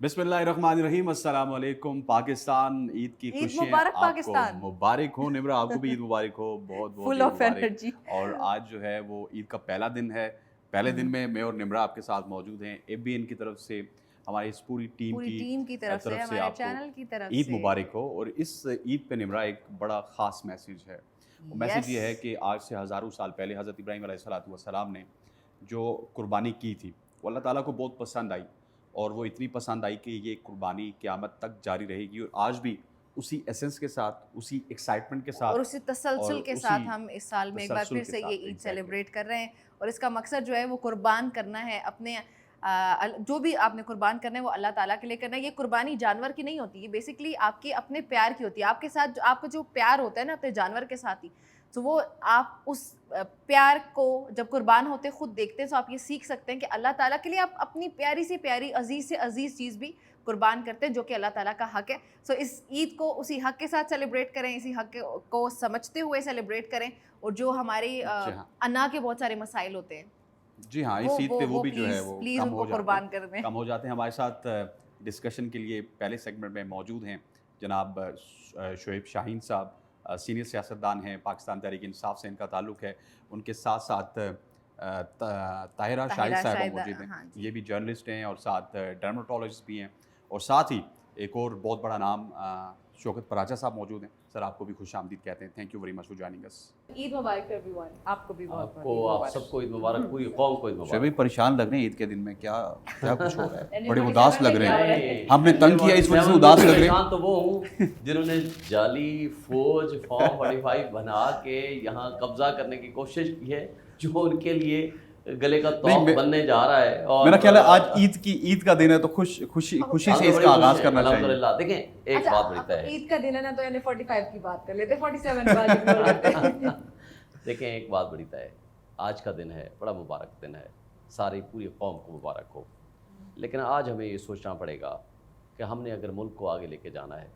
बिस्मिल्लाहिर्रहमानिर्रहीम, अस्सलाम वालेकुम। पाकिस्तान, ईद की ईद खुशियाँ मुबारक आपको पाकिस्तान। मुबारक हो। निम्रा, आपको भी ईद मुबारक हो, बहुत बहुत full Eid of Mubarak. Energy. और आज जो है वो ईद का पहला दिन है। पहले दिन हम्म, में मैं और निम्रा आपके साथ मौजूद हैं। एबीएन की तरफ से, हमारी इस पूरी टीम पूरी की टीम की तरफ से, तरफ से हमारे आपको चैनल की तरफ ईद से। मुबारक हो। और इस ईद पे निम्रा एक बड़ा ख़ास मैसेज है। वो मैसेज यस। ये है कि आज से हज़ारों साल पहले हज़रत इब्राहीम अलैहिस्सलाम ने जो कुर्बानी की थी, वो अल्लाह ताला को बहुत पसंद आई। और वो इतनी पसंद आई कि ये कुर्बानी क़यामत तक जारी रहेगी। और आज भी उसी एसेंस के साथ, उसी एक्साइटमेंट के और साथ उसी तसलसल और के उसी साथ हम इस साल में एक बार तसलसल फिर के से ये साथ ईद एग्जैक्टली। सेलिब्रेट कर रहे हैं। और इसका मकसद जो है वो कुर्बान करना है अपने जो भी आपने कुर्बान करना है वो अल्लाह ताला के लिए करना है। ये कुर्बानी जानवर की नहीं होती, ये बेसिकली आपके अपने प्यार की होती है। आपके साथ आपका जो प्यार होता है ना अपने जानवर के साथ ही, तो वो आप उस प्यार को जब कुर्बान होते खुद देखते हैं तो आप ये सीख सकते हैं कि अल्लाह ताला के लिए आप अपनी प्यारी से प्यारी, अजीज़ से अजीज़ चीज़ भी कुर्बान करते हैं, जो कि अल्लाह ताला का हक है। सो इस ईद को उसी हक के साथ सेलिब्रेट करें, इसी हक को समझते हुए सेलिब्रेट करें। और जो हमारे जी हाँ, अना के बहुत सारे मसाइल होते हैं, जी हाँ, वो इस ईद वो पे वो वो भी जो है प्लीज़ वो प्लीज़ कम उनको हो जाते हैं। कुर्बान कर दें। कम हो जाते हैं। हमारे साथ डिस्कशन के लिए पहले सेगमेंट में मौजूद हैं जनाब शोएब शाहीन साहब। सीनियर सियासतदान हैं, पाकिस्तान तहरीक इंसाफ से इनका ताल्लुक़ है। उनके साथ साथ ताहिरा शाहिद ताहिरा साहिबा शायद, मौजूद हैं। हाँ जी। ये भी जर्नलिस्ट हैं और साथ डर्माटोलॉजिस्ट भी हैं। और साथ ही एक और बहुत बड़ा नाम शौकत पराचा साहब मौजूद हैं। सर, आपको भी खुश आमदीद कहते हैं। Thank you very much for joining us. Eid Mubarak everyone, आपको भी बहुत आपको, ईद आप मुबारक। सबको ईद मुबारक, पूरी कौम को ईद शोएब मुबारक। भाई परेशान लग रहे हैं ईद के दिन में, क्या क्या कुछ हो रहा है? बड़े 47 उदास लग रहे क्या हो रहा हैं। है? हमने तंग किया, इस वजह से उदास लग रहे हैं। परेशान तो वो हूँ जिन्होंने जाली फौज फॉर्म 45 बना के यहाँ कब्जा करने की कोशिश की है, जो उनके लिए गले का तौक बनने जा रहा है। और मेरा ख्याल है आज ईद का दिन है, तो खुशी से इसका आगाज करना चाहिए। अल्हम्दुलिल्लाह। देखें, एक अच्छा, बात अब बढ़ता है। ईद का दिन है ना, तो यानी 45 की बात कर लेते हैं, 47 बाद इग्नोर करते हैं। देखें, एक बात बढ़ता है। आज का दिन है, बड़ा मुबारक दिन है, सारी पूरी कौम को मुबारक हो। लेकिन आज हमें ये सोचना पड़ेगा कि हमने अगर मुल्क को आगे लेके जाना है,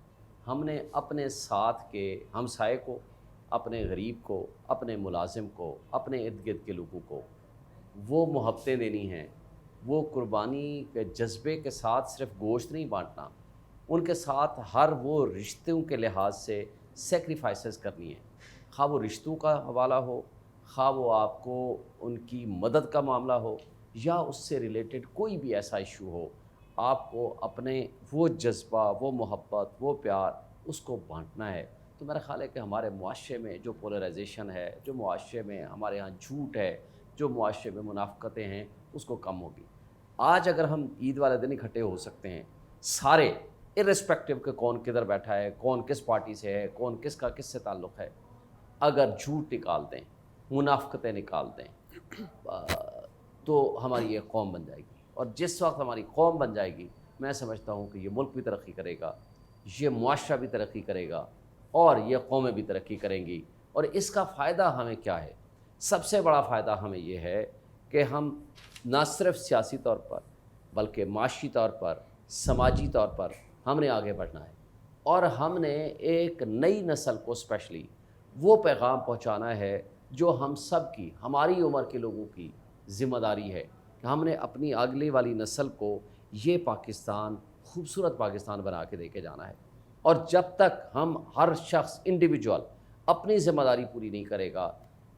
हमने अपने साथ के हमसाये को, अपने गरीब को, अपने मुलाजिम को, अपने इर्द गिर्द के लोगों को वो मोहब्बतें देनी हैं। वो कुर्बानी के जज्बे के साथ सिर्फ गोश्त नहीं बांटना, उनके साथ हर वो रिश्तों के लिहाज से सेक्रीफाइसेस करनी है। खा वो रिश्तों का हवाला हो, खा वो आपको उनकी मदद का मामला हो, या उससे रिलेटेड कोई भी ऐसा इशू हो, आपको अपने वो जज्बा, वो मोहब्बत, वो प्यार, उसको बांटना है। तो मेरा ख़्याल है कि हमारे मुआशरे में जो पोलराइजेशन है, जो मुआशरे में हमारे यहाँ झूठ है, जो मुआशरे में मुनाफ़क़तें हैं, उसको कम होगी। आज अगर हम ईद वाले दिन इकट्ठे हो सकते हैं सारे, इर्रेस्पेक्टिव के कौन किधर बैठा है, कौन किस पार्टी से है, कौन किसका किससे ताल्लुक़ है, अगर झूठ निकाल दें, मुनाफ़क़तें निकाल दें, तो हमारी ये कौम बन जाएगी। और जिस वक्त हमारी कौम बन जाएगी, मैं समझता हूँ कि ये मुल्क भी तरक्की करेगा, ये मुआशरा भी तरक्की करेगा, और ये कौमें भी तरक्की करेंगी। और इसका फ़ायदा हमें क्या है? सबसे बड़ा फ़ायदा हमें ये है कि हम ना सिर्फ सियासी तौर पर, बल्कि माशी तौर पर, समाजी तौर पर हमने आगे बढ़ना है। और हमने एक नई नस्ल को स्पेशली वो पैगाम पहुंचाना है जो हम सब की, हमारी उम्र के लोगों की ज़िम्मेदारी है कि हमने अपनी अगली वाली नस्ल को ये पाकिस्तान, खूबसूरत पाकिस्तान बना के दे के जाना है। और जब तक हम हर शख्स इंडिविजुअल अपनी ज़िम्मेदारी पूरी नहीं करेगा,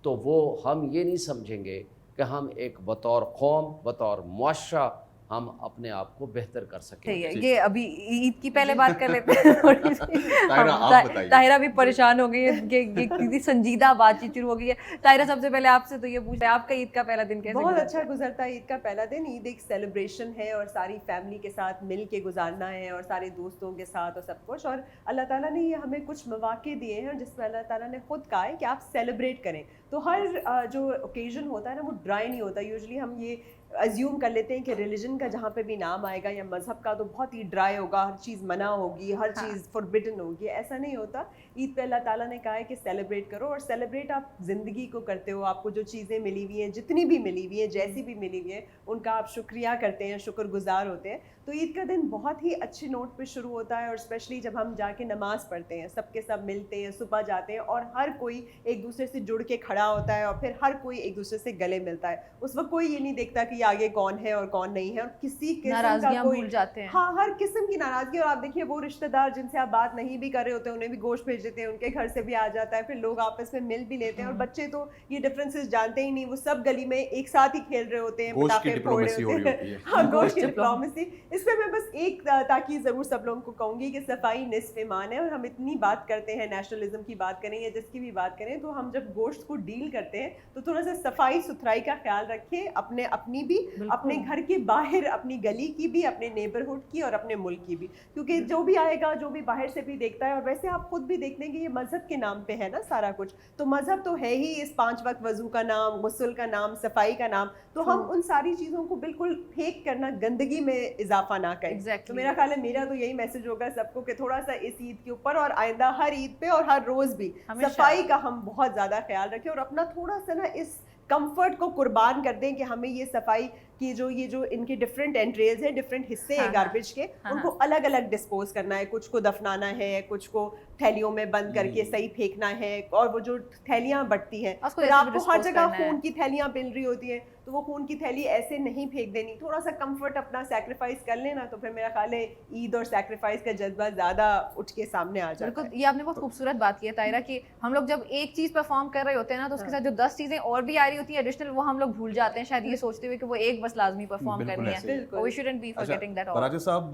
तो वो हम ये नहीं समझेंगे कि हम एक बतौर कौम, बतौर मुआशरा हम अपने आप को बेहतर कर सकें। सही है। ये अभी ईद की पहले बात कर लेते हैं थोड़ी सी। ताहिरा, आप बताइए। ताहिरा भी परेशान हो गई है, ये कितनी संजीदा बातचीत शुरू हो गई है। ताहिरा, सबसे पहले आपसे तो ये पूछ रहे हैं, आपका ईद का पहला दिन कैसे बहुत गुजरा? अच्छा गुजरता है ईद का पहला दिन। ईद एक सेलिब्रेशन है और सारी फैमिली के साथ मिल के गुजारना है, और सारे दोस्तों के साथ और सब कुछ। और अल्लाह ताला ने ये हमें कुछ मौके दिए हैं जिसमें अल्लाह ताला ने खुद कहा है कि आप सेलिब्रेट करें। तो हर जो ओकेजन होता है ना, वो ड्राई नहीं होता। यूजुअली हम ये अज्यूम कर लेते हैं कि रिलीजन का जहाँ पे भी नाम आएगा या मज़हब का, तो बहुत ही ड्राई होगा, हर चीज़ मना होगी, हर चीज़ फॉरबिडन होगी। ऐसा नहीं होता। ईद पे अल्लाह ताला ने कहा है कि सेलिब्रेट करो, और सेलिब्रेट आप ज़िंदगी को करते हो। आपको जो चीज़ें मिली हुई हैं, जितनी भी मिली हुई हैं, जैसी भी मिली हुई हैं, उनका आप शुक्रिया करते हैं, शुक्रगुजार होते हैं। तो ईद का दिन बहुत ही अच्छे नोट पे शुरू होता है। और स्पेशली जब हम जाके नमाज़ पढ़ते हैं, सबके सब मिलते हैं, सुबह जाते हैं, और हर कोई एक दूसरे से जुड़ के खड़ा होता है, और फिर हर कोई एक दूसरे से गले मिलता है। उस वक्त कोई ये नहीं देखता कि एग्जैक्टली आगे कौन है और कौन नहीं है, और किसी किस्म का नाराजगियां कोई भूल जाते हैं। हाँ, हर किस्म की नाराजगी। और आप देखिए वो रिश्तेदार जिनसे आप बात नहीं भी कर रहे होते उन्हें भी गोश्त भेज देते हैं, उनके घर से भी आ जाता है, फिर लोग आपस में मिल भी लेते हैं। और बच्चे तो ये डिफरेंसेस जानते ही नहीं, वो सब गली में एक साथ ही खेल रहे होते हैं, गोश्त की पटाखे फोड़ रहे डिप्लोमेसी हो होते रही हैं। होती है। हाँ, गोश्त की गोश्त डिप्लोमेसी। इसमें मैं बस एक ताकीद ज़रूर सब लोगों को कहूँगी कि सफाई निस्फ ईमान है। और हम इतनी बात करते हैं, नेशनलिज्म की बात करें या जिसकी भी बात करें, तो हम जब गोश्त को डील करते हैं तो थोड़ा सा सफाई सुथराई का ख्याल रखें, अपनी भी, अपने घर के बाहर, अपनी गली की भी, अपने नेबरहुड की और अपने मुल्क की भी। क्योंकि जो भी आएगा, जो भी बाहर से भी देखता है, और वैसे आप खुद भी देख लेंगे ये मजहब के नाम पे है ना सारा कुछ, तो मजहब तो है ही इस 5 वक्त वजू का नाम, गुस्ल का नाम, सफाई का नाम। तो हम उन सारी चीज़ों को बिल्कुल फेक करना, गंदगी में इजाफा ना करें। Exactly. तो मेरा ख्याल है, मेरा तो यही मैसेज होगा सबको कि थोड़ा सा इस ईद के ऊपर और आइंदा हर ईद पे और हर रोज़ भी हमेशा। सफाई का हम बहुत ज़्यादा ख्याल रखें, और अपना थोड़ा सा ना इस कंफर्ट को कुर्बान कर दें कि हमें ये सफाई की ये जो इनके डिफरेंट एंट्रेल्स हैं, डिफरेंट हिस्से हैं गार्बेज के, उनको अलग अलग डिस्पोज करना है। कुछ को दफनाना है, कुछ को थैलियों में बंद करके सही फेंकना है, और वो जो थैलियाँ बटती हैं, फिर आपको हर जगह खून की थैलियाँ मिल रही होती हैं, तो वो खून की थैली ऐसे नहीं फेंक देनी। थोड़ा सा कंफर्ट अपना सैक्रिफाइस कर लेना, तो फिर मेरा ख्याल है ईद और सैक्रिफाइस का जज्बा ज़्यादा उठ के सामने आ जाता है। बिल्कुल, ये आपने बहुत खूबसूरत बात की है तायरा कि हम लोग जब एक चीज़ परफॉर्म कर रहे होते हैं ना, तो उसके साथ जो 10 चीज़ें और भी आ रही होती हैं एडिशनल, वो हम लोग भूल जाते हैं, शायद ये सोचते हुए कि वो एक बस लाजमी परफॉर्म करनी है। We shouldn't be forgetting that all. पराजा साहब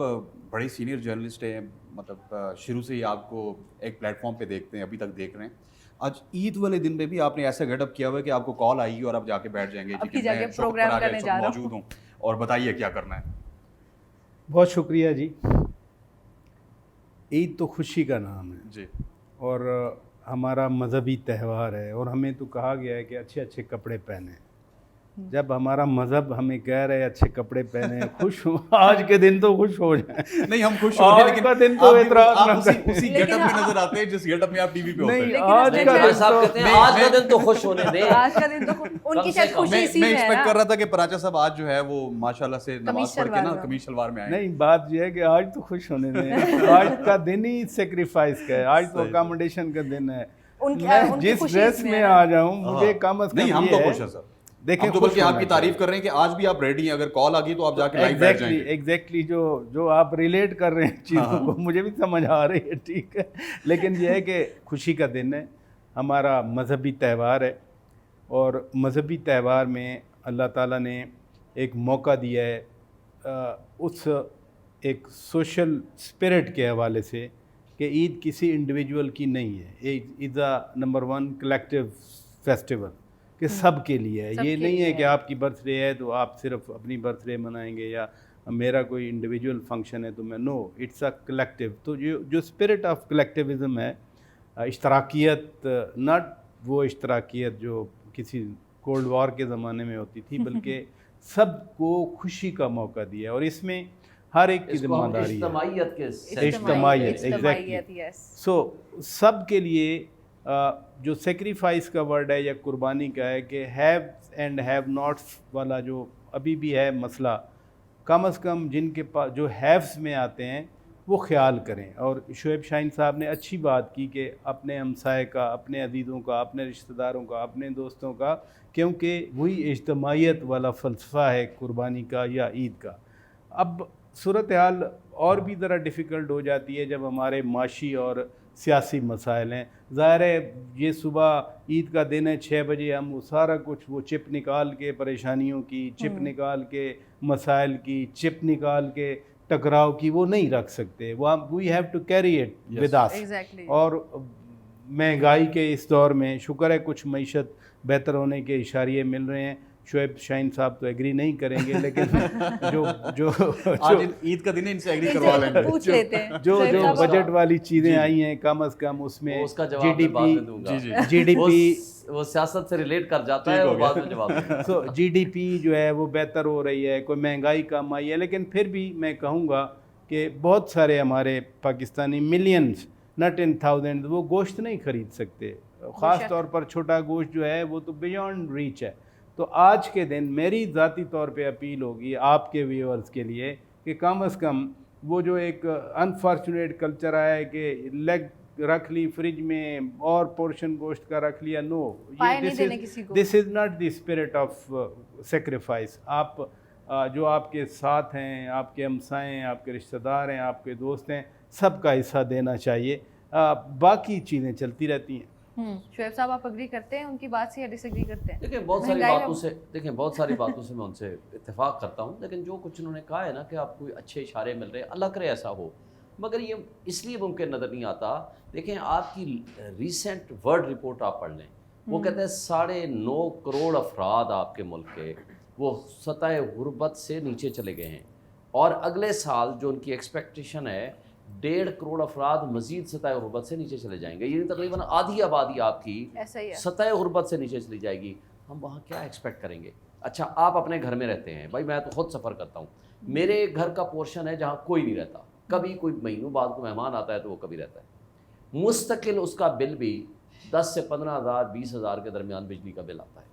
बड़े सीनियर जर्नलिस्ट हैं, मतलब शुरू से ही आपको एक प्लेटफॉर्म पे देखते हैं, अभी तक देख रहे हैं। आज ईद वाले दिन में भी आपने ऐसा गेटअप किया हुआ है कि आपको कॉल आएगी और आप जाके बैठ जाएंगे, अभी जाके प्रोग्राम करने जा रहा हूं, मौजूद हूँ और बताइए क्या करना है। बहुत शुक्रिया जी। ईद तो खुशी का नाम है जी, और हमारा मजहबी त्यौहार है, और हमें तो कहा गया है कि अच्छे अच्छे कपड़े पहने। जब हमारा मजहब हमें कह रहे अच्छे कपड़े पहने, खुश हो, आज के दिन तो खुश हो जाए। नहीं हम खुश होंगे, लेकिन का दिन तो आप भी एतराज आप ना उसी गेटअप में नजर आते हैं जिस गेटअप में आप टीवी पे होते नहीं, हैं। आज का भाई दिन साहब तो कहते हैं आज का दिन तो खुश होने दे। आज का दिन तो उनकी शायद खुशी इसी मैं में है एक्सपेक्ट ना। कर रहा था कि पराजा साहब आज जो है वो माशाल्लाह से नमाज पढ़ के ना शलवार कमीज शलवार में आए। नहीं, बात यह है कि आज तो खुश होने दें। आज का दिन ही सेक्रीफाइस का है, आज तो अकोमोडेशन का दिन है। मैं जिस ड्रेस में आ जाऊं, मुझे कम से कम नहीं हम तो खुश हैं सर। देखें, हम तो बल्कि आपकी तारीफ कर रहे हैं कि आज भी आप रेडी हैं, अगर कॉल आ गई तो आप जाके लाइव बैठ जाएंगे। एग्जैक्टली जो आप रिलेट कर रहे हैं चीज़ों को, मुझे भी समझ आ रही है, ठीक है। लेकिन यह है कि खुशी का दिन है, हमारा मजहबी त्यौहार है, और मजहबी त्यौहार में अल्लाह ताला ने एक मौका दिया है उस एक सोशल स्पिरिट के हवाले से कि ईद किसी इंडिविजुअल की नहीं है, is a number 1 collective festival कि सब के लिए है। ये नहीं है कि आपकी बर्थडे है तो आप सिर्फ अपनी बर्थडे मनाएंगे, या मेरा कोई इंडिविजुअल फंक्शन है तो मैं, नो, इट्स अ कलेक्टिव। तो जो स्पिरिट ऑफ कलेक्टिविज़म है, इश्तराकियत, नॉट वो इश्तराकियत जो किसी कोल्ड वॉर के ज़माने में होती थी, बल्कि सबको खुशी का मौका दिया है, और इसमें हर एक की जिम्मेदारी है। इज्तिमाइयत के इज्तिमाइयत, एग्जैक्टली। सो सब के लिए जो सेक्रीफाइस का वर्ड है या कुर्बानी का है कि हैव एंड हैव नॉट्स वाला जो अभी भी है मसला, कम से कम जिनके पास जो हैव्स में आते हैं वो ख्याल करें। और शुएब शाहीन साहब ने अच्छी बात की कि अपने हमसाए का, अपने अजीज़ों का, अपने रिश्तेदारों का, अपने दोस्तों का, क्योंकि वही इज्तिमाइयत वाला फ़लसफ़ा है कुर्बानी का या ईद का। अब सूरत हाल और भी ज़रा डिफ़िकल्ट हो जाती है जब हमारे माशी और सियासी मसाइल हैं। ज़ाहिर है ये सुबह ईद का दिन है, 6 बजे हम वो सारा कुछ वो चिप निकाल के परेशानियों की, चिप निकाल के मसाइल की, चिप निकाल के टकराव की वो नहीं रख सकते। वो we have to carry it with us. और महंगाई के इस दौर में शुक्र है कुछ मईशत बेहतर होने के इशारे मिल रहे हैं। शुएब शाहीन साहब तो एग्री नहीं करेंगे, लेकिन जो आज ईद का दिन है, इनसे एग्री करवा लेंगे। पूछ लेते हैं जो बजट वाली चीज़ें आई हैं, कम से कम उसमें उसका जवाब मैं बाद में दूंगा। जीडीपी वो सियासत से रिलेट कर जाता है, वो बाद में जवाब दूंगा। सो जीडीपी जो है वो बेहतर हो रही है, कोई महंगाई कम आई है, लेकिन फिर भी मैं कहूँगा कि बहुत सारे हमारे Pakistani millions, not in thousand, वो गोश्त नहीं ख़रीद सकते। ख़ास तौर पर छोटा गोश्त जो है वो तो बियॉन्ड रीच है। तो आज के दिन मेरी ज़ाती तौर पे अपील होगी आपके व्यूअर्स के लिए कि कम से कम वो जो एक अनफॉर्चुनेट कल्चर आया है कि लेग रख ली फ्रिज में और पोर्शन गोश्त का रख लिया, no, this is not the spirit of sacrifice. आप जो आपके साथ हैं, आपके हमसाए हैं, आपके रिश्तेदार हैं, आपके दोस्त हैं, सबका हिस्सा देना चाहिए। बाकी चीज़ें चलती रहती हैं। शुएब साहब, आप अग्री करते हैं उनकी बात से या डिसएग्री करते हैं? देखिए बहुत सारी बातों से मैं उनसे इत्तेफाक करता हूँ, लेकिन जो कुछ उन्होंने कहा है ना कि आपको अच्छे इशारे मिल रहे हैं, अल्लाह करे ऐसा हो, मगर ये इसलिए मुमकिन नज़र नहीं आता। देखें आपकी रीसेंट वर्ल्ड रिपोर्ट आप पढ़ लें, वो कहते हैं 9.5 करोड़ अफराद आपके मुल्क के वो सतह गुर्बत से नीचे चले गए हैं, और अगले साल जो उनकी एक्सपेक्टेशन है 1.5 करोड़ अफराद मजीद सतह गुर्बत से नीचे चले जाएंगे। ये तकरीबन आधी आबादी आपकी सतह गुर्बत से नीचे चली जाएगी। हम वहाँ क्या एक्सपेक्ट करेंगे? अच्छा, आप अपने घर में रहते हैं, भाई मैं तो खुद सफ़र करता हूँ, मेरे घर का पोर्शन है जहाँ कोई नहीं रहता, कभी कोई महीनों बाद को मेहमान आता है तो वो कभी रहता है, मुस्तकिल उसका बिल भी 10 से 15,000 20,000 के दरमियान बिजली का बिल आता है।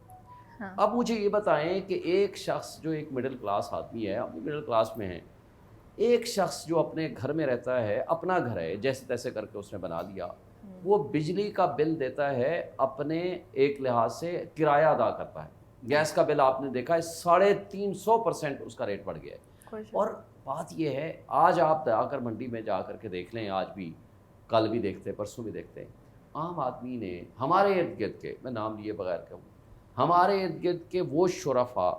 हाँ। अब मुझे ये बताएं कि एक शख्स जो एक मिडिल क्लास आदमी है, अपनी मिडिल क्लास में है, एक शख्स जो अपने घर में रहता है, अपना घर है, जैसे तैसे करके उसने बना लिया, वो बिजली का बिल देता है अपने एक लिहाज से किराया अदा करता है। गैस का बिल आपने देखा है 350% उसका रेट बढ़ गया है। और बात ये है, आज आप जाकर मंडी में जा कर के देख लें, आज भी, कल भी देखते, परसों भी देखते हैं, आम आदमी ने हमारे इर्द गिर्द के, मैं नाम लिए बगैर कहूँ, हमारे इर्द गिर्द के वो शुरफा,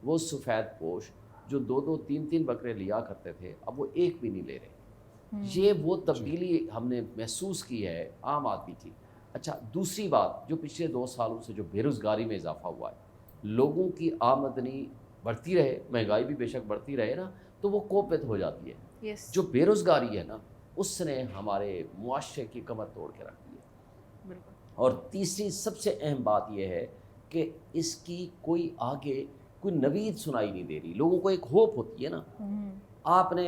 वो सफ़ेद पोश जो 2-2 3-3 बकरे लिया करते थे, अब वो एक भी नहीं ले रहे। ये वो तब्दीली हमने महसूस की है आम आदमी की। अच्छा, दूसरी बात, जो पिछले 2 सालों से जो बेरोज़गारी में इजाफा हुआ है, लोगों की आमदनी बढ़ती रहे, महंगाई भी बेशक बढ़ती रहे ना, तो वो कोपित हो जाती है। जो बेरोज़गारी है ना, उसने हमारे मुआशरे की कमर तोड़ के रख दी है। और तीसरी सबसे अहम बात यह है कि इसकी कोई आगे कोई नवीद सुनाई नहीं दे रही। लोगों को एक होप होती है ना, आपने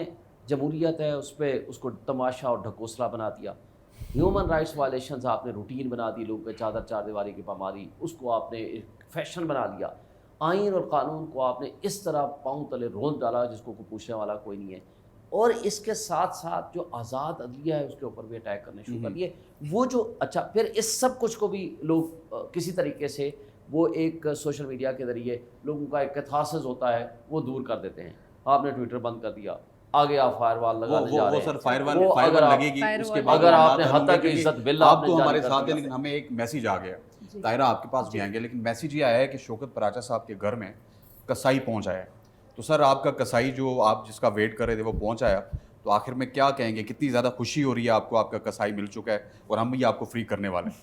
जमहूरियत है उस पर उसको तमाशा और ढकोसला बना दिया, ह्यूमन राइट्स वायलेशंस आपने रूटीन बना दी, लोगों के चादर चारदीवारी की पामारी उसको आपने एक फैशन बना लिया, आइन और कानून को आपने इस तरह पाँव तले रोंद डाला जिसको कोई पूछने वाला कोई नहीं है, और इसके साथ साथ जो आज़ाद अदलिया है उसके ऊपर भी अटैक करने शुरू कर दिए। वो जो अच्छा, फिर इस सब कुछ को भी लोग किसी तरीके से वो एक सोशल मीडिया के ज़रिए लोगों का एक कैथारसिस होता है वो दूर कर देते हैं। आपने ट्विटर बंद कर दिया, आगे आप फायरवॉल लगाने जा रहे हैं। सर फायरवॉल लगेगी, उसके बाद अगर आपने हत्या की इज्जत बिल आप तो हमारे साथ हैं, लेकिन हमें एक मैसेज आ गया, तायरा आपके पास भी आएंगे, लेकिन मैसेज ये आया है कि शौकत पराचा साहब के घर में कसाई पहुंच आया है। तो सर आपका कसाई जो आप जिसका वेट कर रहे थे वो पहुंच आया, तो आखिर में क्या कहेंगे? कितनी ज़्यादा खुशी हो रही है आपको, आपका कसाई मिल चुका है और हम भी आपको फ्री करने वाले हैं?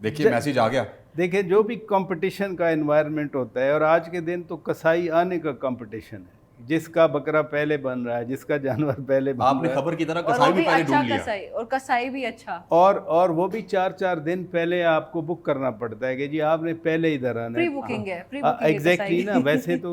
देखिए मैसेज आ गया। देखिए, जो भी कंपटीशन का एनवायरनमेंट होता है, और आज के दिन तो कसाई आने का कंपटीशन है, जिसका बकरा पहले बन रहा है, जिसका जानवर पहले बन आपने रहा है, खबर की तरह कसाई भी पहले ढूंढ लिया, और कसाई भी अच्छा, और वो भी 4-4 दिन पहले आपको बुक करना पड़ता है कि जी आपने पहले इधर आना है। प्री बुकिंग है, एग्जैक्टली ना। वैसे तो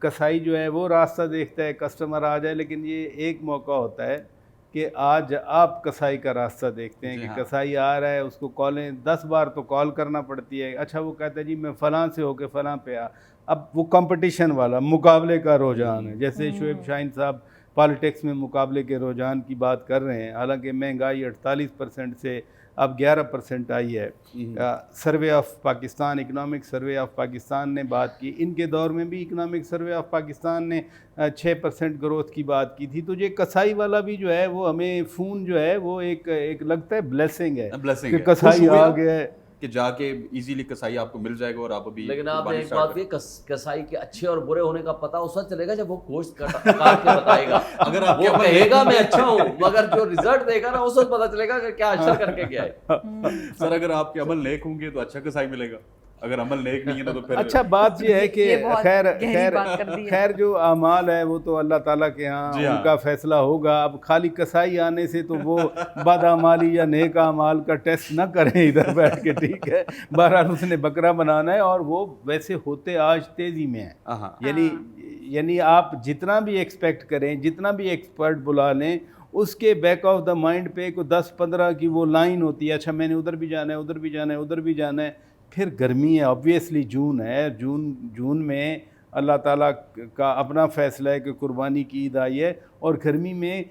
कसाई जो है वो रास्ता देखता है कस्टमर आ जाए, लेकिन ये एक मौका होता है कि आज आप कसाई का रास्ता देखते हैं कि कसाई आ रहा है, उसको कॉलें 10 बार तो कॉल करना पड़ती है। अच्छा, वो कहता है जी मैं फ़लाँ से होके फ़लाँ पे आ। अब वो कंपटीशन वाला मुकाबले का रुझान है, जैसे शुएब शाहीन साहब पॉलिटिक्स में मुकाबले के रुझान की बात कर रहे हैं, हालांकि महंगाई 48% से अब 11% आई है। Survey of Pakistan, economic survey of Pakistan ने बात की, इनके दौर में भी इकनॉमिक सर्वे ऑफ पाकिस्तान ने 6% ग्रोथ की बात की थी। तो ये कसाई वाला भी जो है वो हमें फ़ोन जो है वो एक लगता है ब्लेसिंग है कि कसाई आ गया है, कि जाके इजीली कसाई आपको मिल जाएगा और आप अभी। लेकिन आपने एक बात की, कसाई के अच्छे और बुरे होने का पता उस वक्त चलेगा जब वो गोश्त काट के बताएगा। अगर आप वो कहेगा मैं अच्छा हूँ, मगर जो रिजल्ट देगा ना उस वक्त पता चलेगा कि क्या अच्छा करके गया है। सर अगर आपके अमल नेक होंगे तो अच्छा कसाई मिलेगा, अगर अमल नेक नहीं है ना तो फिर अच्छा बात ये है कि खैर जो अमाल है वो तो अल्लाह ताला के यहाँ उनका फैसला होगा। अब खाली कसाई आने से तो वो बदअमाली या नेक अमाल का टेस्ट ना करें इधर बैठ के, ठीक है। बहरहाल उसने बकरा बनाना है और वो वैसे होते आज तेज़ी में है, यानी आप जितना भी एक्सपेक्ट करें, जितना भी एक्सपर्ट बुला लें, उसके बैक ऑफ द माइंड पे को 10-15 की वो लाइन होती है, अच्छा मैंने उधर भी जाना है, उधर भी जाना है, उधर भी जाना है। फिर गर्मी है, ऑब्वियसली जून है, जून में اللہ ताला का अपना फैसला है कि कुर्बानी की ईद आई है। और गर्मी में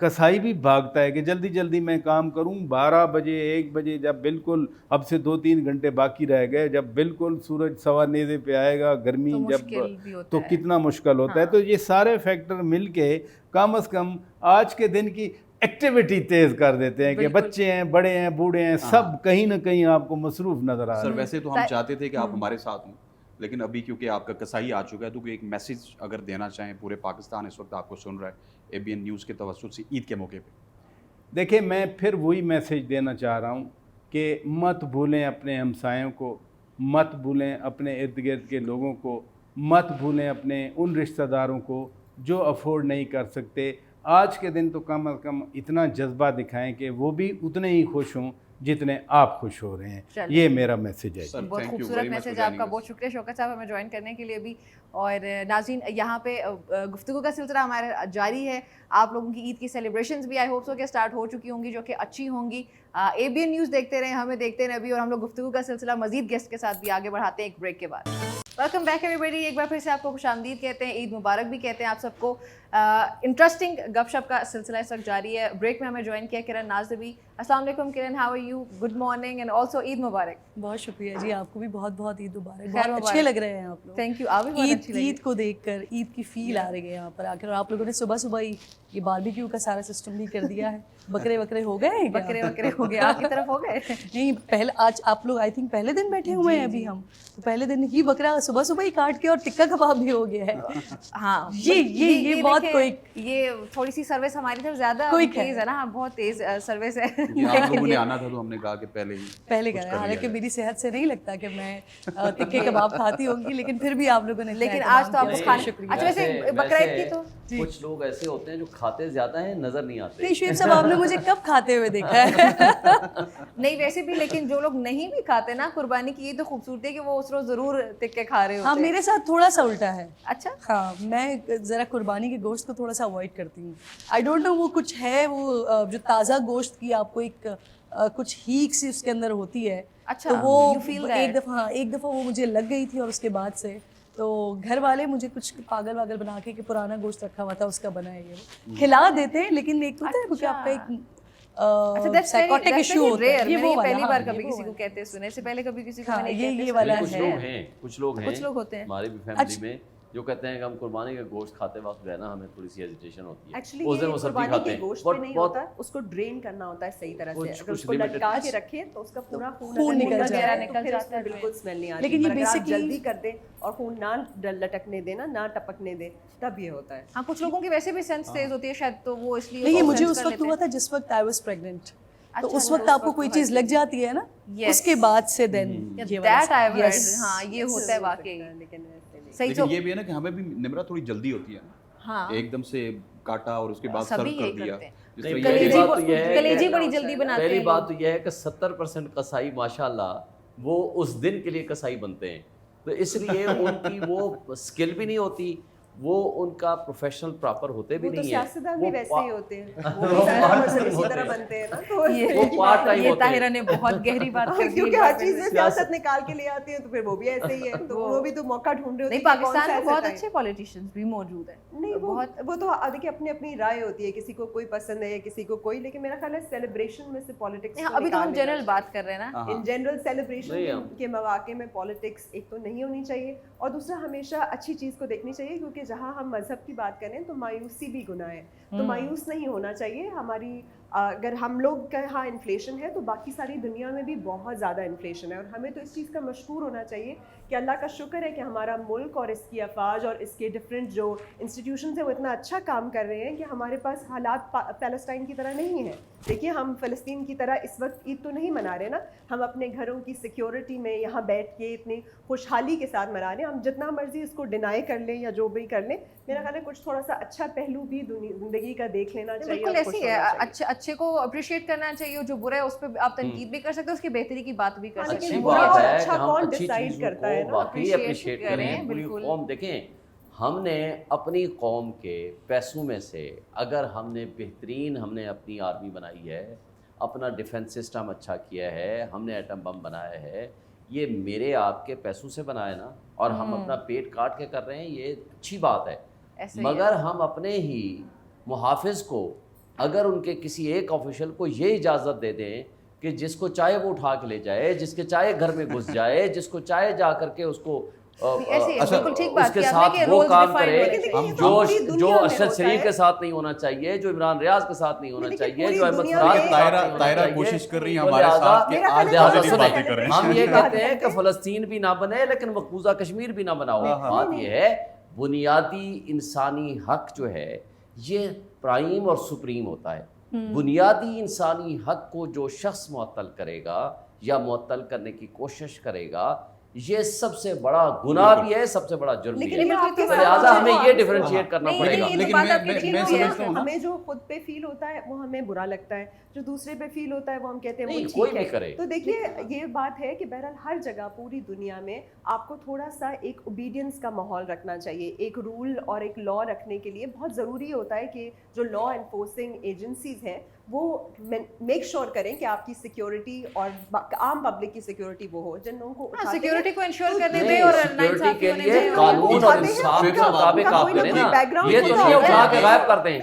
कसाई भी भागता है कि जल्दी जल्दी मैं काम करूं। 12 बजे 1 बजे जब बिल्कुल अब से 2-3 घंटे बाकी रह गए, जब बिल्कुल सूरज सवा नेज़े पे आएगा, गर्मी तो कितना मुश्किल होता है। तो ये सारे फैक्टर मिल के कम अज़ कम आज के दिन की एक्टिविटी तेज़ कर देते हैं कि बच्चे हैं, बड़े हैं, बूढ़े हैं, सब कहीं ना कहीं आपको मसरूफ़ नज़र आ रहे हैं। सर वैसे तो हम चाहते थे कि आप हमारे साथ हों, लेकिन अभी क्योंकि आपका कसाई आ चुका है, तो कोई एक मैसेज अगर देना चाहें, पूरे पाकिस्तान इस वक्त आपको सुन रहा है ABN न्यूज़ के तवज्जुह से ईद के मौके पे। देखिए, मैं फिर वही मैसेज देना चाह रहा हूँ कि मत भूलें अपने हमसायों को, मत भूलें अपने इर्द गिर्द के लोगों को, मत भूलें अपने उन रिश्तेदारों को जो अफोर्ड नहीं कर सकते। आज के दिन तो कम अज़ कम इतना जज्बा दिखाएं कि वो भी उतने ही खुश हों जितने आप खुश हो रहे हैं। ये मेरा मैसेज है। सर, बहुत खूबसूरत मैसेज आपका, बहुत शुक्रिया शौकत साहब हमें ज्वाइन करने के लिए भी। और नाज़रीन, यहाँ पे गुफ्तगू का सिलसिला हमारा जारी है। आप लोगों की ईद की सेलिब्रेशंस भी आई होप सो के स्टार्ट हो चुकी होंगी, जो कि अच्छी होंगी। ABN न्यूज़ देखते रहें, हमें देखते रहें अभी, और हम लोग गुफ्तगू का सिलसिला मजीद गेस्ट के साथ भी आगे बढ़ाते हैं एक ब्रेक के बाद। वेलकम बैक एवरीबॉडी, एक बार फिर से आपको खुशामदीद कहते हैं, ईद मुबारक भी कहते हैं आप सबको। इंटरेस्टिंग गपशप का सिलसिला इस वक्त जारी है। ब्रेक में हमें ज्वाइन किया किरण नाज नबी। अस्सलाम वालेकुम Kiran, how are you? Good morning and also Eid मुबारक। बहुत शुक्रिया जी, आपको भी बहुत बहुत ईद मुबारक। बहुत अच्छे लग रहे हैं आप लोग। Thank you. आप भी बहुत अच्छी लगी। ईद को देखकर ईद की फील आ रही है यहाँ पर आकर। और आप लोगों ने सुबह सुबह ही ये बारबेक्यू का सारा सिस्टम भी कर दिया है। बकरे वकरे हो गए हैं क्या? बकरे हो गए आपकी तरफ हो गए? नहीं, पहले आज आप लोग आई थिंक पहले दिन बैठे हुए हैं अभी। हम तो पहले दिन ही बकरा सुबह सुबह ही काट के और टिक्का कबाब भी हो गया है। हाँ, ये बहुत क्विक, ये थोड़ी सी सर्विस हमारी तरफ ज्यादा तेज है ना। हाँ, बहुत तेज सर्विस है। आप लोगों ने आना था तो हमने कहा कि पहले करें। हालांकि मेरी सेहत से नहीं लगता कि मैं टिक्के कबाब खाती होंगी, लेकिन फिर भी आप लोगों ने, लेकिन आज तो आपको खाने। अच्छा, वैसे बकरा ईद की तो कुछ लोग ऐसे होते हैं जो खाते ज्यादा हैं, नजर नहीं आते। नहीं शुएब साहब, आपने मुझे कब खाते हुए देखा है? नहीं, वैसे भी लेकिन जो लोग नहीं भी खाते ना, कुर्बानी की ये तो खूबसूरती है कि वो उस रोज जरूर टिक्के खा रहे होते हैं। हाँ, मेरे साथ थोड़ा सा उल्टा है। अच्छा। हाँ, मैं जरा कुर्बानी के गोश्त को थोड़ा सा अवॉइड करती हूँ। आई डोंट नो, वो कुछ है वो जो ताज़ा गोश्त की आपको एक कुछ हीक सी उसके अंदर होती है। अच्छा, तो वो एक दफ़ा वो मुझे लग गई थी, और उसके बाद से तो घर वाले मुझे कुछ पागल वागल बना के कि पुराना गोश्त रखा हुआ था उसका बना है, ये खिला देते हैं। लेकिन एक होता है क्योंकि आपका एक साइकोटिक इशू होता है, ये वो पहली बार कभी किसी को कहते सुने से पहले कभी किसी को मैंने ये वाला कुछ लोग होते हैं हमारे भी फैमिली में जो कहते हैं कि हम कुर्बानी का गोश्त खाते वक्त जो है ना, हमें थोड़ी सी हेजिटेशन होती है। एक्चुअली उस दिन वो सब्जी खाते हैं, गोश्त पे नहीं होता, उसको ड्रेन करना होता है सही तरह से। अगर उसको लटका के रखें तो उसका पूरा खून निकल जाता है, बिल्कुल स्मेल नहीं आती। लेकिन ये बेसिकली जल्दी कर दें और खून ना लटकने देना, ना टपकने दें, तब ये होता है। हाँ, कुछ लोगों की वैसे भी सेंस तेज होती है शायद, तो वो इसलिए। नहीं, मुझे उस वक्त हुआ था जिस वक्त आई वाज प्रेग्नेंट। तो उस वक्त आपको कोई चीज लग जाती है ना, उसके बाद से देन दैट आई हर्ड। हाँ, ये होता है वाकई। लेकिन ये भी है ना कि हमें भी निमरा थोड़ी जल्दी होती है ना। हाँ, एकदम से काटा और उसके बाद सर्व कर दिया। कलेजी बड़ी जल्दी बनाते हैं। पहली बात तो यह है कि 70% कसाई माशाल्लाह वो उस दिन के लिए कसाई बनते हैं, तो इसलिए उनकी वो स्किल भी नहीं होती, वो उनका प्रोफेशनल प्रॉपर होते भी नहीं है। सियासतदान भी वैसे ही होते हैं, वो इसी तरह बनते हैं ना। तो वो पार्ट टाइम होते हैं। ताहिरा ने बहुत गहरी बात कर दी, क्योंकि हर चीज में सियासत निकाल के ले आते हैं, तो फिर वो भी ऐसे ही है। तो वो भी तो मौका ढूंढ रहे होते हैं। नहीं, पाकिस्तान में बहुत अच्छे पॉलिटिशियंस भी मौजूद हैं। नहीं, वो तो देखिए अपनी अपनी राय होती है, किसी को कोई पसंद है, किसी को कोई। लेकिन मेरा ख्याल है सेलिब्रेशन में से पॉलिटिक्स, अभी तो हम जनरल बात कर रहे हैं ना, इन जनरल सेलिब्रेशन के मौके में पॉलिटिक्स एक तो नहीं होनी चाहिए, और दूसरा हमेशा अच्छी चीज़ को देखनी चाहिए। क्योंकि जहाँ हम मजहब की बात करें तो मायूसी भी गुनाह है, तो मायूस नहीं होना चाहिए। हमारी अगर हम लोग का यहाँ इन्फ्लेशन है तो बाकी सारी दुनिया में भी बहुत ज़्यादा इन्फ्लेशन है, और हमें तो इस चीज़ का मशकूर होना चाहिए कि अल्लाह का शुक्र है कि हमारा मुल्क और इसकी अफवाज और इसके डिफरेंट जो इंस्टीट्यूशन है वो इतना अच्छा काम कर रहे हैं कि हमारे पास हालात पैलेस्टाइन की तरह नहीं है। देखिए, हम फ़लस्तीन की तरह इस वक्त ईद तो नहीं मना रहे ना, हम अपने घरों की सिक्योरिटी में यहाँ बैठ के इतनी खुशहाली के साथ मना रहे हैं। हम जितना मर्जी इसको डिनाई कर लें या जो भी कर लें, मेरा ख्याल है कुछ थोड़ा सा अच्छा पहलू भी ज़िंदगी का देख लेना चाहिए। बिल्कुल ऐसी है, अच्छे को अप्रिशिएट करना चाहिए, जो बुरा है उस पर आप तनकीद भी कर सकते हो, उसकी बेहतरी की बात भी कर सकते अच्छी हैं। बात है अच्छा कि हम कौन अच्छी डिसाइड चीज़ों करता है को ना, वाकई अप्रिशिएट करें। पूरी बिल्कुल। कौम देखें, हमने अपनी कौम के पैसों में से अगर हमने बेहतरीन हमने अपनी आर्मी बनाई है, अपना डिफेंस सिस्टम अच्छा किया है, हमने एटम बम बनाया है, یہ میرے آپ کے پیسوں سے بنا ہے نا, اور ہم اپنا پیٹ کاٹ کے کر رہے ہیں, یہ اچھی بات ہے. مگر ہم اپنے ہی محافظ کو اگر ان کے کسی ایک آفیشل کو یہ اجازت دے دیں کہ جس کو چاہے وہ اٹھا کے لے جائے, جس کے چاہے گھر میں گھس جائے, جس کو چاہے جا کر کے اس کو اس کے ساتھ وہ کام کرے جو ارشد شریف کے ساتھ نہیں ہونا چاہیے, جو عمران ریاض کے ساتھ نہیں ہونا چاہیے, جو احمد فراز طاہرہ کوشش کر رہی ہیں ہمارے ساتھ کہ آج پازیٹیو باتیں کریں. ہم یہ کہتے ہیں کہ فلسطین بھی نہ بنے لیکن مقبوضہ کشمیر بھی نہ بناؤ. بات یہ ہے بنیادی انسانی حق جو ہے یہ پرائم اور سپریم ہوتا ہے. بنیادی انسانی حق کو جو شخص معطل کرے گا یا معطل کرنے کی کوشش کرے گا, یہ سب سے بڑا گناہ بھی ہے, سب سے بڑا جرم بھی ہے. لہٰذا ہمیں یہ ڈیفرینشیٹ کرنا پڑے گا. لیکن ہمیں جو خود پہ فیل ہوتا ہے وہ ہمیں برا لگتا ہے, جو دوسرے پہ فیل ہوتا ہے وہ ہم کہتے ہیں وہ ٹھیک ہے. تو دیکھیے یہ بات ہے کہ بہرحال ہر جگہ پوری دنیا میں آپ کو تھوڑا سا ایک اوبیڈینس کا ماحول رکھنا چاہیے. ایک رول اور ایک لا رکھنے کے لیے بہت ضروری ہوتا ہے کہ جو لا انفورسنگ ایجنسیز ہیں وہ میک شور کریں کہ آپ کی سیکیورٹی اور عام پبلک کی سیکیورٹی وہ ہو, جن لوگوں کو سیکیورٹی کو انشور کرنے دیں اور سیکیورٹی کے لیے قانون اور انصاف کے مطابق آپ کریں نا, یہ تو نہیں اٹھا کے غائب کر دیں.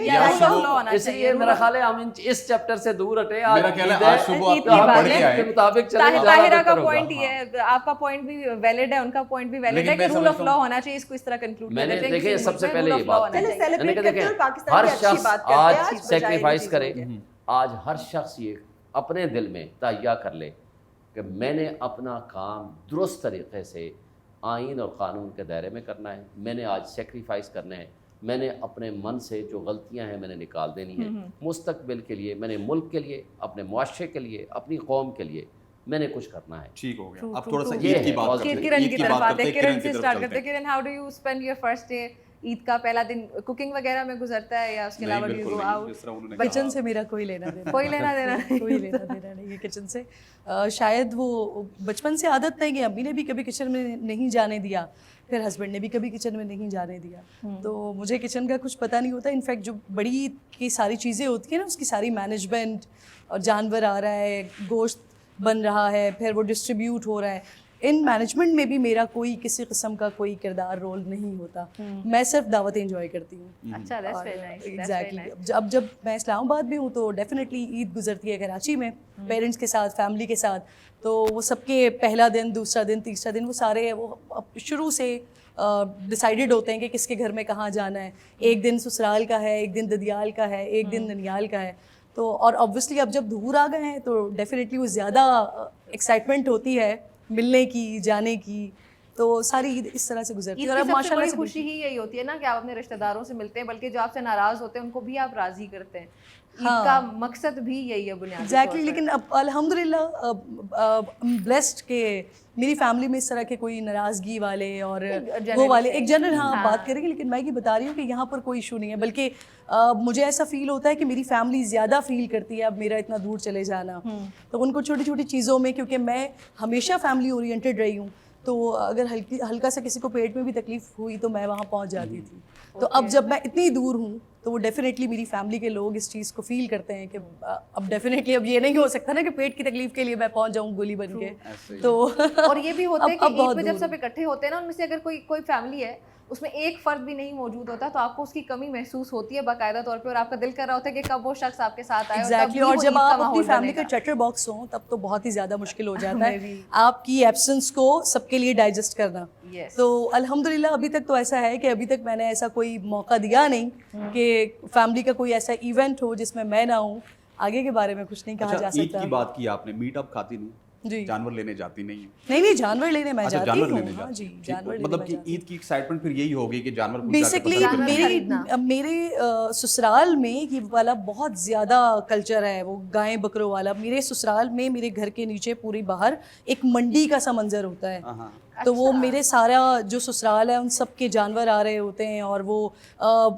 اس لیے میرا خیال ہے ہم اس چیپٹر سے دور ہٹے. میرا خیال ہے آج صبح آپ پڑھ کے آئے کے مطابق چلیں. طاہرہ کا پوائنٹ یہ ہے, آپ کا پوائنٹ بھی ویلڈ ہے, ان کا پوائنٹ بھی ویلڈ ہے کہ رول آف لا ہونا چاہیے. اس کو اس طرح کنکلوڈ میں نے دیکھیں سب سے پہلے یہ بات دیکھیں ہر شخص آج سیکریفائس کرے. آج ہر شخص یہ اپنے دل میں تہیہ کر لے کہ میں نے اپنا کام درست طریقے سے آئین اور قانون کے دائرے میں کرنا ہے. میں نے آج سیکریفائس کرنا ہے. میں نے اپنے من سے جو غلطیاں ہیں میں نے نکال دینی ہیں. مستقبل کے لیے میں نے ملک کے لیے, اپنے معاشرے کے لیے, اپنی قوم کے لیے میں نے کچھ کرنا ہے. ٹھیک ہو گیا. اب تھوڑا سا عید کی بات کرتے ہیں. کرن کی طرف آتے ہیں. کرن سے سٹارٹ کرتے ہیں. Karan, how do you spend your first day? Eid کا پہلا دن کوکنگ وغیرہ میں گزرتا ہے یا اس کے علاوہ کچن سے میرا کوئی لینا دینا کوئی لینا دینا نہیں ہے کچن سے. شاید وہ بچپن سے عادت نہیں کہ امی نے بھی کبھی کچن میں نہیں جانے دیا, پھر ہسبینڈ نے بھی کبھی کچن میں نہیں جانے دیا, تو مجھے کچن کا کچھ پتہ نہیں ہوتا. انفیکٹ جو بڑی عید کی ساری چیزیں ہوتی ہیں نا, اس کی ساری مینجمنٹ, اور جانور آ رہا ہے, گوشت بن رہا ہے, پھر وہ ڈسٹریبیوٹ ہو رہا ہے, ان مینجمنٹ میں بھی میرا کوئی کسی قسم کا کوئی کردار رول نہیں ہوتا. میں صرف دعوتیں انجوائے کرتی ہوں. اچھا, دیٹس ویری نائس. ایگزیکٹلی. اب جب میں اسلام آباد میں ہوں تو ڈیفینیٹلی عید گزرتی ہے کراچی میں پیرنٹس کے ساتھ, فیملی کے ساتھ. تو وہ سب کے پہلا دن, دوسرا دن, تیسرا دن, وہ سارے وہ شروع سے ڈیسائیڈڈ ہوتے ہیں کہ کس کے گھر میں کہاں جانا ہے. ایک دن سسرال کا ہے, ایک دن ددیال کا ہے, ایک دن ننیال کا ہے. تو اور آبویسلی اب جب دور آ گئے ہیں تو ڈیفینیٹلی وہ زیادہ ایکسائٹمنٹ ہوتی ہے ملنے کی, جانے کی. تو ساری عید اس طرح سے گزرتی ہے. اور اب ماشاء اللہ خوشی ہی یہی ہوتی ہے نا کہ آپ اپنے رشتہ داروں سے ملتے ہیں, بلکہ جو آپ سے ناراض ہوتے ہیں ان کو بھی آپ راضی کرتے ہیں. عید کا مقصد بھی یہی ہے بنیادی. ایگزیکٹلی. لیکن اب الحمدللہ بلیسڈ کہ میری فیملی میں اس طرح کے کوئی ناراضگی والے اور وہ والے ایک جنرل بات کریں گے. لیکن میں یہ بتا رہی ہوں کہ یہاں پر کوئی ایشو نہیں ہے, بلکہ مجھے ایسا فیل ہوتا ہے کہ میری فیملی زیادہ فیل کرتی ہے اب میرا اتنا دور چلے جانا. تو ان کو چھوٹی چھوٹی چیزوں میں, کیونکہ میں ہمیشہ فیملی اورینٹیڈ رہی ہوں, تو اگر ہلکا سا کسی کو پیٹ میں بھی تکلیف ہوئی تو میں وہاں پہنچ جاتی تھی. تو اب جب میں اتنی دور ہوں تو وہ ڈیفینیٹلی میری فیملی کے لوگ اس چیز کو فیل کرتے ہیں کہ اب ڈیفینیٹلی اب یہ نہیں ہو سکتا نا کہ پیٹ کی تکلیف کے لیے میں پہنچ جاؤں گولی بن کے. تو اور یہ بھی ہوتا ہے کہ عید پہ جب سب اکٹھے ہوتے ہیں نا, ان میں سے اگر کوئی فیملی ہے اس میں ایک فرد بھی نہیں موجود ہوتا تو آپ کو اس کی کمی محسوس ہوتی ہے باقاعدہ طور پہ, اور آپ کا دل کر رہا ہوتا ہے کہ کب وہ شخص آپ کے ساتھ آئے. ایگزیکٹلی. اور جب آپ اپنی فیملی کا چیٹر باکس ہوں تب تو بہت ہی زیادہ مشکل ہو جاتا ہے آپ کی ایبسنس کو سب کے لیے ڈائجسٹ کرنا. تو الحمدللہ ابھی تک تو ایسا ہے کہ ابھی تک میں نے ایسا کوئی موقع دیا نہیں کہ فیملی کا کوئی ایسا ایونٹ ہو جس میں میں نہ ہوں. آگے کے بارے میں کچھ نہیں کہا جا سکتا. عید کی بات کی آپ نے, میٹ اپ کھاتی نہیں؟ جی. جانور لینے جاتی نہیں؟ نہیں, جانور لینے میں جاتی ہوں. ہاں جی, مطلب کہ عید کی ایکسائٹمنٹ پھر یہی ہوگی کہ جانور بیسکلی میرے سسرال میں یہ والا بہت زیادہ کلچر ہے, وہ گائے بکروں والا. میرے سسرال میں میرے گھر کے نیچے پوری باہر ایک منڈی کا سا منظر ہوتا ہے. تو وہ میرے سارا جو سسرال ہے ان سب کے جانور آ رہے ہوتے ہیں, اور وہ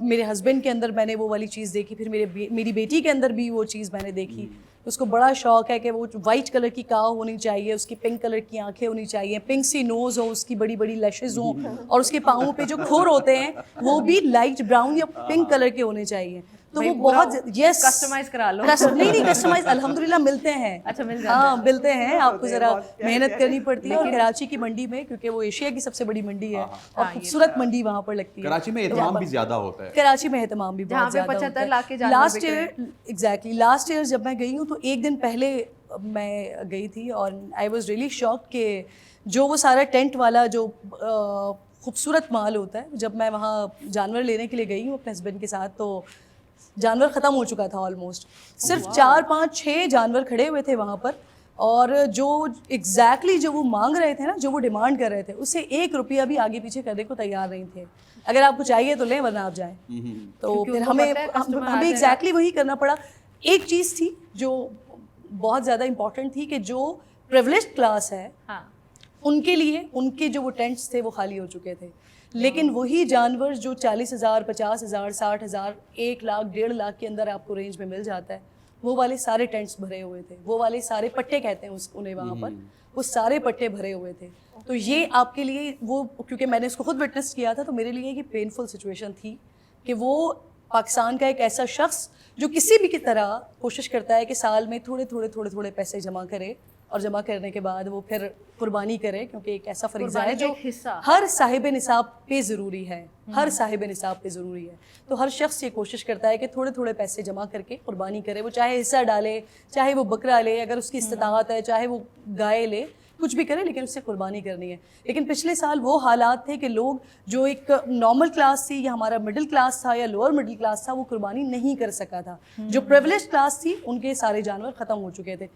میرے ہسبینڈ کے اندر میں نے وہ والی چیز دیکھی, پھر میری بیٹی کے اندر بھی وہ چیز میں نے دیکھی. اس کو بڑا شوق ہے کہ وہ وائٹ کلر کی کاؤ ہونی چاہیے, اس کی پنک کلر کی آنکھیں ہونی چاہیے, پنک سی نوز ہو, اس کی بڑی بڑی لیشز ہوں, اور اس کے پاؤں پہ جو کھور ہوتے ہیں وہ بھی لائٹ براؤن یا پنک کلر کے ہونے چاہیے. تو وہ بہت یس کسٹمائز کرا لو. نہیں کسٹمائز الحمدللہ ملتے ہیں. اچھا مل جاتا ہاں ملتے ہیں, آپ کو ذرا محنت کرنی پڑتی ہے. اور کراچی کی منڈی میں, کیونکہ وہ ایشیا کی سب سے بڑی منڈی ہے اور خوبصورت منڈی وہاں پر لگتی ہے. کراچی میں اہتمام بھی زیادہ ہوتا ہے. کراچی میں اہتمام بھی بہت زیادہ ہوتا ہے. Last year exactly last year جب میں گئی ہوں تو ایک دن پہلے میں گئی تھی اور آئی واز ریئلی شاک کہ جو وہ سارا ٹینٹ والا جو خوبصورت مال ہوتا ہے, جب میں وہاں جانور لینے کے لیے گئی ہوں اپنے ہسبینڈ کے ساتھ تو جانور ختم ہو چکا تھا آلموسٹ. صرف 4 5 6 جانور کھڑے ہوئے تھے وہاں پر, اور جو ایگزیکٹلی جو وہ مانگ رہے تھے نا, جو وہ ڈیمانڈ کر رہے تھے, اس سے 1 روپیہ بھی آگے پیچھے کرنے کو تیار نہیں تھے. اگر آپ کو چاہیے تو لیں ورنہ آپ جائیں. تو پھر ہمیں ایگزیکٹلی وہی کرنا پڑا. ایک چیز تھی جو بہت زیادہ امپورٹنٹ تھی کہ جو پریولیجڈ کلاس ہے ان کے لیے ان کے جو وہ ٹینٹس تھے وہ خالی ہو چکے تھے, لیکن وہی جانور جو 40,000 50,000 60,000 1 لاکھ 1.5 لاکھ کے اندر آپ کو رینج میں مل جاتا ہے, وہ والے سارے ٹینٹس بھرے ہوئے تھے. وہ والے سارے پٹے کہتے ہیں انہیں وہاں پر, وہ سارے پٹے بھرے ہوئے تھے. تو یہ آپ کے لیے وہ, کیونکہ میں نے اس کو خود وٹنس کیا تھا, تو میرے لیے یہ پینفل سچویشن تھی کہ وہ پاکستان کا ایک ایسا شخص جو کسی بھی کی طرح کوشش کرتا ہے کہ سال میں تھوڑے پیسے جمع کرے, اور جمع کرنے کے بعد وہ پھر قربانی کرے, کیونکہ ایک ایسا فریضہ ہے جو ہر صاحب نصاب پہ ضروری ہے, ہر صاحب نصاب پہ ضروری ہے. تو ہر شخص یہ کوشش کرتا ہے کہ تھوڑے پیسے جمع کر کے قربانی کرے, وہ چاہے حصہ ڈالے, چاہے وہ بکرا لے, اگر اس کی استطاعت ہے, چاہے وہ گائے لے, کچھ بھی کرے, لیکن اس سے قربانی کرنی ہے. لیکن پچھلے سال وہ حالات تھے کہ لوگ جو ایک نارمل کلاس تھی یا ہمارا مڈل کلاس تھا یا لوور مڈل کلاس تھا, وہ قربانی نہیں کر سکا تھا. جو پریولیجڈ کلاس تھی ان کے سارے جانور ختم ہو چکے تھے.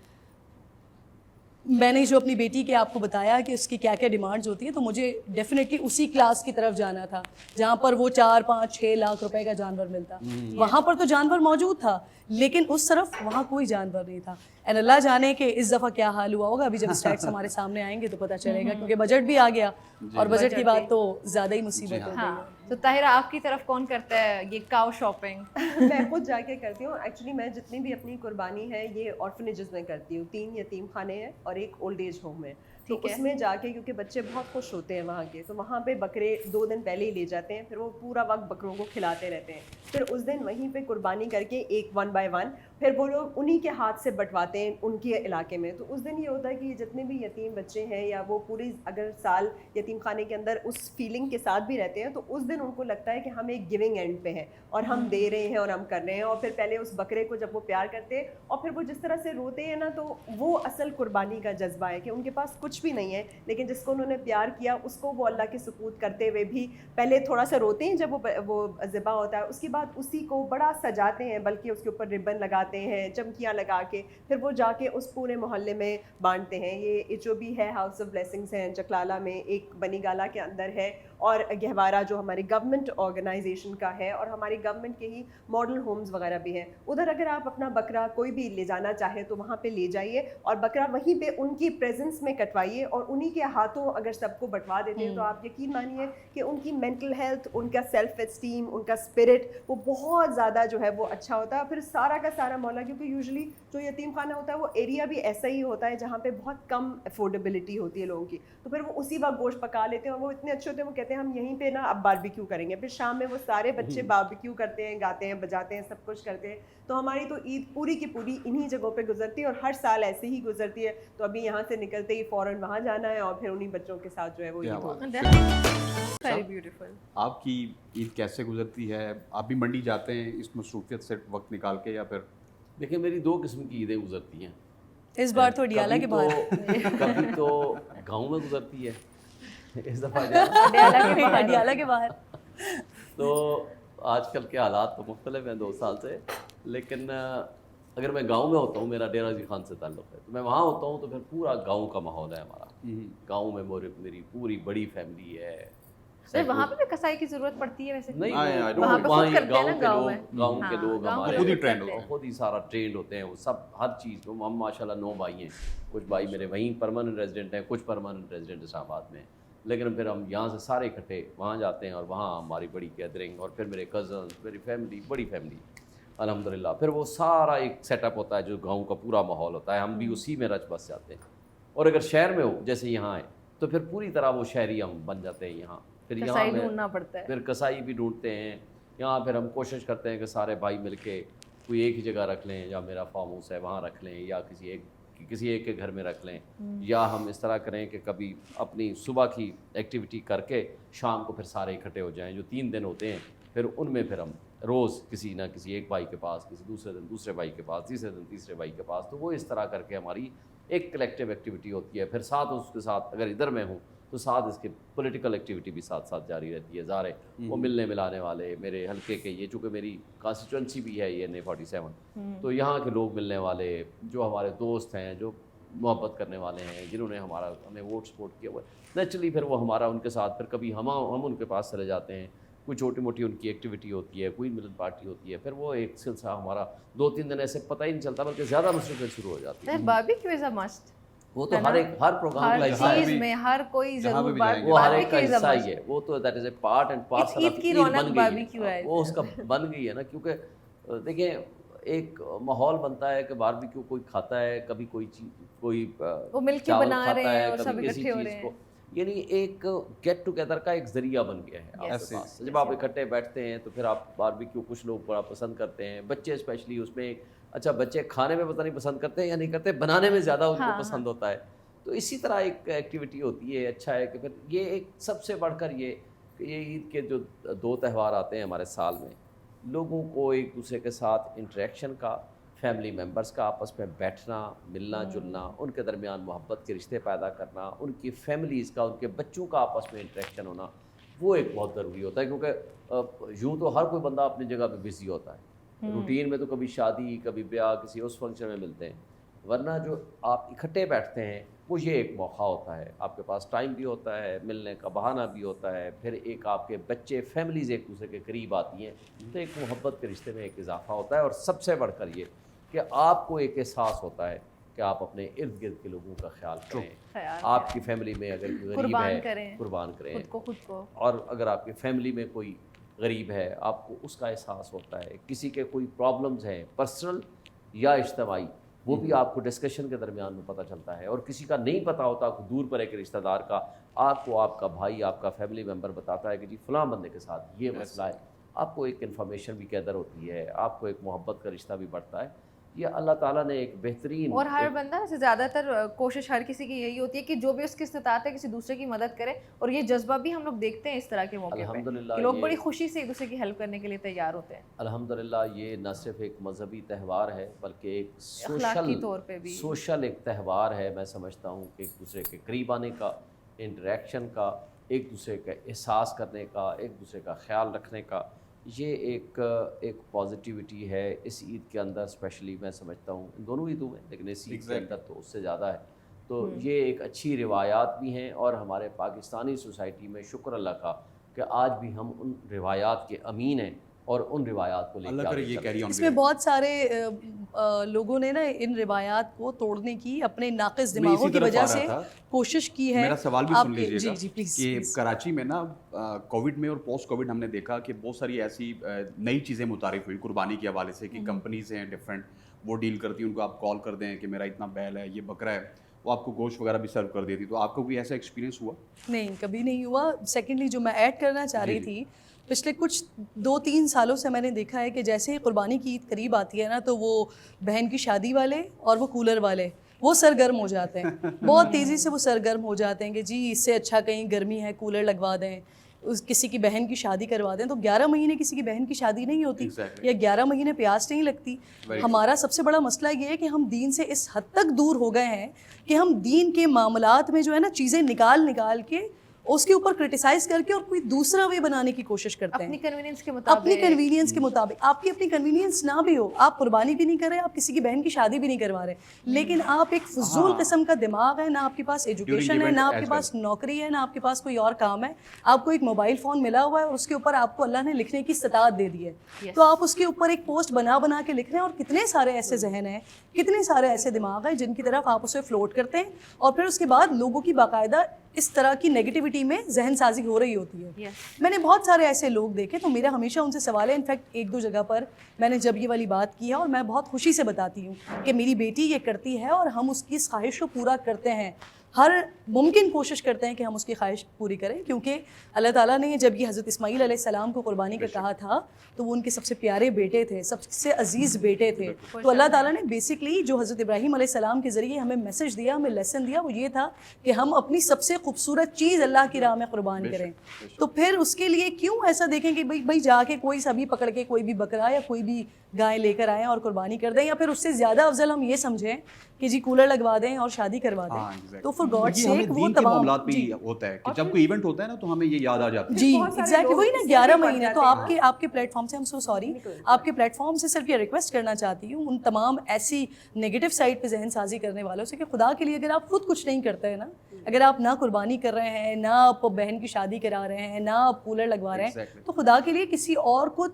میں نے جو اپنی بیٹی کے آپ کو بتایا کہ اس کی کیا کیا ڈیمانڈز ہوتی ہیں, تو مجھے ڈیفینیٹلی اسی کلاس کی طرف جانا تھا جہاں پر وہ 4 5 6 لاکھ روپے کا جانور ملتا. وہاں پر تو جانور موجود تھا, لیکن اس طرف وہاں کوئی جانور نہیں تھا. اینڈ اللہ جانے کہ اس دفعہ کیا حال ہوا ہوگا. ابھی جب اسٹیٹس ہمارے سامنے آئیں گے تو پتہ چلے گا, کیونکہ بجٹ بھی آ گیا, اور بجٹ کی بات تو زیادہ ہی مصیبت ہو گئی ہے. تو طاہرہ آپ کی طرف کون کرتا ہے یہ کاؤ شاپنگ؟ میں خود جا کے کرتی ہوں. ایکچولی میں جتنی بھی اپنی قربانی ہے یہ آرفنیجز میں کرتی ہوں. 3 یتیم خانے ہیں اور ایک اولڈ ایج ہوم ہے. تو اس میں جا کے, کیونکہ بچے بہت خوش ہوتے ہیں وہاں کے, تو وہاں پہ بکرے 2 دن پہلے ہی لے جاتے ہیں, پھر وہ پورا وقت بکروں کو کھلاتے رہتے ہیں. پھر اس دن وہیں پہ قربانی کر کے ایک 1 by 1 پھر وہ لوگ انہی کے ہاتھ سے بٹواتے ہیں ان کے علاقے میں. تو اس دن یہ ہوتا ہے کہ جتنے بھی یتیم بچے ہیں یا وہ پوری اگر سال یتیم خانے کے اندر اس فیلنگ کے ساتھ بھی رہتے ہیں, تو اس دن ان کو لگتا ہے کہ ہم ایک گیونگ اینڈ پہ ہیں اور ہم دے رہے ہیں اور ہم کر رہے ہیں. اور پھر پہلے اس بکرے کو جب وہ پیار کرتے ہیں اور پھر وہ جس طرح سے روتے ہیں نا, تو وہ اصل قربانی کا جذبہ ہے کہ ان کے پاس کچھ بھی نہیں ہے, لیکن جس کو انہوں نے پیار کیا اس کو وہ اللہ کے سپورٹ کرتے ہوئے بھی پہلے تھوڑا سا روتے ہیں جب وہ ذبح ہوتا ہے, اس کے بعد اسی کو بڑا سجاتے ہیں, بلکہ اس کے اوپر ربن لگاتے ہیں, چمکیاں لگا کے, پھر وہ جا کے اس پورے محلے میں بانٹتے ہیں. یہ جو بھی ہے ہاؤس آف بلیسنگس ہے چکلالہ میں, ایک بنی گالا کے اندر ہے, اور گہوارہ جو ہماری گورنمنٹ آرگنائزیشن کا ہے, اور ہماری گورنمنٹ کے ہی ماڈل ہومز وغیرہ بھی ہیں. ادھر اگر آپ اپنا بکرا کوئی بھی لے جانا چاہے تو وہاں پہ لے جائیے, اور بکرا وہیں پہ ان کی پریزنس میں کٹوائیے, اور انہی کے ہاتھوں اگر سب کو بٹوا دیتے ہیں تو آپ یقین مانیے کہ ان کی مینٹل ہیلتھ, ان کا سیلف اسٹیم, ان کا اسپرٹ وہ بہت زیادہ جو ہے وہ اچھا ہوتا ہے. پھر سارا کا سارا مولا, کیونکہ یوزلی جو یتیم خانہ ہوتا ہے وہ ایریا بھی ایسا ہی ہوتا ہے جہاں پہ بہت کم افورڈیبلٹی ہوتی ہے لوگوں کی, تو پھر وہ اسی وقت گوشت پکا لیتے ہیں, اور وہ اتنے اچھے ہوتے ہیں, وہ کہتے ہیں ہم یہیں پہ نا اب باربیکیو کریں گے. پھر شام میں وہ سارے بچے باربیکیو کرتے ہیں, گاتے ہیں, بجاتے ہیں, سب کچھ کرتے ہیں. تو ہماری تو عید پوری کی پوری انہی جگہوں پہ گزرتی ہے, اور ہر سال ایسے ہی گزرتی ہے. تو ابھی یہاں سے نکلتے ہی فوراً وہاں جانا ہے, اور پھر انہی بچوں کے ساتھ جو ہے وہ عید ہوتی ہے. آپ کی عید کیسے گزرتی ہے؟ آپ بھی منڈی جاتے ہیں اس مصروفیت سے وقت نکال کے, یا پھر؟ دیکھیں میری 2 قسم کی عیدیں گزرتی ہیں. اس بار تو ڈیالہ کے باہر, کبھی تو گاؤں میں گزرتی ہے, اس دفعہ ڈیالہ کے باہر. تو آج کل کے حالات تو مختلف ہیں 2 سال سے, لیکن اگر میں گاؤں میں ہوتا ہوں, میرا ڈیرہ جی خان سے تعلق ہے, تو میں وہاں ہوتا ہوں تو پھر پورا گاؤں کا ماحول ہے ہمارا. گاؤں میں میری پوری بڑی فیملی ہے. وہاں پہ بھی کسائی کی ضرورت پڑتی ہے ویسے؟ نہیں, وہاں پہ خود کرتے ہیں نا گاؤں کے لوگ ہمارے خود ہی ٹرینڈ ہوتے ہیں, خود ہی سارا ٹرینڈ ہوتے ہیں وہ سب, ہر چیز. ہم ماشاء اللہ 9 بھائی ہیں, کچھ بھائی میرے وہیں پرماننٹ ریزیڈنٹ ہیں, کچھ پرماننٹ ریزیڈنٹ اسلام آباد میں, لیکن پھر ہم یہاں سے سارے اکٹھے وہاں جاتے ہیں, اور وہاں ہماری بڑی گیدرنگ, اور پھر میرے کزنس, میری فیملی, بڑی فیملی الحمدللہ. پھر وہ سارا ایک سیٹ اپ ہوتا ہے جو گاؤں کا پورا ماحول ہوتا ہے, ہم بھی اسی میں رچ بس جاتے ہیں. اور اگر شہر میں ہو جیسے یہاں ہے تو پھر پوری طرح وہ شہری ہم بن جاتے ہیں یہاں. پھر یہاں ڈھونڈنا پڑتا ہے, پھر کسائی بھی ڈھونڈتے ہیں, यहाँ फिर हम कोशिश करते हैं कि सारे भाई मिल के कोई एक ही जगह रख लें, या मेरा फार्म हाउस है वहाँ रख लें, या किसी एक के घर में रख लें, या हम इस तरह करें कि कभी अपनी सुबह की एक्टिविटी करके शाम को फिर सारे इकट्ठे हो जाएं। जो 3 दिन होते हैं फिर उनमें फिर हम रोज़ किसी ना किसी एक भाई के पास, किसी दूसरे दिन दूसरे भाई के पास, तीसरे दिन तीसरे भाई के पास, तो वो इस तरह करके हमारी एक कलेक्टिव एक्टिविटी होती है। फिर साथ उसके साथ अगर इधर मैं हूँ तो साथ इसके पॉलिटिकल एक्टिविटी भी साथ साथ जारी रहती है। ज़ाहिर है वो मिलने मिलाने वाले मेरे हल्के के, ये चूँकि मेरी कॉन्स्टिट्यूंसी भी है ये NA-47, तो यहाँ के लोग मिलने वाले, जो हमारे दोस्त हैं, जो मोहब्बत करने वाले हैं, जिन्होंने हमें वोट सपोर्ट किया हुआ है, नेचुरली फिर वो हमारा उनके साथ, फिर कभी हम उनके पास चले जाते हैं, कोई छोटी मोटी उनकी एक्टिविटी होती है, कोई मिलन पार्टी होती है, फिर वो एक सिलसिला हमारा 2-3 दिन ऐसे पता ही नहीं चलता, बल्कि ज़्यादा मुश्किल शुरू हो जाती है। बारबेक्यू इज अ मस्ट, वो तो हर प्रोग्राम का हिस्सा हर चीज है, में हर कोई जरूर वो हर एक का हिस्सा ही है, वो तो that is a part and parcel Eid की रौनक बारबेक्यू है, वो उसका बन गई है ना। क्योंकि देखिए एक माहौल बनता है कि बारबेक्यू कोई खाता है, कभी कोई चीज कोई वो मिलके बना रहे हैं और सब इकट्ठे हो रहे हैं, यानी एक गेट टुगेदर का एक जरिया बन गया है आपके पास। जब आप इकट्ठे बैठते हैं तो फिर आप बारबेक्यू, कुछ लोग बड़ा पसंद करते हैं, बच्चे स्पेशली उसमें, अच्छा बच्चे खाने में पता नहीं पसंद करते हैं या नहीं करते, बनाने में ज़्यादा उनको पसंद होता है। तो इसी तरह एक एक्टिविटी होती है। अच्छा है कि फिर ये एक सबसे बढ़कर ये ईद के जो 2 त्यौहार आते हैं हमारे साल में, लोगों को एक दूसरे के साथ इंटरेक्शन का, फैमिली मेम्बर्स का आपस में बैठना, मिलना जुलना, उनके दरमियान मोहब्बत के रिश्ते पैदा करना, उनकी फैमिलीज़ का, उनके बच्चों का आपस में इंटरेक्शन होना, वो एक बहुत ज़रूरी होता है। क्योंकि यूँ तो हर कोई बंदा अपनी जगह पे बिजी होता है, रूटीन में तो कभी शादी, कभी ब्याह, किसी उस फंक्शन में मिलते हैं, वरना जो आप इकट्ठे बैठते हैं वो ये एक मौका होता है, आपके पास टाइम भी होता है, मिलने का बहाना भी होता है, फिर एक आपके बच्चे, फैमिलीज़ एक दूसरे के करीब आती हैं, तो एक मोहब्बत के रिश्ते में एक इजाफा होता है। और सबसे बढ़कर ये कि आपको एक एहसास होता है कि आप अपने इर्द गिर्द के लोगों का ख्याल करें, आपकी फैमिली में अगर कोई गरीब है कुर्बान करें खुद को, और अगर आपकी फैमिली में कोई गरीब है आपको उसका एहसास होता है, किसी के कोई प्रॉब्लम्स हैं पर्सनल या इज्तिमाई, वो भी आपको डिस्कशन के दरमियान में पता चलता है। और किसी का नहीं पता होता, दूर पर एक रिश्तेदार का, आपको आपका भाई, आपका फैमिली मेम्बर बताता है कि जी फलां बंदे के साथ ये मसला है, आपको एक इन्फॉर्मेशन भी कैदर होती है, आपको एक मोहब्बत का रिश्ता भी बढ़ता है। ये अल्लाह ताला ने एक बेहतरीन, और हर बंदा से ज़्यादातर कोशिश हर किसी की यही होती है कि जो भी उसकी इस्तिताअत है किसी दूसरे की मदद करे, और ये जज्बा भी हम लोग देखते हैं इस तरह के मौके पे कि लोग बड़ी खुशी से एक दूसरे की हेल्प करने के लिए तैयार होते हैं। अल्हम्दुलिल्लाह ये न सिर्फ एक मजहबी त्यौहार है बल्कि एक अखलाकी तौर पे भी सोशल एक त्यौहार है। मैं समझता हूँ कि एक दूसरे के करीब आने का, इंटरेक्शन का, एक दूसरे का एहसास करने का, एक दूसरे का ख्याल रखने का, ये एक पॉजिटिविटी है इस ईद के अंदर। स्पेशली मैं समझता हूँ इन दोनों ईदों में, लेकिन इस ईद के अंदर तो उससे ज़्यादा है। तो ये एक अच्छी रिवायात भी हैं, और हमारे पाकिस्तानी सोसाइटी में शुक्र अल्लाह का कि आज भी हम उन रिवायात के अमीन हैं और उन रिवायात को लेकर इसमें बहुत सारे लोगों ने ना इन रिवायात को तोड़ने की अपने नाक़िस दिमागों की वजह से कोशिश की है। मेरा सवाल भी सुन लीजिएगा जी, कि कराची में ना कोविड में और पोस्ट कोविड हमने देखा कि बहुत सारी ऐसी नई चीज़ें मुतारिफ हुई कुर्बानी के हवाले से, कि कंपनीज हैं डिफरेंट, वो डील करती हैं, उनको आप कॉल कर दें कि मेरा इतना बैल है, ये बकरा है, वो आपको गोश्त वगैरह भी सर्व कर देती। तो आपको कोई ऐसा एक्सपीरियंस हुआ? नहीं, कभी नहीं हुआ। सेकेंडली जो मैं ऐड करना चाह रही थी, पिछले कुछ 2-3 सालों से मैंने देखा है कि जैसे ही कुर्बानी की ईद करीब आती है ना, तो वो बहन की शादी वाले और वो कूलर वाले वो सरगर्म हो जाते हैं, बहुत तेज़ी से वो सरगर्म हो जाते हैं कि जी इससे अच्छा कहीं गर्मी है कूलर लगवा दें, किसी की बहन की शादी करवा दें। तो 11 महीने किसी की बहन की शादी नहीं होती, या 11 महीने प्यास नहीं लगती। हमारा सबसे बड़ा मसला ये है कि हम दीन से इस हद तक दूर हो गए हैं कि हम दीन के मामलात में जो है ना चीज़ें निकाल के उसके ऊपर क्रिटिसाइज करके और कोई दूसरा वे बनाने की कोशिश करते हैं अपनी कन्वीनियंस के मुताबिक। आपकी अपनी कन्वीनियंस ना भी हो, आप कुर्बानी भी नहीं कर रहे, आप किसी की बहन की शादी भी नहीं करवा रहे, लेकिन आप एक फजूल किस्म का दिमाग है, ना आपके पास एजुकेशन है, ना आपके पास नौकरी है, ना आपके पास कोई और काम है, आपको एक मोबाइल फ़ोन मिला हुआ है और उसके ऊपर आपको अल्लाह ने लिखने की इस्तात दे दी है, तो आप उसके ऊपर एक पोस्ट बना के लिख रहे हैं। और कितने सारे ऐसे जहन हैं, कितने सारे ऐसे दिमाग हैं जिनकी तरफ आप उसे फ्लोट करते हैं, और फिर उसके बाद लोगों की बाकायदा इस तरह की नेगेटिविटी में जहन साजी हो रही होती है। मैंने बहुत सारे ऐसे लोग देखे, तो मेरा हमेशा उनसे सवाल है, इनफैक्ट 1-2 जगह पर मैंने जब ये वाली बात की है, और मैं बहुत खुशी से बताती हूँ कि मेरी बेटी ये करती है और हम उसकी ख्वाहिश को पूरा करते हैं, ہر ممکن کوشش کرتے ہیں کہ ہم اس کی خواہش پوری کریں، کیونکہ اللہ تعالیٰ نے جب یہ حضرت اسماعیل علیہ السلام کو قربانی کا کہا تھا تو وہ ان کے سب سے پیارے بیٹے تھے، سب سے عزیز بیٹے تھے. تو اللہ تعالیٰ نے بیسکلی جو حضرت ابراہیم علیہ السلام کے ذریعے ہمیں میسج دیا، ہمیں لیسن دیا، وہ یہ تھا کہ ہم اپنی سب سے خوبصورت چیز اللہ کی راہ میں قربان کریں. تو پھر اس کے لیے کیوں ایسا دیکھیں کہ بھائی جا کے کوئی سبھی پکڑ کے کوئی بھی بکرا یا کوئی بھی گائے لے کر آئیں اور قربانی کر دیں، یا پھر اس سے زیادہ افضل ہم یہ سمجھیں کہ جی کولر لگوا دیں اور شادی کروا دیں. تو فار گاڈ سیک وہ تمام معاملات بھی ہوتا ہے کہ جب کوئی ایونٹ ہوتا ہے نا تو ہمیں یہ یاد آ جاتا ہے. جی ایگزیکٹلی وہی نا 11 مہینے. تو آپ کے پلیٹ فارم سے ہم سو سوری، آپ کے پلیٹ فارم سے صرف یہ ریکویسٹ کرنا چاہتی ہوں ان تمام ایسی نیگیٹو سائڈ پہ ذہن سازی کرنے والوں سے کہ خدا کے لیے اگر آپ خود کچھ نہیں کرتے ہیں نا، اگر آپ نہ قربانی کر رہے ہیں، نہ آپ بہن کی شادی کرا رہے ہیں، نہ آپ کولر لگوا رہے ہیں، تو خدا کے لیے کسی اور کو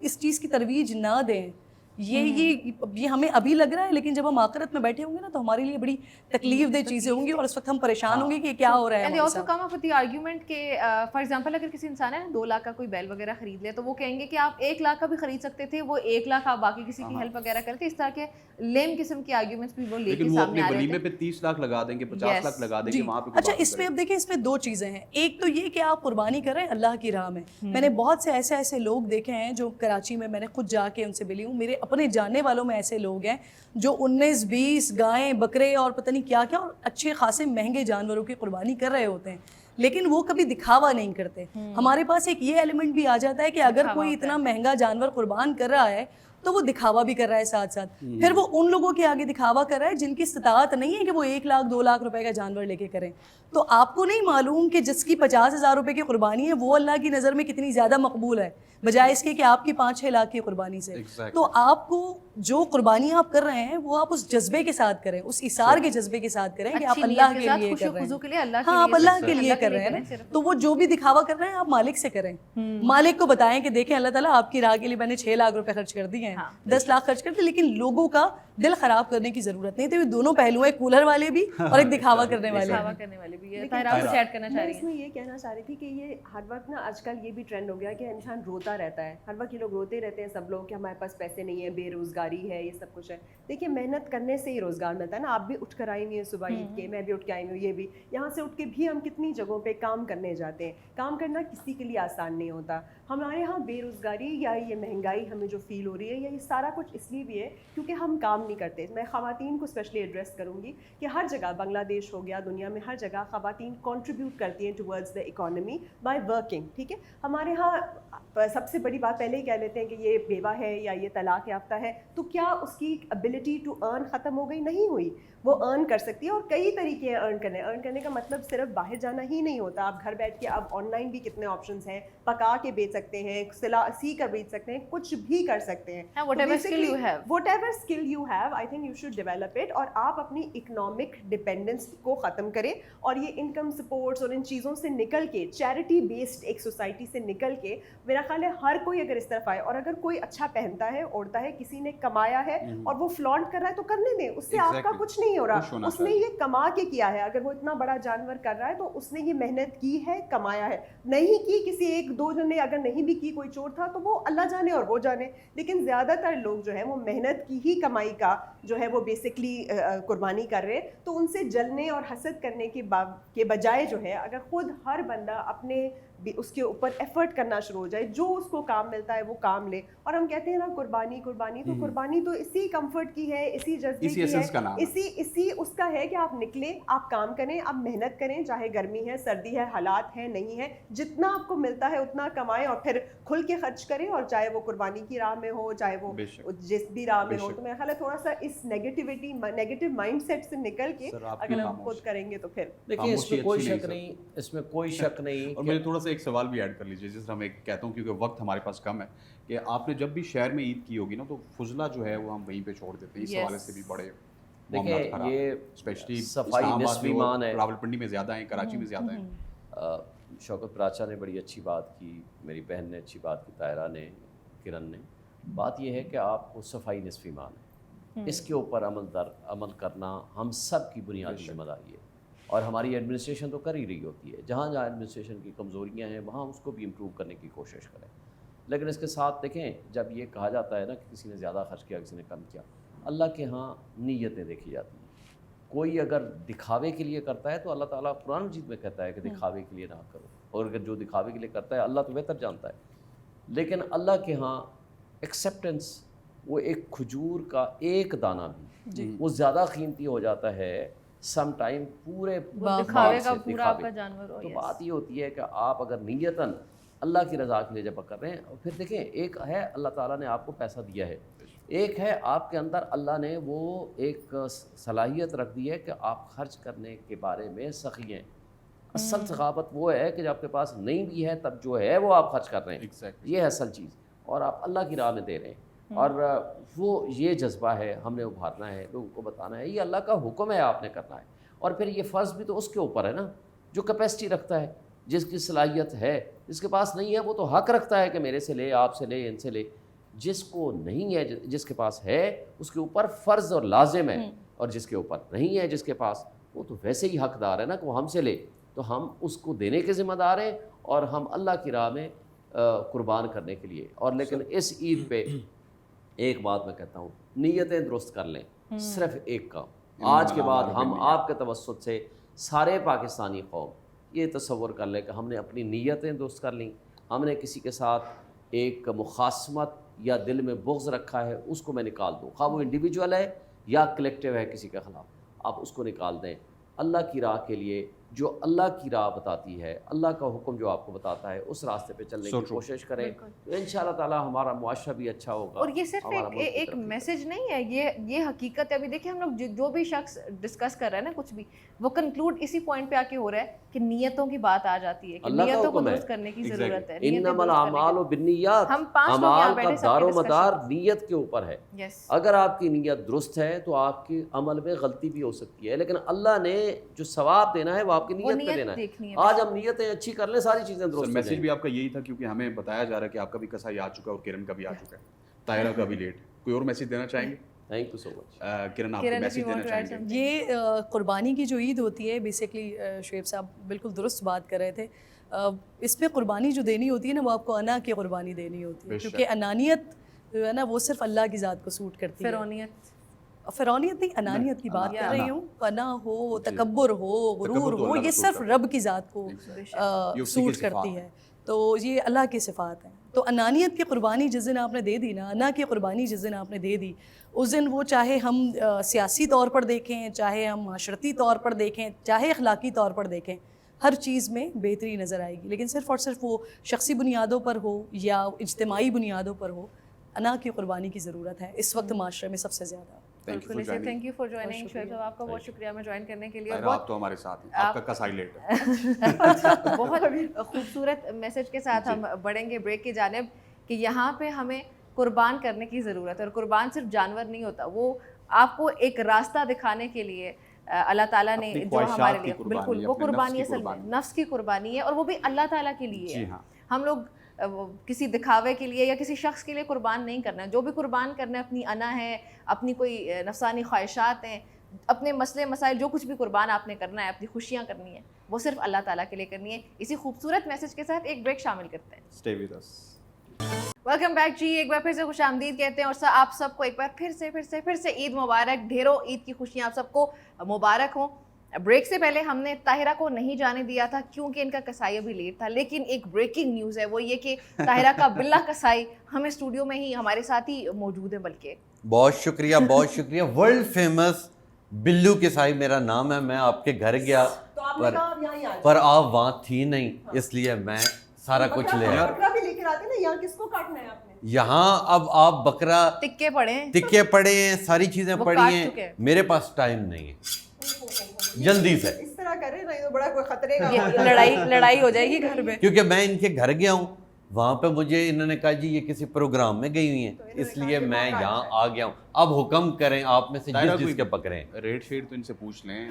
اس چیز کی ترویج نہ دیں. یہ ہمیں ابھی لگ رہا ہے، لیکن جب ہم آخرت میں بیٹھے ہوں گے نا تو ہمارے لیے بڑی تکلیف دہ چیزیں ہوں گی اور اس وقت ہم پریشان ہوں گے کہ کیا ہو رہا ہے. And they also come up with the argument کہ فار ایگزامپل اگر کسی انسان ہے 2 لاکھ کا کوئی بیل وغیرہ خرید لے تو وہ کہیں گے کہ آپ 1 لاکھ کا بھی خرید سکتے تھے، وہ 1 لاکھ آپ باقی کسی کی ہیلپ وغیرہ کرتے. اس طرح کے لیم قسم کے آرگیومنٹس بھی وہ لے کے سامنے آ رہے ہیں. ولیمے پہ 30 لاکھ لگا دیں گے، 50 لاکھ لگا دیں گے وہاں پہ. اچھا اس پہ اب دیکھیں، اس میں 2 چیزیں ہیں. ایک تو یہ کہ آپ قربانی کر رہے ہیں اللہ کی راہ میں. میں نے بہت سے ایسے لوگ دیکھے ہیں جو کراچی میں نے خود جا کے ان سے ملی ہوں، میرے اپنے جاننے والوں میں ایسے لوگ ہیں جو 19-20 گائیں بکرے اور پتہ نہیں کیا کیا اور اچھے خاصے مہنگے جانوروں کی قربانی کر رہے ہوتے ہیں، لیکن وہ کبھی دکھاوا نہیں کرتے. ہمارے پاس ایک یہ ایلیمنٹ بھی آ جاتا ہے کہ اگر کوئی اتنا مہنگا جانور قربان کر رہا ہے تو وہ دکھاوا بھی کر رہا ہے ساتھ ساتھ. پھر وہ ان لوگوں کے آگے دکھاوا کر رہا ہے جن کی استطاعت نہیں ہے کہ وہ 1 لاکھ 2 لاکھ روپے کا جانور لے کے کریں. تو آپ کو نہیں معلوم کہ جس کی 50,000 روپے کی قربانی ہے وہ اللہ کی نظر میں کتنی زیادہ مقبول ہے بجائے اس کے کہ آپ کی 5-6 لاکھ کی قربانی سے. تو آپ کو جو قربانیاں آپ کر رہے ہیں وہ آپ اس جذبے کے ساتھ کریں، اس ایثار کے جذبے کے ساتھ کریں کہ آپ اللہ کے لیے کر رہے ہیں. ہاں آپ اللہ کے لیے کر رہے ہیں. تو وہ جو بھی دکھاوا کر رہے ہیں آپ مالک سے کریں، مالک کو بتائیں کہ دیکھیں اللہ تعالیٰ آپ کی راہ کے لیے میں نے 6 لاکھ روپے خرچ کر دیے ہیں، 10 لاکھ خرچ کر دیے، لیکن لوگوں کا دل خراب کرنے کی ضرورت نہیں. تو یہ دونوں پہلو ہیں، کولر والے بھی اور ایک دکھاوا کرنے والے بھی. میں اس میں یہ کہنا چاہ رہی تھی کہ یہ ہر وقت نا آج کل یہ بھی ٹرینڈ ہو گیا کہ انسان روتا رہتا ہے ہر وقت. یہ لوگ روتے رہتے ہیں سب لوگ کہ ہمارے پاس پیسے نہیں ہیں، بے روزگاری ہے، یہ سب کچھ ہے. دیکھیے محنت کرنے سے ہی روزگار ملتا ہے نا. آپ بھی اٹھ کر آئی ہوئی ہیں صبح عید کے، میں بھی اٹھ کے آئی ہوں، یہ بھی یہاں سے اٹھ کے بھی ہم کتنی جگہوں پہ کام کرنے جاتے ہیں. کام کرنا کسی کے لیے آسان نہیں ہوتا. ہمارے یہاں بے روزگاری یا یہ مہنگائی ہمیں جو فیل ہو رہی ہے یا یہ سارا کچھ اس لیے بھی ہے کیونکہ ہم کام نہیں کرتے. میں خواتین کو اسپیشلی ایڈریس کروں گی کہ ہر جگہ بنگلہ دیش ہو گیا، دنیا میں ہر جگہ خواتین کنٹریبیوٹ کرتی ہیں towards the economy by working. ٹھیک ہے، ہمارے ہاں سب سے بڑی بات پہلے ہی کہہ لیتے ہیں کہ یہ بیوہ ہے یا یہ طلاق یافتہ ہے تو کیا اس کی ابیلٹی ٹو ارن ختم ہو گئی؟ نہیں ہوئی. وہ ارن کر سکتی ہے اور کئی طریقے ہیں ارن کرنے کا مطلب صرف باہر جانا ہی نہیں ہوتا. آپ گھر بیٹھ کے اب آن لائن بھی کتنے آپشنس ہیں، پکا کے بیچ سکتے ہیں، سی کر بیچ سکتے ہیں، کچھ بھی کر سکتے ہیں. whatever skill you have I think you should develop it. اور آپ اپنی اکنامک ڈپینڈنس کو ختم کریں اور یہ انکم سپورٹس اور ان چیزوں سے نکل کے چیریٹی بیسڈ ایک سوسائٹی سے نکل کے میرا خیال ہے ہر کوئی اگر اس طرف آئے اور اگر کوئی اچھا پہنتا ہے اوڑھتا ہے، کسی نے کمایا ہے اور وہ فلانٹ کر رہا ہے تو کرنے دیں. اس سے آپ کا کچھ نہیں ہو رہا، اس نے یہ کما کے کیا ہے. اگر وہ اتنا بڑا جانور کر رہا ہے تو اس نے یہ محنت کی ہے، کمایا ہے. نہیں کی کسی 1-2 جن نے اگر نہیں بھی کی، کوئی چور تھا تو وہ اللہ جانے اور وہ جانے. لیکن زیادہ تر لوگ جو ہے وہ محنت کی ہی کمائی کا جو ہے وہ بیسکلی قربانی کر رہے. تو ان سے جلنے اور حسد کرنے کے بجائے جو ہے اگر خود ہر بندہ اپنے اس کے اوپر ایفرٹ کرنا شروع ہو جائے، جو اس کو کام ملتا ہے وہ کام لے. اور ہم کہتے ہیں نا قربانی تو قربانی تو اسی کمفرٹ کی ہے، اسی جذبے کی ہے، اسی اس کا ہے کہ آپ نکلیں، آپ کام کریں، آپ محنت کریں، چاہے گرمی ہے، سردی ہے، حالات ہیں، نہیں ہے، جتنا آپ کو ملتا ہے اتنا کمائیں اور پھر کھل کے خرچ کریں. اور چاہے وہ قربانی کی راہ میں ہو، چاہے وہ جس بھی راہ میں ہو. تو میرا خیال ہے تھوڑا سا اس نیگیٹو مائنڈ سیٹ سے نکل کے اگر ہم خود کریں گے تو پھر دیکھیں اس میں کوئی شک نہیں. اور مجھے تھوڑا سا ایک سوال بھی ایڈ کر لیجیے جس طرح میں کہتا ہوں کیونکہ وقت ہمارے پاس کم ہے کہ آپ نے جب بھی شہر میں عید کی ہوگی نا تو فضلہ جو ہے وہ ہم وہیں پہ چھوڑ دیتے ہیں. اس حوالے سے بھی بڑے دیکھیں یہ اسپیشلی صفائی نصف ایمان ہے. راولپنڈی میں زیادہ ہیں، کراچی میں زیادہ ہیں. شوکت پراچا نے بڑی اچھی بات کی، میری بہن نے اچھی بات کی، طاہرہ نے، کرن نے. بات یہ ہے کہ آپ کو صفائی نصف ایمان ہے، اس کے اوپر عمل کرنا ہم سب کی بنیادی ذمہ داری ہے. اور ہماری ایڈمنسٹریشن تو کر ہی رہی ہوتی ہے. جہاں جہاں ایڈمنسٹریشن کی کمزوریاں ہیں وہاں اس کو بھی امپروو کرنے کی کوشش کریں. لیکن اس کے ساتھ دیکھیں جب یہ کہا جاتا ہے نا کہ کسی نے زیادہ خرچ کیا، کسی نے کم کیا، اللہ کے ہاں نیتیں دیکھی جاتی ہیں. کوئی اگر دکھاوے کے لیے کرتا ہے تو اللہ تعالیٰ قرآن مجید میں کہتا ہے کہ دکھاوے کے لیے نہ کرو، اور اگر جو دکھاوے کے لیے کرتا ہے اللہ تو بہتر جانتا ہے. لیکن اللہ کے ہاں ایکسیپٹنس، وہ ایک کھجور کا ایک دانہ بھی وہ زیادہ قیمتی ہو جاتا ہے سم ٹائم پورے دکھاوے کا پورا آپ کا جانور ہو. تو بات یہ ہوتی ہے کہ آپ اگر نیتاً اللہ کی رضا کے لیے جب کر رہے ہیں، پھر دیکھیں ایک ہے اللہ تعالیٰ نے آپ کو پیسہ دیا ہے، ایک ہے آپ کے اندر اللہ نے وہ ایک صلاحیت رکھ دی ہے کہ آپ خرچ کرنے کے بارے میں سخی ہیں. اصل ثقافت وہ ہے کہ جب آپ کے پاس نہیں بھی ہے تب جو ہے وہ آپ خرچ کر رہے ہیں، یہ ہے اصل چیز، اور آپ اللہ کی راہ میں دے رہے ہیں. اور وہ یہ جذبہ ہے ہم نے ابھارنا ہے، لوگوں کو بتانا ہے یہ اللہ کا حکم ہے، آپ نے کرنا ہے. اور پھر یہ فرض بھی تو اس کے اوپر ہے نا جو کیپیسٹی رکھتا ہے، جس کی صلاحیت ہے. جس کے پاس نہیں ہے وہ تو حق رکھتا ہے کہ میرے سے لے، آپ سے لے، ان سے لے. جس کو نہیں ہے، جس کے پاس ہے اس کے اوپر فرض اور لازم ہے، اور جس کے اوپر نہیں ہے، جس کے پاس، وہ تو ویسے ہی حقدار ہے نا کہ وہ ہم سے لے. تو ہم اس کو دینے کے ذمہ دار ہیں، اور ہم اللہ کی راہ میں قربان کرنے کے لیے. اور لیکن اس عید پہ ایک بات میں کہتا ہوں، نیتیں درست کر لیں. صرف ایک کام آج کے بعد ہم آپ کے توسط سے سارے پاکستانی قوم یہ تصور کر لیں کہ ہم نے اپنی نیتیں درست کر لیں. ہم نے کسی کے ساتھ ایک مخاصمت یا دل میں بغض رکھا ہے، اس کو میں نکال دوں، خواہ وہ انڈیویجول ہے یا کلیکٹیو ہے کسی کے خلاف، آپ اس کو نکال دیں. اللہ کی راہ کے لیے جو اللہ کی راہ بتاتی ہے، اللہ کا حکم جو آپ کو بتاتا ہے، اس راستے پہ چلنے کی کوشش کریں، تو انشاءاللہ تعالی ہمارا معاشرہ بھی اچھا ہوگا. اور یہ صرف ایک میسج نہیں ہے، یہ حقیقت ہے. ابھی دیکھیں ہم لوگ جو بھی شخص ڈسکس کر رہا ہے نا کچھ بھی، وہ کنکلوڈ اسی پوائنٹ پہ آ کے ہو رہا ہے کہ نیتوں کی بات آ جاتی ہے کہ نیتوں کو درست کرنے کی ضرورت ہے. انما الاعمال بالنیات، اعمال کا دار و مدار نیت کے اوپر ہے. اگر آپ کی نیت درست ہے تو آپ کے عمل میں غلطی بھی ہو سکتی ہے، لیکن اللہ نے جو ثواب دینا ہے وہ آپ کی نیت پہ دینا ہے. آج ہم نیتیں اچھی کر لیں، ساری چیزیں درست. میسج بھی آپ کا یہی تھا، کیونکہ ہمیں بتایا جا رہا ہے کہ آپ کا بھی کسائی آ چکا ہے اور کرن کا بھی آ چکا ہے، طاہرہ کا بھی لیٹ. کوئی اور میسج دینا چاہیں گے؟ تھینک یو سو مچ. کرن آپ میسج دینا چاہیں گے؟ یہ قربانی کی جو عید ہوتی ہے، بیسکلی شعیب صاحب بالکل درست بات کر رہے تھے. اس میں قربانی جو دینی ہوتی ہے نا، وہ آپ کو انا کی قربانی دینی ہوتی ہے، کیونکہ انانیت جو ہے نا وہ صرف اللہ کی ذات کو سوٹ کرتی ہے. فرعونیت نہیں، انانیت کی بات کر رہی ہوں. پنا ہو، تکبر ہو، غرور ہو، یہ صرف رب کی ذات کو سوٹ کرتی ہے. تو یہ اللہ کی صفات ہیں. تو انانیت کی قربانی جس دن آپ نے دے دی نا، انا کی قربانی جس دن آپ نے دے دی، اس دن وہ چاہے ہم سیاسی طور پر دیکھیں، چاہے ہم معاشرتی طور پر دیکھیں، چاہے اخلاقی طور پر دیکھیں، ہر چیز میں بہتری نظر آئے گی. لیکن صرف اور صرف وہ شخصی بنیادوں پر ہو یا اجتماعی بنیادوں پر ہو، انا کی قربانی کی ضرورت ہے اس وقت معاشرے میں سب سے زیادہ. Thank you for joining Shoaib صاحب، آپ کا بہت شکریہ ہمیں جوائن کرنے کے لیے. آپ تو ہمارے ساتھ ہیں، آپ کا کسائی لیٹ ہے. بہت خوبصورت میسج کے ساتھ ہم بڑھیں گے بریک کی جانب کہ یہاں پہ ہمیں قربان کرنے کی ضرورت ہے. اور قربان صرف جانور نہیں ہوتا، وہ آپ کو ایک راستہ دکھانے کے لیے اللہ تعالیٰ نے جو ہمارے لیے، بالکل وہ قربانی اصل میں نفس کی قربانی ہے، اور وہ بھی اللہ تعالیٰ کے لیے ہے. ہم لوگ کسی دکھاوے کے لیے یا کسی شخص کے لیے قربان نہیں کرنا ہے. جو بھی قربان کرنا ہے اپنی انا ہے، اپنی کوئی نفسانی خواہشات ہیں، اپنے مسئلے مسائل، جو کچھ بھی قربان آپ نے کرنا ہے، اپنی خوشیاں کرنی ہیں، وہ صرف اللہ تعالیٰ کے لیے کرنی ہے. اسی خوبصورت میسج کے ساتھ ایک بریک شامل کرتے ہیں. Stay with us. Welcome back جی. ایک بار پھر سے خوش آمدید کہتے ہیں، اور آپ سب کو ایک بار پھر سے عید مبارک. ڈھیروں عید کی خوشیاں آپ سب کو مبارک ہوں. بریک سے پہلے ہم نے طاہرہ کو نہیں جانے دیا تھا کیونکہ ان کا کسائی ابھی لیٹ تھا، لیکن ایک بریکنگ نیوز ہے، وہ یہ کہ طاہرہ کا بلا کسائی ہمیں اسٹوڈیو میں ہی ہمارے ساتھ ہی موجود ہے. بلکہ بہت شکریہ. ورلڈ فیمس بلو کسائی میرا نام ہے. میں آپ کے گھر گیا پر آپ وہاں تھی نہیں، اس لیے میں سارا کچھ لے آیا. یہاں اب آپ بکرا تکے پڑے ہیں، ساری چیزیں پڑی ہیں، میرے پاس ٹائم نہیں ہے. جلدی سے اس طرح کرے نا، یہ بڑا کوئی خطرے کا لڑائی ہو جائے گی گھر میں. کیونکہ میں ان کے گھر گیا ہوں، وہاں پہ مجھے انہوں نے کہا جی یہ کسی پروگرام میں گئی ہوئی ہیں، اس لیے میں یہاں آ گیا ہوں. اب حکم کریں آپ میں سے جس کے پکڑیں. ریٹ شیٹ تو ان سے پوچھ لیں،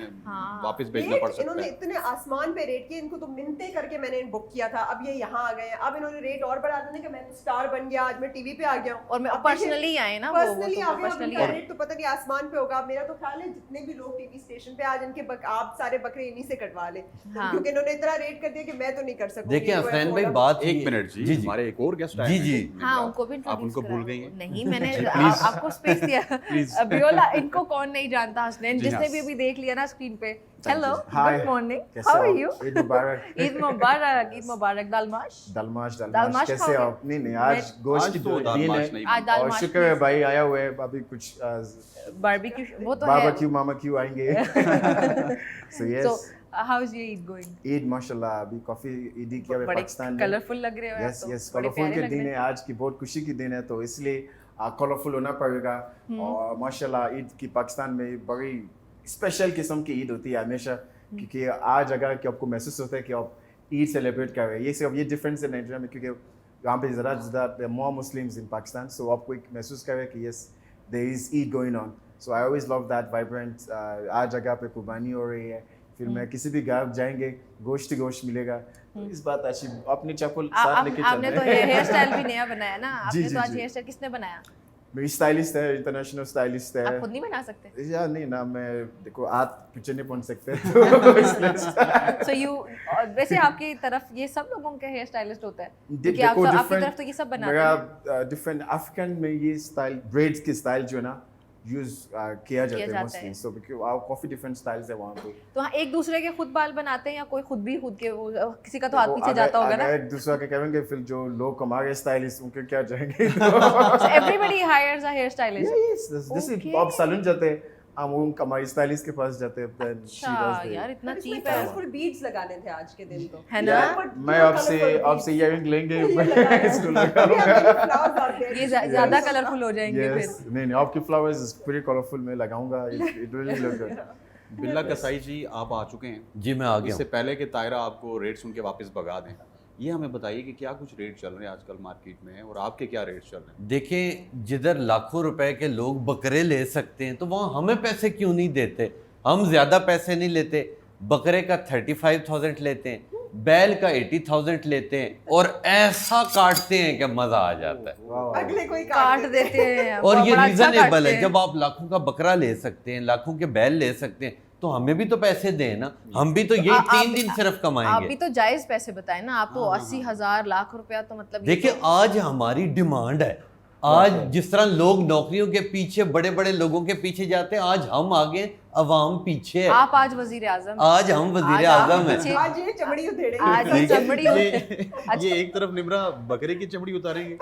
واپس بھیجنا پڑ سکتا ہے. انہوں نے اتنے آسمان پہ ریٹ کیے، ان کو تو منتیں کر کے میں نے بک کیا تھا. اب یہ یہاں آ گئے ہیں، اب انہوں نے ریٹ اور بڑھا دینے کہ میں تو سٹار بن گیا، آج میں ٹی وی پہ آ گیا ہوں. اور میں پرسنلی آئے نا، پرسنلی آ گیا، ریٹ تو پتہ نہیں آسمان پہ ہوگا. میرا تو خیال ہے جتنے بھی لوگ ٹی وی اسٹیشن پہ آج ان کے آپ سارے بکرے انہی سے کٹوا لیں، کیونکہ انہوں نے اتنا ریٹ کر دیا کہ میں تو نہیں کر سکوں. دیکھیں حسین بھائی بات، ایک منٹ جی، ہمارے ایک اور گیسٹ آئے ہیں. جی ہاں ان کو بھی آپ ان کو بھول گئی ہیں. نہیں، میں نے آپ کو اسپیس है बियोला, इनको कौन नहीं जानता हसनैन, जी जिसने हाँ। भी अभी देख लिया ना स्क्रीन पे। Hello, Hi. गुड मॉर्निंग, कैसे हाउ हो? Are you? ईद मुबारक। ईद मुबारक, ईद मुबारक। दालमाश दलमाश दालमाश कैसे खाओगे? आप? नहीं आज गोश्त की तो दिन दालमाश है नहीं आज दाल और माश शुक्र है भाई आया हुआ है, अभी कुछ बारबेक्यू, वो तो है। बारबेक्यू मामा क्यों आएंगे। सो So, yes, how is your Eid going? Eid माशाल्लाह अभी काफी ईदी किया है बड़े पाकिस्तान में। कलरफुल लग रहे हो आप यस तो, यस, बड़े कलरफुल प्यारे के लग दिन रहे है हैं। आज की, बहुत खुशी की दिन है, तो इसलिए कलरफुल होना पड़ेगा। और माशाल्लाह ईद की पाकिस्तान में बड़ी स्पेशल किस्म की ईद होती है हमेशा, क्योंकि आज अगर कि आपको महसूस होता है कि आप ईद सेलिब्रेट कर रहे हैं, ये सिर्फ ये डिफरेंस है नाइजीरिया में, क्योंकि यहाँ पे ज़्यादा मोर मुस्लिम्स इन पाकिस्तान, सो आपको एक महसूस कर रहे हैं कि yes there is Eid going on. So I always love that vibrant. आज जगह पे कुर्बानी हो रही है, फिर मैं किसी भी घर जाएंगे गोश्त ही गोश्त मिलेगा, तो इस बात अच्छी अपनी चप्पल साथ लेके आपने चलते तो हैं। हेयर स्टाइल भी नया बनाया ना, आपने जी, तो आज जी। हेयर स्टाइल किसने बनाया? मेरी स्टाइलिस्ट है, इंटरनेशनल स्टाइलिस्ट आप है। खुद नहीं बना सकते? या नहीं ना, मैं देखो हाथ पीछे नहीं पहुंच सकते तो इसलिए So you, वैसे आपकी तरफ ये सब लोगों के हेयर स्टाइलिस्ट होता है, क्योंकि देखो आपकी different- तरफ तो ये सब बनाते मेरा हैं। डिफरेंट अफ्रीकन में ये स्टाइल ब्रेड्स की स्टाइल जो है ना यूज किया जाता है जाता मोस्टली, है। सो काफी डिफरेंट स्टाइल्स है वहाँ पे। तो हाँ, एक दूसरे के खुद बाल बनाते हैं या कोई खुद भी खुद के किसी का तो हाथ वो पीछे अगर- जाता होगा ना? अगर एक दूसरे के कहेंगे, फिर जो लोग हमारे स्टाइलिस्ट उनके क्या जाएंगे। Everybody hires a hair stylist. जैसे Okay. आप सैलून जाते हैं, हम उनका हमारी स्टाइलिस्ट के पास जाते हैं, then she अच्छा does the- यार, इतना इसमें चीप है कलरफुल बीड्स लगाने थे आज के दिन तो, है ना? मैं आपसे इयरिंग लेंगे, मैं इसको लगाऊंगा। ये ज्यादा कलरफुल हो जाएंगे Yes, फिर। नहीं आपकी फ्लावर्स इज प्रीटी कलरफुल, मैं लगाऊंगा, इट रियली लुक गुड। बिल्ला कसाई जी, आप आ चुके हैं। जी मैं आ गया इससे हूँ। पहले कि तायरा आपको रेट सुन के वापस भगा दें, ये हमें बताइए कि क्या कुछ रेट चल रहे हैं आजकल मार्केट में, और आपके क्या रेट चल रहे हैं? देखें, जिधर लाखों रुपए के लोग बकरे ले सकते हैं तो वहाँ हमें पैसे क्यों नहीं देते? हम ज़्यादा पैसे नहीं लेते, बकरे का 35,000 लेते हैं, बैल का 80,000 लेते हैं, और ऐसा काटते हैं कि मज़ा आ जाता है। अगले कोई काट देते हैं और ये बड़ा अच्छा रीजनेबल काटते है, हैं। जब आप लाखों का बकरा ले सकते हैं, लाखों के बैल ले सकते हैं, तो हमें भी तो पैसे दें ना, हम भी तो यही आप- 3 दिन सिर्फ आप कमाएंगे। भी तो जायज पैसे बताए ना, आप तो 80,000 लाख रुपया तो मतलब ये देखिए तो- आज हमारी डिमांड है, आज जिस तरह लोग नौकरियों के पीछे, बड़े बड़े लोगों के पीछे जाते हैं, आज हम आगे, अवाम पीछे है। आप आज वजीर आजम, आज हम वजीर आज आप आजम हैं। पीछे- आज ये चमड़ी उधेड़ेंगे। आज हम चमड़ी ये एक तरफ निमरा बकरे की चमड़ी उतारेंगे,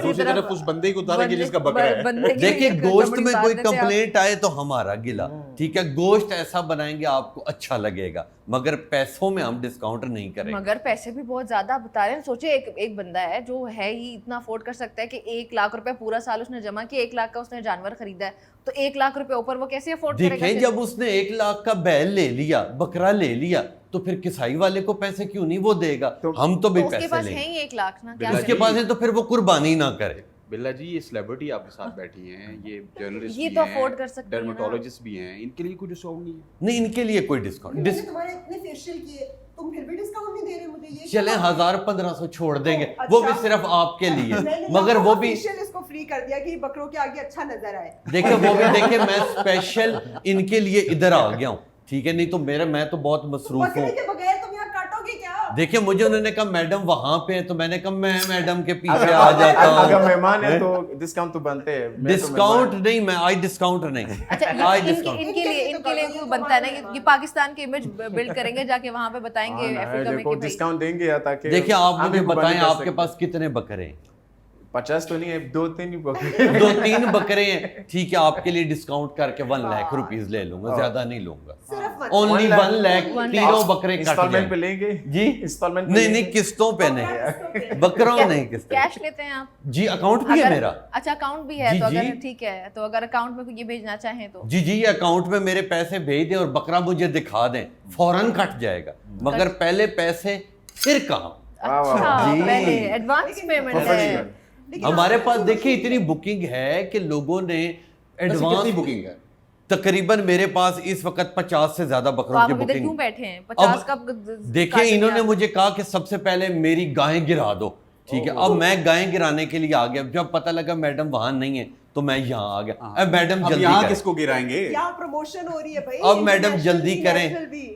दूसरी तरफ उस बंदे को उतारेंगे जिसका बकरा है। बंदे की देखिए चमड़ी गोश्त में उतार कोई देते हैं आप। कंप्लेंट आए तो हमारा गिला, ठीक है, गोश्त ऐसा बनाएंगे आपको अच्छा लगेगा, मगर पैसों में हम डिस्काउंट नहीं करेंगे। मगर पैसे भी बहुत ज्यादा बता रहे हैं। सोचिए एक बंदा है जो है ही इतना अफोर्ड कर सकता है कि 1 लाख रुपया पूरा साल उसने जमा किया, 1 लाख का उसने जानवर खरीदा है, तो 1 लाख रुपए ऊपर वो कैसे अफोर्ड करेगा? देखें, जब उसने 1 लाख का बैल ले लिया, बकरा ले लिया, तो फिर किसाई वाले को पैसे क्यों नहीं वो देगा? हम तो भी तो उसके पैसे पास है लेंगे। ही 1 लाख ना, क्या उसके पास है तो फिर वो कुर्बानी ना करे। बिल्ला जी, ये सेलिब्रिटी आपके साथ बैठी हैं, ये जर्नलिस्ट ये भी तो हैं, afford कर सकती हैं ना। डर्मेटोलॉजिस्ट भी हैं, इनके लिए कुछ डिस्काउंट नहीं है? नहीं, इनके लिए कोई डिस्काउंट मैंने तुम्हारे इतने फेशियल किए, तुम फिर भी डिस्काउंट नहीं दे रहे मुझे, ये चले क्या? 1000-1500 छोड़ देंगे, अच्छा। वो भी सिर्फ आपके लिए, मैंने मगर वो भी फेशियल इसको फ्री कर दिया कि बकरों के आगे अच्छा नजर आए। देखे, वो भी देखे, मैं स्पेशल इनके लिए इधर आ गया हूँ, ठीक है, नहीं तो मैं तो बहुत मसरूफ बकरे हूँ। के बगैर तुम यहाँ काटोगे क्या? देखिए, मुझे उन्होंने कहा मैडम वहां पे है, तो मैंने कहा मैं मैडम के पीछे अगर आ जाता अगर हूँ। मेहमान है तो डिस्काउंट तो बनते हैं। मैं तो डिस्काउंट मेहमान- नहीं, मैं आई डिस्काउंट नहीं, अच्छा, आई इनके डिस्काउंट। इनके लिए कोई बनता है ना, ये पाकिस्तान की इमेज बिल्ड करेंगे, जाके वहां पे बताएंगे हाँ ना, अफ्रीका में देखो कि भाई डिस्काउंट देंगे या ताकि देखिए, आप हम मुझे भी कुर्बानी बताएं कर आपके सकते पास कितने बकरे हैं? 50 तो नहीं है, 2-3 ही बकरे। 2-3 बकरे हैं, ठीक है, आपके लिए डिस्काउंट करके 1 लाख रुपीस ले लूंगा, ज्यादा नहीं लूंगा, सिर्फ मत। ओनली 1 लाख, 1 तीनों बकरे कट इंस्टॉलमेंट पे जाएंगे। लेंगे जी, इंस्टॉलमेंट पे नहीं लेंगे? नहीं, किस्तों पे नहीं, बकरों नहीं, किस्तों। कैश लेते हैं आप? जी, अकाउंट भी है अगर- मेरा। अच्छा, अकाउंट भी है, जी, तो अगर जी। ठीक है, तो अगर अकाउंट में ये भेजना चाहें तो जी जी, ये अकाउंट में मेरे पैसे भेज दें और बकरा मुझे दिखा दें, फौरन कट जाएगा, मगर पहले पैसे फिर कहाँ? अच्छा, जी। पहले एडवांस पेमेंट है। प्रोफेशनल। लेकिन हमारे आपको पास तो देखिए कुछ- इतनी बुकिंग है कि लोगों ने वैसे एडवांस कितनी बुकिंग है? तकरीबन मेरे पास इस वक्त 50 से ज्यादा तो बकरों आप की अभी तक क्यों बुकिंग। बैठे हैं? 50 का देखिए, काटेंगे इन्होंने आप। मुझे कहा कि सबसे पहले मेरी गायें गिरा दो, ठीक है, अब मैं गायें गिराने के लिए आ गया, जब पता लगा मैडम वहां नहीं है, تو میں یہاں آ گیا. میڈم اب جلدی یہاں کریں, کس کو گرائیں گے؟ یہاں پروموشن ہو رہی ہے بھائی. اب میڈم جلدی کریں,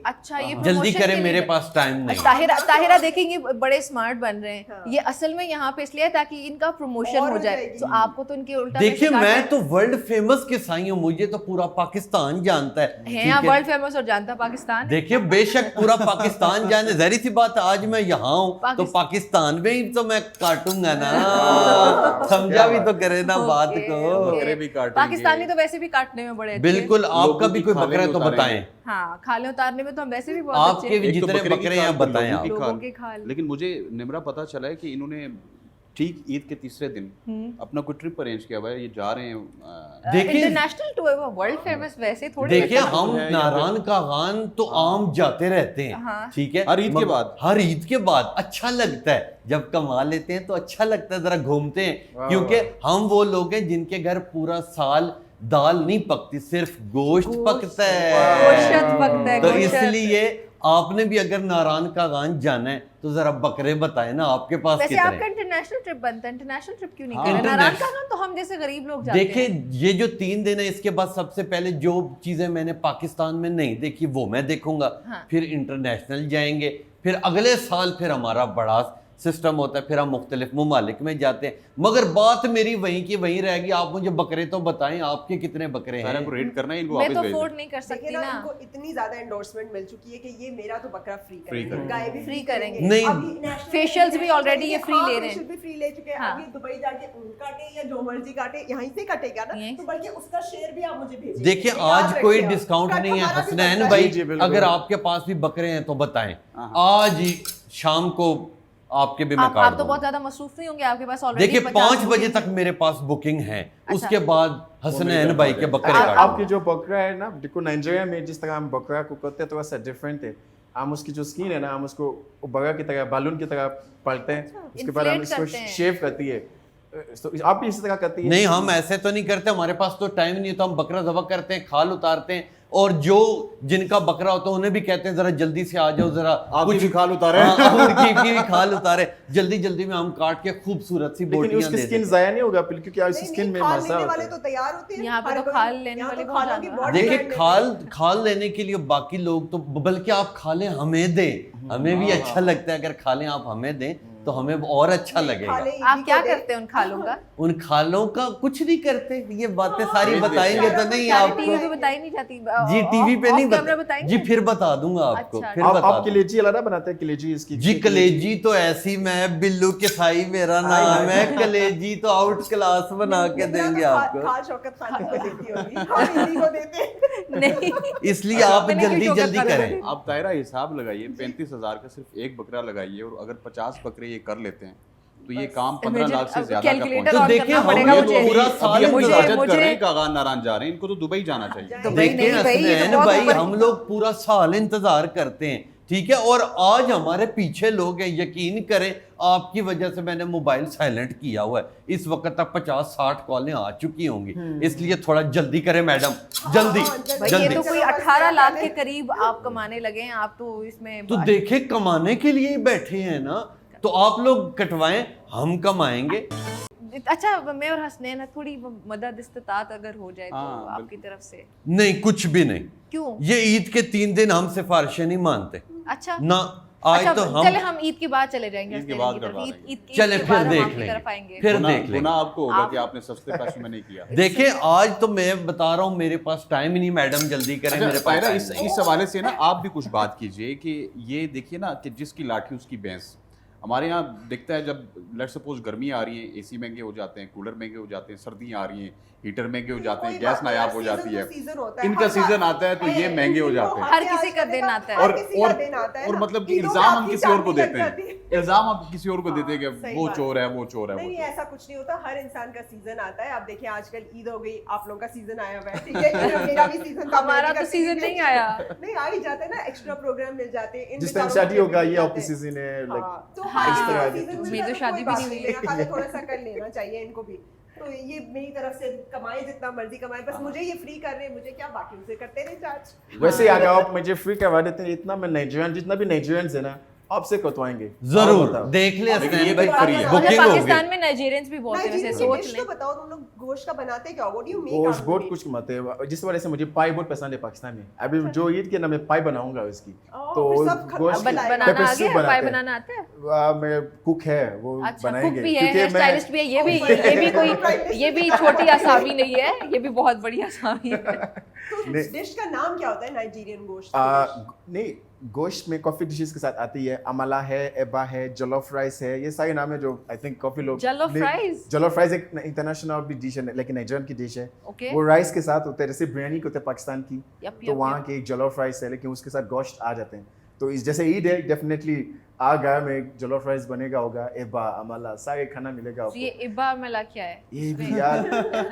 اچھا یہ جلدی کریں, میرے پاس ٹائم نہیں. طاہرہ دیکھیں یہ بڑے اسمارٹ بن رہے ہیں, یہ اصل میں یہاں پہ اس لیے تاکہ ان کا پروموشن ہو جائے, تو آپ کو تو ان کے الٹا. دیکھیں میں تو ورلڈ فیمس قصائی ہوں, مجھے تو پورا پاکستان جانتا ہے. ہیں آپ ورلڈ فیمس اور جانتا پاکستان. دیکھیں بے شک پورا پاکستان جانے, ظاہری سی بات ہے آج میں یہاں ہوں تو پاکستان میں ہی تو میں کاٹوں گا نا, سمجھا بھی تو کرے نا بات کو. پاکستانی تو ویسے بھی کاٹنے میں بڑے اچھے. بالکل, آپ کا بھی کوئی بکرا ہے تو بتائیں. ہاں کھالیں اتارنے میں تو ہم ویسے بھی بہت اچھے. آپ کے بھی جتنے بکرے ہیں بتائیں آپ. لوگوں کے کھال. لیکن مجھے نمرا پتا چلا ہے کہ انہوں نے ٹھیک عید کے تیسرے دن اپنا کوئی ٹرپ ارینج کیا ہوا ہے, یہ جا رہے ہیں. دیکھیں انٹرنیشنل ٹور, ورلڈ فیمس ویسے تھوڑے. دیکھیں ہم ناران کا غان تو عام جاتے رہتے ہیں, ٹھیک ہے, ہر عید کے بعد, ہر عید کے بعد اچھا لگتا ہے جب کما لیتے ہیں تو اچھا لگتا ہے, ذرا گھومتے ہیں, کیونکہ ہم وہ لوگ ہیں جن کے گھر پورا سال دال نہیں پکتی, صرف گوشت پکتا ہے. تو اس لیے آپ نے بھی اگر ناران کا غان جانا ہے تو ذرا بکرے بتائیں نا, آپ کے پاس ویسے آپ کا انٹرنیشنل ٹرپ بنتا ہے, انٹرنیشنل ٹرپ کیوں نہیں کر رہے؟ ناران کا غان تو ہم جیسے غریب لوگ جاتے ہیں. دیکھیں یہ جو 3 دن ہے, اس کے بعد سب سے پہلے جو چیزیں میں نے پاکستان میں نہیں دیکھی وہ میں دیکھوں گا, پھر انٹرنیشنل جائیں گے, پھر اگلے سال پھر ہمارا بڑا سسٹم ہوتا ہے, پھر ہم مختلف ممالک میں جاتے ہیں. مگر بات میری وہیں کی وہیں رہ گی, آپ مجھے بکرے تو بتائیں آپ کے کتنے بکرے ہیں. کو ریٹ کرنا ہے, ان کو میں واپس تو بھیج افورڈ نہیں کر سکتی نا. ان کو اتنی زیادہ انڈورسمنٹ مل چکی ہے کہ یہ میرا تو بکرا فری کریں گے, گائے بھی فری کریں گے. نہیں فیشیلز بھی آلریڈی یہ فری لے رہے ہیں, بھی فری لے چکے ہیں. ابھی دبئی جا کے ان کاٹے یا جو مرضی کاٹے, یہیں سے کٹے گا نا, تو بلکہ اس کا شیئر بھی آپ مجھے بھیجیں. دیکھیں آج کوئی ڈسکاؤنٹ نہیں ہے حسنین بھائی, اگر آپ کے پاس بھی بکرے ہیں تو بتائیں, آج ہی شام کو آپ کے بھی میں کاٹ آپ تو بہت زیادہ مصروف نہیں ہوں گے, آپ کے پاس آلریڈی. دیکھیں 5 بجے تک میرے پاس بکنگ ہے, اس کے بعد حسنین بھائی کے بکرے کاٹ. آپ کی جو بکرا ہے نا, دیکھو نائجیریا میں جس طرح ہم بکرا کو کرتے ہیں تھوڑا سا ڈفرینٹ ہے. ہم اس کی جو اسکن ہے نا, ہم اس کو بکرا کی طرح بالون کی طرح پالتے ہیں, اس کے بعد ہم اس کو شیو کرتی ہے. آپ بھی اسی طرح کرتی ہیں؟ نہیں, ہم ایسے تو نہیں کرتے, ہمارے پاس تو ٹائم نہیں ہے, تو ہم بکرا ذبح کرتے ہیں, کھال اتارتے ہیں, اور جو جن کا بکرا ہوتا ہے انہیں بھی کہتے ہیں ذرا جلدی سے آ جاؤ, ذرا کچھ کھال اتارے, بھی کھال اتارے, جلدی جلدی میں ہم کاٹ کے خوبصورت سی بوٹیاں اس کی اسکن ضائع نہیں ہوگا کیونکہ اس اسکن میں مزہ ہوتا ہے. والے تو تیار ہوتے ہیں, یہاں پہ تو کھال لینے والے بہت زیادہ. دیکھیں کھال لینے کے لیے باقی لوگ تو, بلکہ آپ کھالیں ہمیں دیں, ہمیں بھی اچھا لگتا ہے, اگر کھالیں آپ ہمیں دیں تو ہمیں اور اچھا لگے گا. آپ کیا کرتے ہیں ان کھالوں کا؟ ان کھالوں کا کچھ نہیں کرتے, یہ باتیں ساری بتائیں گے تو نہیں آپ ٹی وی پہ بتائی نہیں جاتی. جی ٹی وی پہ نہیں بتائیں, جی پھر بتا دوں گا آپ کو. آپ کلیجی علیحدہ بناتے ہیں؟ کلیجی اس کی, جی کلیجی تو ایسی, میں بلو قصائی میرا نام ہے, کلیجی تو آؤٹ کلاس بنا کے دیں گے آپ کو. اس لیے آپ جلدی جلدی کریں. آپ دائرہ حساب لگائیے, 35,000 کا صرف ایک بکرا لگائیے, اور اگر 50 بکرے یہ کر لیتے ہیں تو یہ کام 15 لاکھ سے زیادہ کا پہنچ. تو دیکھیں ہم پورا سال کر رہے ہیں, کاغان ناران جا رہے ہیں, ان کو تو دبئی جانا چاہیے. دیکھیں حسنین بھائی, ہم لوگ پورا سال انتظار کرتے ہیں, ٹھیک ہے, اور آج ہمارے پیچھے لوگ ہیں, یقین کریں آپ کی وجہ سے میں نے موبائل سائلنٹ کیا ہوا ہے, اس وقت تک 50-60 کالیں آ چکی ہوں گی, اس لیے تھوڑا جلدی کریں میڈم, جلدی جلدی. یہ تو کوئی 18 لاکھ کے قریب آپ کمانے لگے ہیں, آپ تو اس میں تو دیکھیں کمانے کے لیے ہی بیٹھے ہیں نا, تو آپ لوگ کٹوائیں, ہم کمائیں گے. اچھا میں اور حسنین تھوڑی مدد استطاعت اگر ہو جائے تو آپ کی طرف سے. نہیں کچھ بھی نہیں. کیوں؟ یہ عید کے 3 دن ہم سفارشیں نہیں مانتے. اچھا نہ آج تو چلے ہم عید کے بعد چلے جائیں گے, چلے پھر دیکھ لیں گے, پھر دیکھ لیں. گناہ آپ کو ہوگا کہ آپ نے سستے پیسوں میں نہیں کیا. دیکھیں آج تو میں بتا رہا ہوں میرے پاس ٹائم ہی نہیں, میڈم جلدی کریں. میرے پاس اس حوالے سے نا آپ بھی کچھ بات کیجئے کہ یہ دیکھیے نا کہ جس کی لاٹھی اس کی بھینس. ہمارے یہاں دکھتا ہے جب لیٹ سپوز گرمیاں آ رہی ہیں, اے سی مہنگے ہو جاتے ہیں, کولر مہنگے ہو جاتے ہیں, سردیاں آ رہی ہیں, ہیٹر مہنگے ہو جاتے ہیں, گیس نایاب ہو جاتی ہے, ان کا سیزن آتا ہے تو یہ مہنگے ہو جاتے ہیں. ہر کسی کا دن آتا ہے, اور مطلب کہ الزام ہم کسی اور کو دیتے ہیں, الزام آپ کسی اور کو دیتے ہیں کہ وہ چور ہے, وہ چور ہے. نہیں ایسا کچھ نہیں ہوتا, ہر انسان کا سیزن آتا ہے. آپ دیکھیں آج کل عید ہو گئی, آپ لوگوں کا سیزن آیا ہوا ہے, ٹھیک ہے, میرا بھی سیزن, ہمارا تو سیزن نہیں آیا. نہیں آ ہی جاتا ہے نا, ایکسٹرا پروگرام مل جاتے ہیں. جس ٹائم شادی ہوگا یہ آپ کی سیزن ہے, میری تو شادی بھی نہیں ہوئی, تھوڑا سا کر لینا چاہیے ان کو بھی. تو یہ میری طرف سے کمائے جتنا مرضی کمائے, بس مجھے یہ فری کر رہے ہیں, مجھے کیا باقی ان سے کرتے رہے چارج. ویسے اگر آپ مجھے فری کروا دیتے ہیں اتنا, میں نائجیرین جتنا بھی نائجیرینز ہے نا आपसे कटवाएंगे जरूर देख ले लेकिन ये हसनैन भाई, बात free है। बुकिंग हो पाकिस्तान गई। में नाइजीरियंस भी बहुत हैं वैसे, नाइजीरियन सोच डिश लें। तो बताओ, तुम लोग गोश्त का बनाते क्या? What do you make? गोश्त बहुत कुछ मत है, जिस वजह से मुझे पाई बहुत पसंद है पाकिस्तान में। अभी जो ईद के ना मैं पाई बनाऊंगा उसकी, तो फिर सब गोश्त बनाएगा। की बनाना पेपर आ सूप गया, पाई बनाते हैं। बनाना आता है? मैं कुक है, वो अच्छा, कुक बनाएंगे भी है, हेयर स्टाइलिस्ट भी है, ये भी कोई, ये भी छोटी आसामी नहीं है, ये भी बहुत बड़ी आसामी है। तो डिश का नाम क्या होता है नाइजीरियन गोश्त? नहीं, गोश्त में काफी डिशेस के साथ आती है। अमला है, एबा है, जॉलोफ राइस है, ये सारे नाम है जो आई थिंक काफी लोग। जॉलोफ राइस? जॉलोफ राइस एक इंटरनेशनल भी डिश है, लेकिन नाइजीरियन की डिश है। ओके। वो राइस के साथ होता है, जैसे बिरयानी होता है पाकिस्तान की, यप, तो यप, वहाँ यप। की एक जॉलोफ राइस है, लेकिन उसके साथ गोश्त आ जाते हैं। तो इस जैसे ईद है, डेफिनेटली आ गया में जॉलोफ राइस बनेगा होगा, एबा अमला सारे खाना मिलेगा तो आपको। ये इब्बा मला क्या है? ये भी यार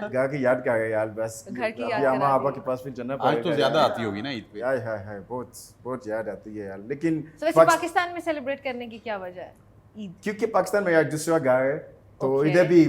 घर की याद कर यार, बस घर की याद अभी अम्मा करा पापा दी। के पास फिर जाना आज तो ज्यादा यार। आती होगी ना ईद पे। हाय हाय हाय, बहुत बहुत याद आती है यार, लेकिन तो वैसे पाकिस्तान में सेलिब्रेट करने की क्या वजह है ईद? क्योंकि पाकिस्तान में यार दूसरा घर है, तो Okay. इधर भी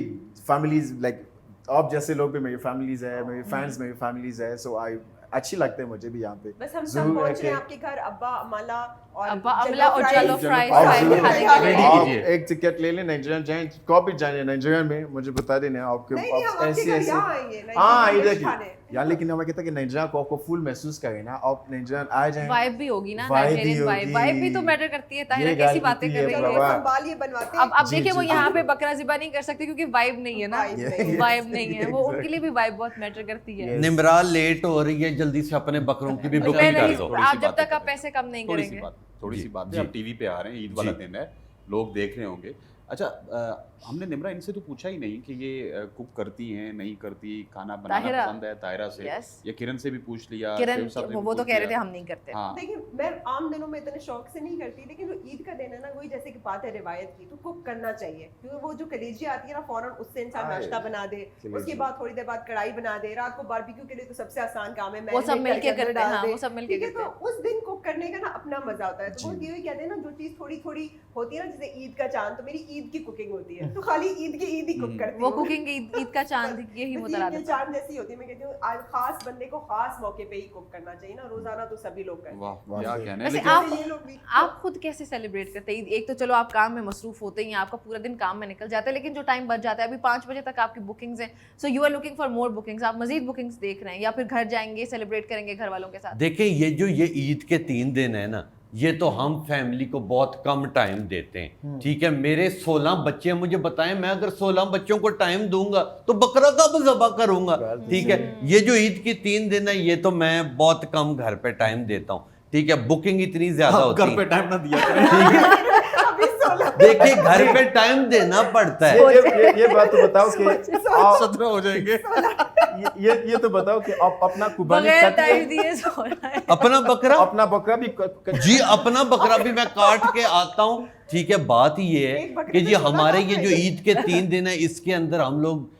फैमिलीज लाइक आप जैसे लोग भी मेरी फैमिलीज है, मेरे फैंस मेरी फैमिलीज है, सो आई अच्छी लगते हैं मुझे भी यहाँ पे। बस हम सब जरूर पहुंच है रहे हैं कि- आपके घर, अब्बा अमला और अब्बा अमला और जॉलोफ राइस आप खाने जरूर- के आप लिए। एक टिकट ले लें नाइजीरियन, जाएं कॉपी जाने नाइजीरियन में, मुझे बता देना आपके नहीं, हम आपके ऐसे घर ऐसे। यहाँ आएंगे, हाँ नाइजीरियन इधर डिश की खाने। यार, लेकिन हमें कहता है कि नाइजीरिया को आपको फुल महसूस करें ना, आप नाइजीरियन आ जाएं। वाइब भी होगी ना, Vibe भी नाइजीरियन वाइब, होगी। वाइब भी तो मैटर करती है। ताहिरा ये कैसी गाल बातें होती कर है, रही चलो, है? बाबा। संभालिए, बनवाते हैं। अब जी, देखिए वो जी, यहाँ जी। पे बकरा ज़िबा नहीं कर सकते क्योंकि वाइब नहीं है ना, Vibe नहीं है। वाइब नहीं है, वो उनके लिए भी वाइब बहुत मैटर करती है। निमरा लेट हो रही है, जल्दी से अपने बकरों की भी मैं बुकिंग कर नहीं, दो। थोड़ी सी आप जब बातें तक आप करें। पैसे कम नहीं थोड़ी सी करेंगे। बात, थोड़ी सी बात। जी। आप टीवी पे आ रहे हैं, ईद वाला जी। दिन है, लोग देख रहे होंगे। अच्छा, हमने निमरा इनसे तो पूछा ही नहीं कि ये कुक करती हैं नहीं करती, खाना बनाना ताहिरा। पसंद है ताहिरा से, Yes. या किरण से भी पूछ लिया, किरण शेफ साहब से भी वो तो पूछ कह रहे थे लिया। हम नहीं करते। हाँ, देखिए, मैं आम दिनों में इतने शौक से नहीं करती, लेकिन जो ईद का दिन है ना, वही जैसे कि बात है रिवायत की, तो कुक करना चाहिए, क्योंकि वो जो कलेजी आती है ना, फौरन उससे इंसान आए, नाश्ता बना दे, कलेजी। उसके बाद थोड़ी देर बाद कढ़ाई बना दे, रात को बारबेक्यू के लिए तो सबसे आसान काम है, वो सब marinate मिलके करके अंदर करते हैं, डाल हाँ, दे। वो सब मिलके ठीक है, करते हैं। तो उस दिन कुक करने का ना अपना मजा होता है। तो वो ये कहते हैं ना, जो चीज थोड़ी थोड़ी होती है ना, जैसे ईद का चांद, तो मेरी ईद की कुकिंग होती है, तो खाली ईद की ईद ही कुक करती वो हूँ। कुकिंग ईद का चांद यही बस मुतला ईद के देता है। चांद जैसी होती है। मैं कहती हूँ आज खास बंदे को खास मौके पे ही कुक करना चाहिए ना, रोजाना तो सभी लोग करते हैं। वाह क्या कहना है। वैसे लेकिन आप ये लोग भी आप खुद कैसे सेलिब्रेट करते हैं? एक तो चलो आप काम में मसरूफ होते ही हैं, आपका पूरा दिन काम में निकल जाता है, लेकिन जो टाइम बच जाता है, अभी 5 बजे तक आपकी बुकिंग्स हैं, so you are looking for more bookings, आप मजीद बुकिंग्स देख रहे हैं, या फिर घर जाएंगे सेलिब्रेट करेंगे घर वालों के साथ? देखिए ये ईद के 3 दिन है ना, ये तो हम फैमिली को बहुत कम टाइम देते हैं। ठीक है, मेरे 16 बच्चे हैं, मुझे बताएं, मैं अगर 16 बच्चों को टाइम दूंगा तो बकरा कब ज़बा करूंगा? ठीक है, ये जो ईद की 3 दिन है, ये तो मैं बहुत कम घर पे टाइम देता हूँ। ठीक है, बुकिंग इतनी ज्यादा होती घर पे है। टाइम ना दिया करें। अभी 16 देखिए घर पे टाइम देना पड़ता है। ये बात तो बताओ कि आप 17 हो जाएंगे। ये तो बताओ कि आप अपना कुर्बानी बगैर करते टाइम हैं, दिए सो रहा है। अपना बकरा, अपना बकरा भी जी अपना बकरा भी मैं काट के आता हूँ। ठीक है, बात ये है एक बकरे कि पे जी 16 हमारे काट ये जो रहे ईद के 3 दिन है, इसके अंदर हम लोग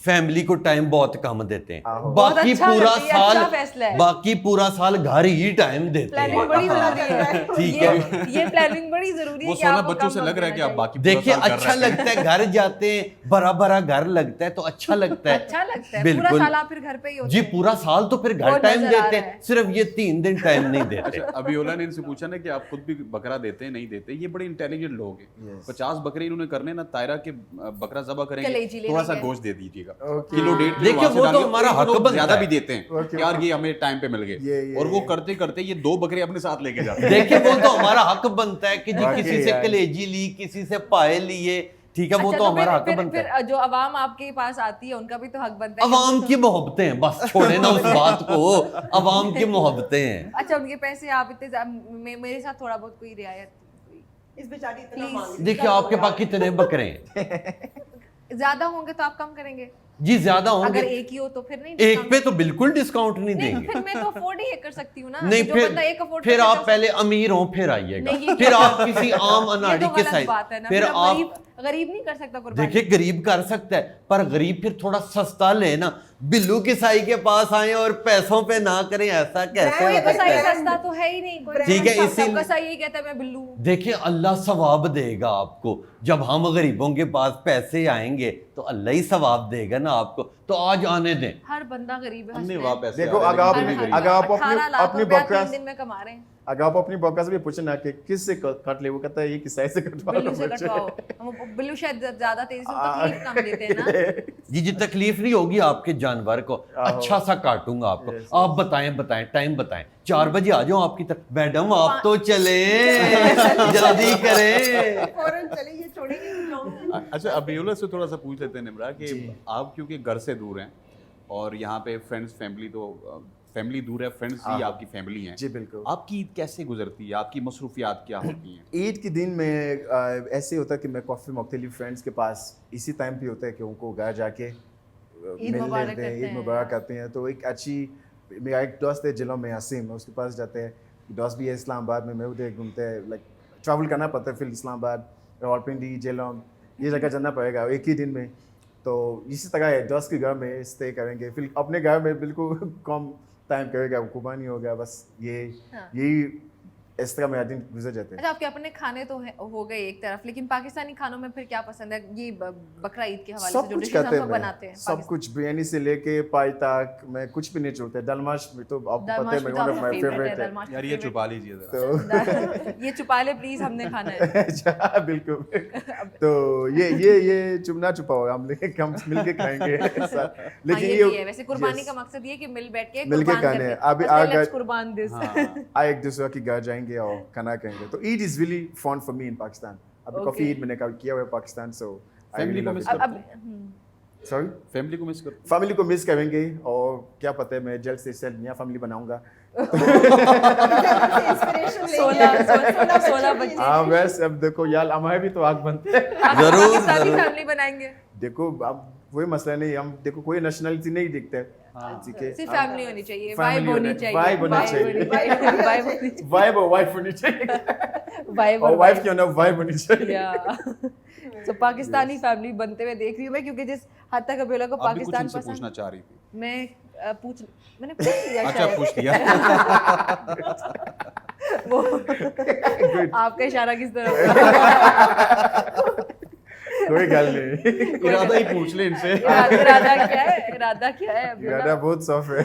फैमिली को टाइम बहुत कम देते हैं। आहो। बाकी अच्छा पूरा करती है, अच्छा साल फैसला है। बाकी पूरा साल घर ही टाइम देते प्लानिंग हैं। बड़ी हाँ, जरूरी है। ठीक है। ये प्लानिंग बड़ी जरूरी है वो कि 16 आपको बच्चों कम से लग रहा है वक्त कि आप देना बाकी पूरा देखिए साल कर अच्छा रहे हैं। लगता है, घर जाते हैं, बड़ा बड़ा घर लगता है तो अच्छा लगता है। अच्छा लगता है, पूरा बिल्कुल। साल आप फिर घर पे ही होते जी हैं। पूरा साल तो फिर घर वो टाइम नजर आ देते रहा हैं, है। सिर्फ ये 3 दिन टाइम नहीं देते। अच्छा, अभी ओला ने इनसे पूछा ना कि आप खुद भी बकरा देते हैं नहीं देते, ये बड़े इंटेलिजेंट लोग हैं। Yes. 50 बकरे इन्होंने करने ना, तायरा के बकरा ज़बा करेंगे, कलेजी ले थोड़ा सा लेंगे। गोश्त दे दीजिएगा, Okay. किलो 1.5 किलो देखिए, वहाँ से वो तो डालिए, हमारा और हक लोग बनता ज्यादा है। भी देते हैं Okay. कि यार ये हमें टाइम पे मिल गए, ये, और वो ये। करते करते ये 2 बकरे अपने साथ लेके जाते हैं। देखिए वो तो हमारा हक बनता है कि जी वाकई किसी से यार। कलेजी ली, किसी से पाए लिए, ठीक है, वो अच्छा, तो हमारा हक फिर बनता है। फिर जो अवाम आपके पास आती है उनका भी तो हक बनता है। अवाम की मोहब्बतें हैं, बस छोड़े ना उस बात को, अवाम की मोहब्बतें हैं। अच्छा, उनके पैसे आप इतने मेरे साथ थोड़ा बहुत कोई रियायत, इस बेचारी इतना Please. मांग रही है। देखिए आपके पास कितने बकरे हैं? ज्यादा होंगे तो आप कम करेंगे, जी ज्यादा अगर होंगे, एक ही हो तो फिर नहीं एक discount। पे तो बिल्कुल डिस्काउंट नहीं नहीं, देंगे। फिर मैं तो अफोर्ड ही कर सकती हूँ ना। नहीं जो फिर बंदा एक afford फिर कर आप सकता है, पहले अमीर हो फिर आइएगा, नहीं, ये फिर क्या- आप किसी आम ये अनाड़ी तो के गलत साइड, बात है ना। फिर फिर आप गरीब नहीं कर सकता कुर्बानी। देखिए गरीब कर सकता है, पर गरीब फिर थोड़ा सस्ता ले ना, बिल्लू किसाई के पास आए और पैसों पे ना करें, ऐसा कैसे कोई हो सकता कसाई है? सस्ता तो है ही नहीं कोई। ठीक है, सब इसीलिए- कसाई यही कहता है मैं बिल्लू हूँ। देखिए अल्लाह सवाब देगा आपको, जब हम गरीबों के पास पैसे आएंगे तो अल्लाह ही सवाब देगा ना आपको, तो आज आने दें। हर बंदा गरीब है। हमने हंसने। वहाँ पैसे देखो, आ रहे हैं, अगर आप- लेकिन फिर भी अगर गरीब आप अपनी 18 लाख अपनी रुपया बकरा 3 दिन में कमा रहे हैं। अगर आप अपनी बॉका से भी पूछे ना कि किस से कट ले, वो कहता है ये किस साइज से कटवा लो बिल्लू से मुझे। कटवाओ, हम बिल्लू शायद ज्यादा तेजी से तकलीफ कम देते हैं ना। जी तकलीफ नहीं होगी आपके जानवर को, अच्छा सा काटूंगा आपको। आप बताएं टाइम बताएं, 4 बजे आ जाओ आपकी तरफ। मैडम आप तो चले, जल्दी करें। फौरन चले, ये छोड़ेंगे नहीं जाऊंगी। अच्छा, अबीउल्लाह से थोड़ा सा पूछ लेते हैं निम्रा कि आप क्योंकि घर से दूर हैं और यहाँ पे फ्रेंड्स फैमिली तो फैमिली दूर है, फ्रेंड्स ही आपकी फैमिली हैं। जी बिल्कुल। आपकी ईद कैसे गुजरती है, आपकी मसरूफियात क्या होती हैं? ईद के दिन में ऐसे होता है कि मैं काफ़ी मुख्तलिफ फ्रेंड्स के पास इसी टाइम पे होता है कि उनको घर जाके मिल मुबारक लेते हैं, करते ईद हैं। मुबारक करते हैं। तो एक अच्छी, मेरा एक दोस्त है जिलों में, असीम, उसके पास जाते हैं। दोस्त भी है इस्लामाबाद में, मैं उधर घूमते हैं, लाइक ट्रैवल करना पड़ता है फिर इस्लामाबाद, रावलपिंडी, जेलोंग, ये जगह जाना पड़ेगा एक ही दिन में। तो इसी तरह है, दोस्त के घर में स्टे करेंगे, फिर अपने घर में बिल्कुल कम टाइम करेगा, कुर्बानी हो गया, बस यही इस तरह मेरा दिन गुजर जाते हैं। अच्छा, आपके अपने खाने तो हो गए एक तरफ, लेकिन पाकिस्तानी खानों में फिर क्या पसंद है? ये बकरा ईद के हवाले से सब जो कुछ डिशेस हम करते लोग हैं, बनाते हैं सब कुछ, बिरयानी से लेके पाई तक, मैं कुछ भी नहीं छोड़ता। दालमाश में तो आपको पता है, वन ऑफ माय फेवरेट है। यार ये छुपा लीजिए जरा। तो ये छुपा ले प्लीज, हमने खाना है। अच्छा, बिल्कुल। तो ये चुपना छुपाओ, हम मिलके खाएंगे साथ। लेकिन ये भी है वैसे कुर्बानी का मकसद ये कि मिल बैठ के मिलके कुर्बान खाने। करके, अभी let's अगर कुर्बान दिस। आ एक दूसरे की घर जाएंगे और खाना खाएंगे। तो Eid is really fun for me in Pakistan. अभी काफी ईद मैंने किया हुआ है पाकिस्तान, सो फैमिली को मिस अब करते सॉरी, फैमिली को मिस करते फैमिली को मिस करेंगे, और क्या पता है मैं जल्द से नया फैमिली बनाऊंगा। 16 बच्चे हाँ बस, अब देखो यार, हमारे भी तो आग बनते हैं। जरूर पाकिस्तानी जरूर। फैमिली बनाएंगे। देखो अब वही मसला नहीं, हम देखो कोई नेशनलिटी नहीं दिखते हैं, ठीक है, सिर्फ फैमिली होनी चाहिए, Family वाइब होनी होनी- चाहिए, vibe होनी चाहिए। वाइब होनी वाइब और वाइफ होनी चाहिए, वाइब और वाइफ क्यों ना वाइब होनी चाहिए। या तो पाकिस्तानी फैमिली बनते हुए देख रही हूँ मैं, क्योंकि जिस हद तक अबीउल्लाह को आप भी कुछ पाकिस्तान उनसे पसंद, पूछना चाह रही थी। मैंने पूछ लिया अच्छा, शायद। पूछ लिया। वो आपका इशारा किस तरफ था? कोई गल नहीं, इरादा ही पूछ ले इनसे। इरादा क्या है? इरादा क्या है इरादा अब्दुल्ला? बहुत साफ है।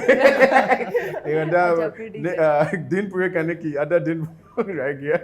इरादा अच्छा, फिर ठीक है। दिन पूरे करने की, आधा दिन रह गया।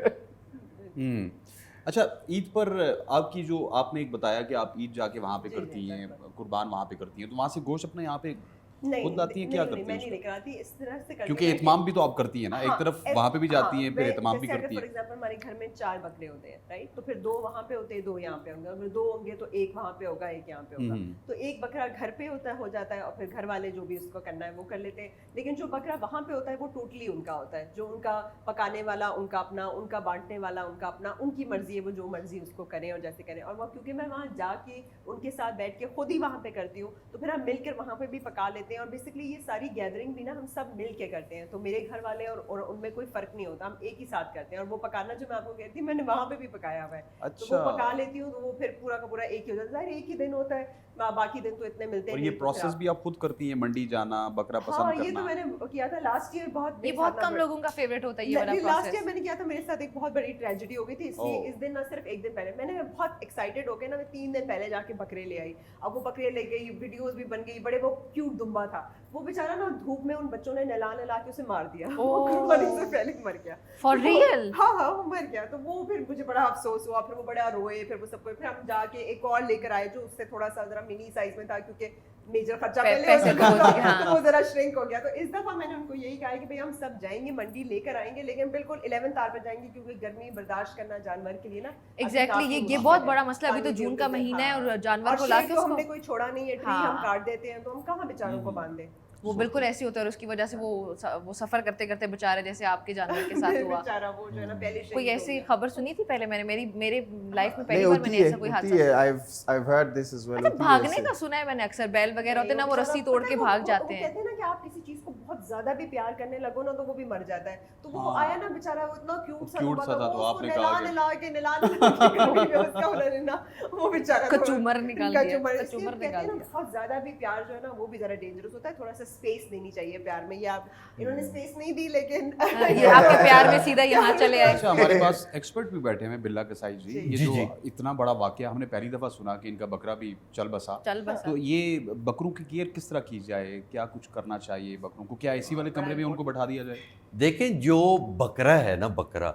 अच्छा, ईद पर आपकी जो आपने एक बताया कि आप ईद जाके वहाँ पे करती हैं, कुर्बान वहाँ पे करती हैं, तो वहाँ से गोश्त अपने यहाँ पे खुद लाती हैं, क्या करती मैं हैं नहीं उसको? लेकर आती, इस तरह से करते क्योंकि हैं एहतमाम भी तो आप करती हैं ना, एक तरफ वहाँ पे भी जाती हैं, फिर एहतमाम भी करती फॉर हैं। एग्जांपल हमारे घर में 4 बकरे होते हैं, राइट? तो फिर 2 वहाँ पे होते हैं, 2 यहाँ पे होंगे, अगर 2 होंगे तो 1 वहाँ पे होगा, 1 यहाँ पे होगा। तो एक बकरा घर पे हो जाता है, और फिर घर वाले जो भी उसको करना है वो कर लेते हैं। लेकिन जो बकरा वहाँ पे होता है वो टोटली उनका होता है, जो उनका पकाने वाला उनका अपना, उनका बांटने वाला उनका अपना, उनकी मर्जी है, वो जो मर्जी उसको करें और जैसे करें। और वो क्योंकि मैं वहाँ जाके उनके साथ बैठ के खुद ही वहाँ पे करती हूँ, तो फिर हम मिलकर वहाँ पे भी पका लेते हैं। और बेसिकली ये सारी गैदरिंग भी ना हम सब मिल के करते हैं, तो मेरे घर वाले और उनमें कोई फर्क नहीं होता, हम एक ही साथ करते हैं। और वो पकाना जो मैं आपको कहती थी, मैंने वहाँ पे भी पकाया हुआ है। तो वो अच्छा। पका लेती हूँ, तो वो फिर पूरा का पूरा एक ही हो जाता है। एक ही दिन होता है, बाकी दिन तो इतने मिलते और नहीं, ये तो फिर प्रोसेस आप- भी आप खुद करती हैं, मंडी जाना, बकरा हाँ, पसंद ये तो करना? मैंने किया था लास्ट ईयर। बहुत ये बहुत कम लोगों का फेवरेट होता है ये वाला लास्ट प्रोसेस। ईयर मैंने किया था, मेरे साथ एक बहुत बड़ी ट्रेजेडी हो गई थी, इसलिए ओह। इस दिन ना सिर्फ एक दिन पहले मैंने बहुत एक्साइटेड होकर ना, मैं 3 दिन पहले जाके बकरे ले आई। अब वो बकरे ले गई, वीडियोस भी बन गई, बड़े वो क्यूट दुम्बा था, वो बेचारा ना धूप में उन बच्चों ने नला के उसे मार दिया। वो कुर्बानी से पहले मर गया। For real? हाँ हाँ, वो मर गया। तो वो फिर मुझे बड़ा अफसोस हुआ, फिर वो बड़ा रोए, फिर वो सबको, फिर हम जाके एक और लेकर आए जो उससे थोड़ा सा जरा मिनी साइज में था, क्योंकि मेजर खर्चा पहले पैसे हो चुका बहुत, था, हाँ। तो वो जरा श्रिंक हो गया। तो इस दफा मैंने उनको यही कहा है कि भाई हम सब जाएंगे, मंडी लेकर आएंगे, लेकिन बिल्कुल 11th आवर पे जाएंगे, क्योंकि गर्मी बर्दाश्त करना जानवर के लिए ना एग्जैक्टली, ये बहुत बड़ा मसला। अभी तो जून का महीना है और जानवर को लाके तो हमने उसको, कोई छोड़ा नहीं है, ट्री हाँ। हम काट देते हैं, तो हम कहाँ बेचारों को बांध दें? वो बिल्कुल ऐसे होता है, और उसकी वजह से वो सफर करते करते बेचारे, जैसे आपके जानवर के साथ हुआ। बेचारा वो जो है ना पहले कोई ऐसी खबर सुनी थी पहले? मेरे लाइफ में नहीं, पहली बार होती मैंने है, ऐसा कोई होती हादसा। है। I've heard this as well. अच्छा, भागने का सुना है मैंने, अक्सर बैल वगैरह होते हैं ना, वो रस्सी तोड़ के भाग जाते हैं। कहते हैं ना कि आप किसी चीज को बहुत ज्यादा भी प्यार करने लगो ना, तो वो भी मर जाता है। तो वो आया ना बेचारा, वो इतना क्यूट सा क्यूट सा था, तो आपने कहा कि- निला के उसका उन्होंने ना, वो बेचारा कचूमर निकाल दिया, कचूमर कचूमर कहते हैं निकाल ना, दिया। बहुत ज्यादा भी प्यार जो है ना, वो भी जरा डेंजरस होता है। थोड़ा सा स्पेस देनी चाहिए प्यार में। या इन्होंने स्पेस नहीं दी, लेकिन ये आपके प्यार में सीधा यहाँ चले आए। अच्छा, हमारे पास एक्सपर्ट भी बैठे हैं, बिल्ला कसाई जी। ये जी, जो जी। इतना बड़ा वाकया हमने पहली दफा सुना कि इनका बकरा भी चल बसा। चल बस। तो ये बकरों की केयर किस तरह की जाए, क्या कुछ करना चाहिए बकरों को, क्या क्या एसी वाले कमरे में उनको बैठा दिया जाए? देखें जो बकरा है ना, बकरा,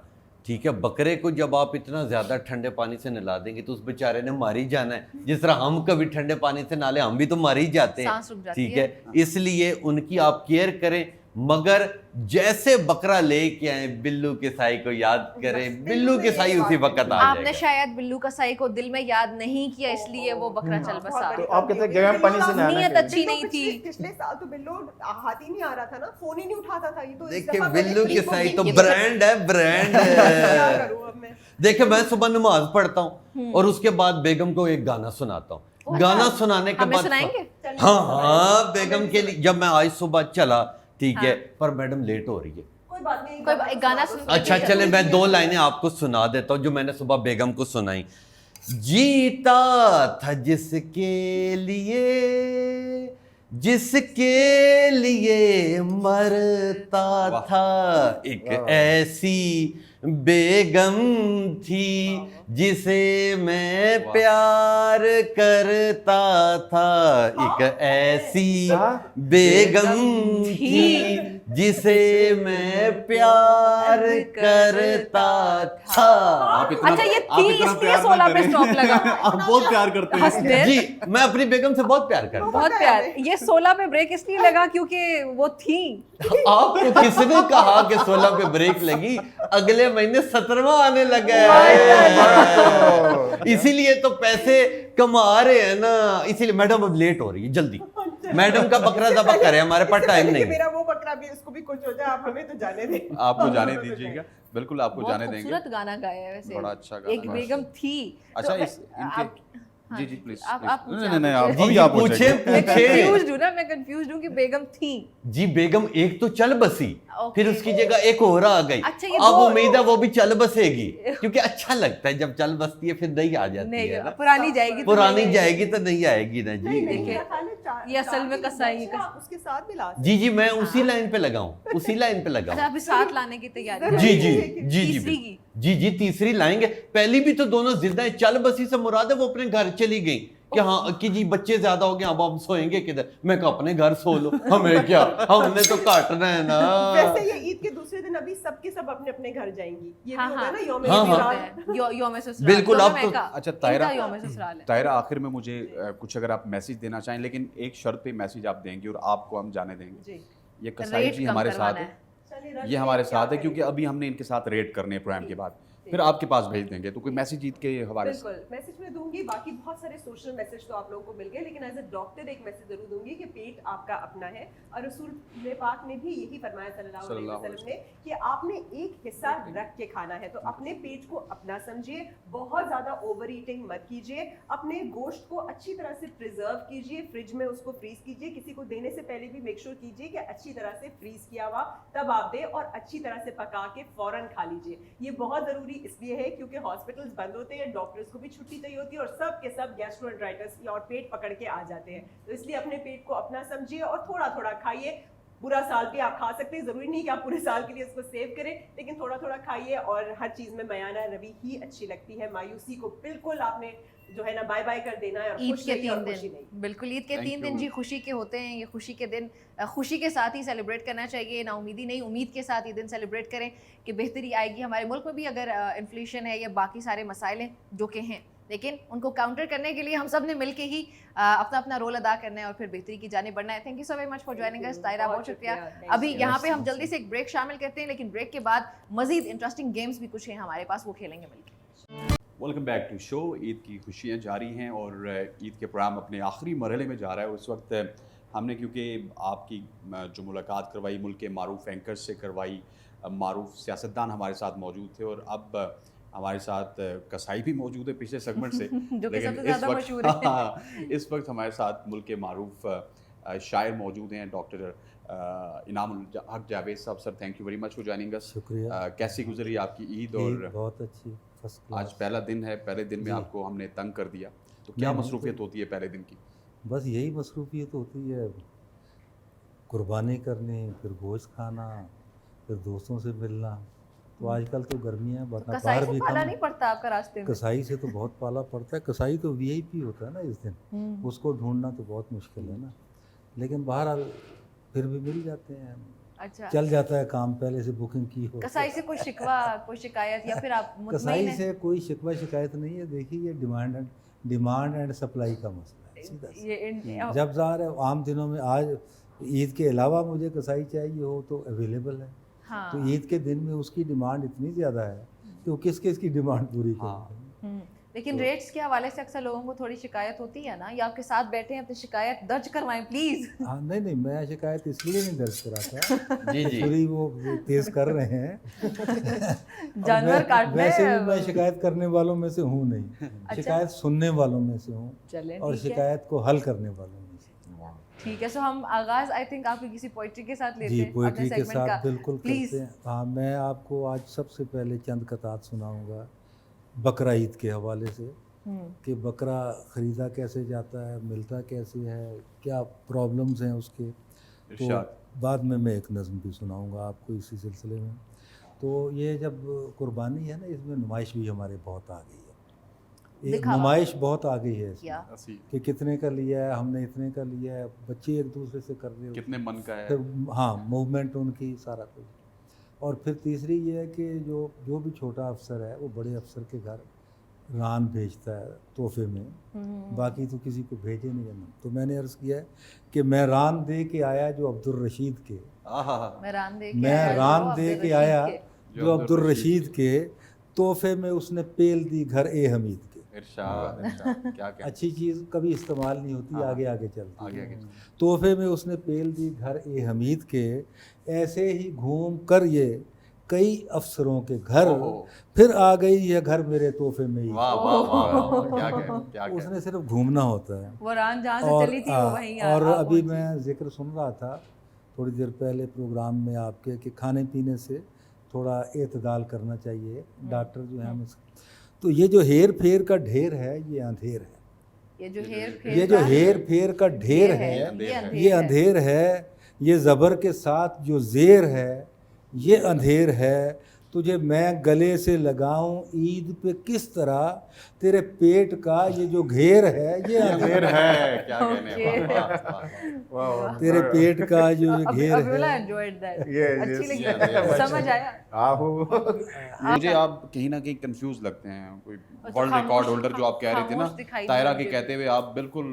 ठीक है, बकरे को जब आप इतना ज़्यादा ठंडे पानी से नहला देंगे तो उस बेचारे ने मर ही जाना है। जिस तरह हम कभी ठंडे पानी से नहाले हम भी तो मर ही जाते हैं, सांस रुक जाती ठीक है। इसलिए उनकी आप केयर करें, मगर जैसे बकरा लेके आए बिल्लू के साई को याद करें, बिल्लू के साई उसी वक्त आ आपने जाएगा। शायद बिल्लू का साई को दिल में याद नहीं किया, इसलिए वो बकरा चल बसा। तो आप कहते हैं गर्म पानी से नहाना नीयत चाहिए। अच्छी नहीं थी। पिछले साल तो बिल्लू हाथ ही नहीं आ रहा था ना, फोन ही नहीं उठाता था। ये तो इस देखिए दफा मैंने बिल्लू के ठीक साई तो हो गई। ब्रांड है, ब्रांड क्या है। करूं अब मैं? देखिए मैं सुबह नमाज पढ़ता हूँ और उसके बाद बेगम को एक गाना सुनाता हूँ। गाना सुनाने के हमें बाद सुनाएंगे? हाँ हाँ बेगम के लिए, जब मैं आज सुबह चला, ठीक है, पर मैडम लेट हो रही है। कोई बात नहीं, कोई एक गाना सुन। अच्छा चले मैं 2 लाइनें आपको सुना देता हूँ जो मैंने सुबह बेगम को सुनाई। जीता था जिसके लिए मरता था, एक ऐसी बेगम थी जिसे मैं प्यार करता था, एक ऐसी बेगम थी जिसे मैं प्यार करता था। आप इतना अच्छा ये आप थी इतना इसलिए प्यार ना 16 पे करें। स्टॉप लगा। आप बहुत प्यार करते हैं। हंसते जी मैं अपनी बेगम से बहुत प्यार करता हूँ। बहुत प्यार। ये 16 पे ब्रेक इसलिए लगा क्योंकि वो थी। आपको किसने कहा कि 16 पे ब्रेक लगी? अगले महीने 17वां आने लगा है। इसीलिए तो पैसे कमा रहे हैं ना, इसीलिए मैडम अब लेट हो रही है, जल्दी मैडम का बकरा ज़बह करें, हमारे पास टाइम नहीं है। मेरा वो बकरा भी, उसको भी कुछ हो जाए, आप हमें तो जाने दें। आपको जाने दीजिएगा, बिल्कुल आपको बहुत जाने देंगे। खूबसूरत गाना गाया है वैसे। बड़ा अच्छा गाना एक है। बेगम थी। अच्छा तो इस इनके हाँ जी जी प्लीज आप नहीं नहीं आप जी, अभी जी, आप पूछे पूछेंगे। मैं पूछे। कंफ्यूज्ड हूँ ना, मैं कंफ्यूज्ड हूँ कि बेगम थी। जी बेगम एक तो चल बसी, ओके। फिर उसकी जगह एक और आ गई। अच्छा, ये अब दो- उम्मीद है वो भी चल बसेगी, क्योंकि अच्छा लगता है जब चल बसती है, फिर नहीं आ जाती नहीं है ना। पुरानी जाएगी तो पुरानी नहीं जाएगी तो नहीं आएगी ना जी। देखिए, ये असल में कसाई है। उसके साथ भी ला जी जी मैं उसी लाइन पे लगाऊं, उसी लाइन पे लगाऊं। अच्छा अभी साथ लाने की तैयारी। जी जी जी जी तीसरी बिल्कुल। की। जी जी तीसरी लाएंगे। पहली भी तो दोनों जिद्दां, चल बसी से मुराद है वो अपने घर चली गई कि हाँ कि जी बच्चे ज्यादा हो गए, अब हम सोएंगे किधर? मैं कहा अपने घर सो लो, हमें क्या, हमने तो काटना है ना। वैसे ये ईद के दूसरे दिन अभी सबके सब अपने अपने घर जाएंगी। ये भी हाँ, होता है ना, यौम हाँ, हाँ। ससुराल। यौम ससुराल। बिल्कुल, यौम अब तो- मेका। अच्छा तायरा, इनका यौम ससुराल है। तायरा आखिर में मुझे कुछ अगर आप मैसेज देना चाहें, लेकिन एक शर्त पे मैसेज आप देंगे और आपको हम जाने देंगे। जी ये कसाई रेट जी कम हमारे साथ करवाना है, है। चलिए रख ये हमारे दें, क्या साथ है करें? क्योंकि अभी हमने इनके साथ रेड करने प्रोग्राम के बाद, फिर आपके पास भेज देंगे। तो कोई मैसेज ईद के हवाले से? बिल्कुल मैसेज में दूंगी। बाकी बहुत सारे सोशल मैसेज तो आप लोगों को मिल गए, लेकिन एज अ डॉक्टर एक मैसेज जरूर दूंगी कि पेट आपका अपना है, और रसूल पाक ने भी यही फरमाया सल्लल्लाहु अलैहि वसल्लम ने कि आपने एक हिस्सा रख के खाना है। तो अपने पेट को अपना समझिए, बहुत ज़्यादा ओवर ईटिंग मत कीजिए, अपने गोश्त को अच्छी तरह से प्रिजर्व कीजिए, फ्रिज में उसको फ्रीज कीजिए। किसी को देने से पहले भी मेक श्योर कीजिए कि अच्छी तरह से फ्रीज किया हुआ तब आप दें, और अच्छी तरह से पका के फौरन खा लीजिए। ये बहुत ज़रूरी इसलिए है क्योंकि हॉस्पिटल्स बंद होते हैं, डॉक्टर्स को भी छुट्टी चाहिए होती है, और सब के सब गैस्ट्रोएंटेराइटिस और पेट पकड़ के आ जाते हैं। तो इसलिए अपने पेट को अपना समझिए और थोड़ा थोड़ा खाइए। पूरा साल भी आप खा सकते हैं, ज़रूरी नहीं कि आप पूरे साल के लिए उसको सेव करें, लेकिन थोड़ा थोड़ा खाइए। और हर चीज़ में मयाना रवि ही अच्छी लगती है, मायूसी को बिल्कुल आपने जो है ना बाय बाय कर देना है। और ईद खुश के रहिए और 3 खुशी दिन, नहीं। बिल्कुल ईद के Thank 3 दिन you. जी खुशी के होते हैं। ये खुशी के दिन खुशी के साथ ही सेलिब्रेट करना चाहिए, ना उम्मीदी नहीं, उम्मीद के साथ ये दिन सेलिब्रेट करें कि बेहतरी आएगी। हमारे मुल्क में भी अगर इन्फ्लेशन है या बाकी सारे मसाइल हैं जो कि हैं, लेकिन उनको काउंटर करने के लिए हम सब ने मिलकर ही अपना अपना रोल अदा करना है और फिर बेहतरी की जाने बढ़ना है। Thank you so very much for joining us Taira, बहुत शुक्रिया। अभी यहाँ पे हम जल्दी से एक ब्रेक शामिल करते हैं, लेकिन ब्रेक के बाद मजीद इंटरेस्टिंग गेम्स भी कुछ हैं हमारे पास, वो खेलेंगे मिलकर। Welcome back to show. Eid की खुशियाँ जारी हैं और ईद के प्रोग्राम अपने आखिरी मरहले में जा रहा है। उस वक्त हमने क्योंकि आपकी जो मुलाकात करवाई मुल्क के मारूफ एंकर से करवाई, मारूफ सियासतदान हमारे साथ मौजूद थे, और अब हमारे साथ कसाई भी मौजूद है पिछले सेगमेंट से जो कि लेकिन सबसे ज़्यादा मशहूर है। हाँ, इस वक्त हमारे साथ मुल्क के मारूफ शायर मौजूद हैं, डॉक्टर इनामुल हक जावेद साहब। Sir thank you very much for joining अस। शुक्रिया। कैसी गुजरी आपकी ईद? और बहुत अच्छी, फर्स्ट आज क्लास। पहला दिन है, पहले दिन में जी। आपको हमने तंग कर दिया, तो क्या नहीं, मसरूफियत होती है पहले दिन की? बस यही मसरूफियत होती है, कुर्बानी करनी, फिर गोश्त खाना, फिर दोस्तों से मिलना। तो आजकल तो गर्मियाँ वरना कसाई बाहर से भी पाला कम। नहीं पड़ता आपका रास्ते में? कसाई से तो बहुत पाला पड़ता है। कसाई तो वीआईपी होता है ना इस दिन, उसको ढूंढना तो बहुत मुश्किल है ना। लेकिन बहरहाल फिर भी मिल जाते हैं, अच्छा, चल जाता है काम, पहले से बुकिंग की हो। कसाई से कोई शिकवा, कोई शिकायत, या फिर आप मुतमईन कसाई हैं? से कोई शिकवा शिकायत नहीं है। देखिए ये डिमांड एंड सप्लाई का मसला है, सीधा सीधा। ये जब ज़ाहिर है आम दिनों में, आज ईद के अलावा मुझे कसाई चाहिए हो तो अवेलेबल है, हाँ, तो ईद के दिन में उसकी डिमांड इतनी ज़्यादा है कि वो किस किस की डिमांड पूरी हाँ। करेगा। लेकिन रेट्स के हवाले से अक्सर लोगों को थोड़ी शिकायत होती है ना, या आपके साथ बैठे हैं अपनी शिकायत दर्ज करवाएं प्लीज। हाँ नहीं, मैं शिकायत इसलिए नहीं दर्ज कराता, जी जी, पूरी वो तेज़ कर रहे हैं। और जानवर काटने वैसे भी मैं शिकायत करने वालों में से हूँ नहीं, अच्छा। शिकायत सुनने वालों में से हूँ चलें, और ठीक है, शिकायत को हल करने वालों में से। ठीक है। सो हम आगाज आई थिंक आपकी किसी पोइट्री के साथ लेते जी, हैं, पोइट्री अपने के सेगमेंट साथ का, बिल्कुल प्लीज। करते हैं। हाँ, मैं आपको आज सबसे पहले चंद कतात सुनाऊंगा बकरा ईद के हवाले से, कि बकरा ख़रीदा कैसे जाता है, मिलता कैसे है, क्या प्रॉब्लम्स हैं उसके। तो इरशाद। बाद में मैं एक नज़्म भी सुनाऊंगा आपको इसी सिलसिले में। तो ये जब कुर्बानी है ना, इसमें नुमाइश भी हमारे बहुत आ गई है, एक दिखावा। नुमाइश बहुत आ गई है क्या? इसमें, असी कि कितने का लिया है हमने, इतने का लिया है, बच्चे एक दूसरे से कर रहे हो, कितने मन का है। फिर हाँ मूवमेंट उनकी, सारा कुछ। और फिर तीसरी ये है कि जो भी छोटा अफसर है वो बड़े अफसर के घर रान भेजता है तोहफे में, बाकी तो किसी को भेजे नहीं है। तो मैंने अर्ज़ किया है कि मैं रान दे के आया जो अब्दुल रशीद के, मैं रान दे के मैं आया रान जो दे अब्दुल के रशीद आया के। जो अब्दुल रशीद के, तोहफे में उसने पेल दी घर ए हमीद के। इरशाद, इरशाद, क्या क्या अच्छी चीज़ कभी इस्तेमाल नहीं होती, हाँ, आगे आगे चलती आगे है। आगे। तोहफे में उसने पेल दी घर ए हमीद के, ऐसे ही घूम कर ये कई अफसरों के घर, ओहो। फिर आ गई ये घर मेरे तोहफे में ही। वाह वाह वाह वाह, क्या क्या क्या क्या। उसने सिर्फ घूमना होता है। वो रान जहाँ से और चली थी वो वहीं और आ अभी पहुंची। मैं जिक्र सुन रहा था थोड़ी देर पहले प्रोग्राम में आपके, कि खाने पीने से थोड़ा एतदाल करना चाहिए, डॉक्टर जो है हमें। तो ये जो हेर फेर का ढेर है ये अंधेर है, ये जो हेर फेर ये जो का हेर फेर का ढेर है ये अंधेर है, ये ज़बर के साथ जो ज़ेर है ये अंधेर है। तुझे मैं गले से लगाऊं ईद पे किस तरह, तेरे पेट का ये जो घेर है ये अंधेर अंधेर है, क्या कहने। Okay. वाह, वाह, वाह, वाह। तेरे पेट का जो ये घेर अब्दुल्ला है। एंजॉयड दैट, Yes, अच्छी yes, लगी, yes, yes. समझ आया। आहो। मुझे आप कहीं ना कहीं कंफ्यूज लगते हैं, कोई अच्छा, वर्ल्ड खामोश- रिकॉर्ड होल्डर जो आप कह रहे थे ना, खामोश दिखाई तायरा दिया के मुझे। कहते हुए, आप बिल्कुल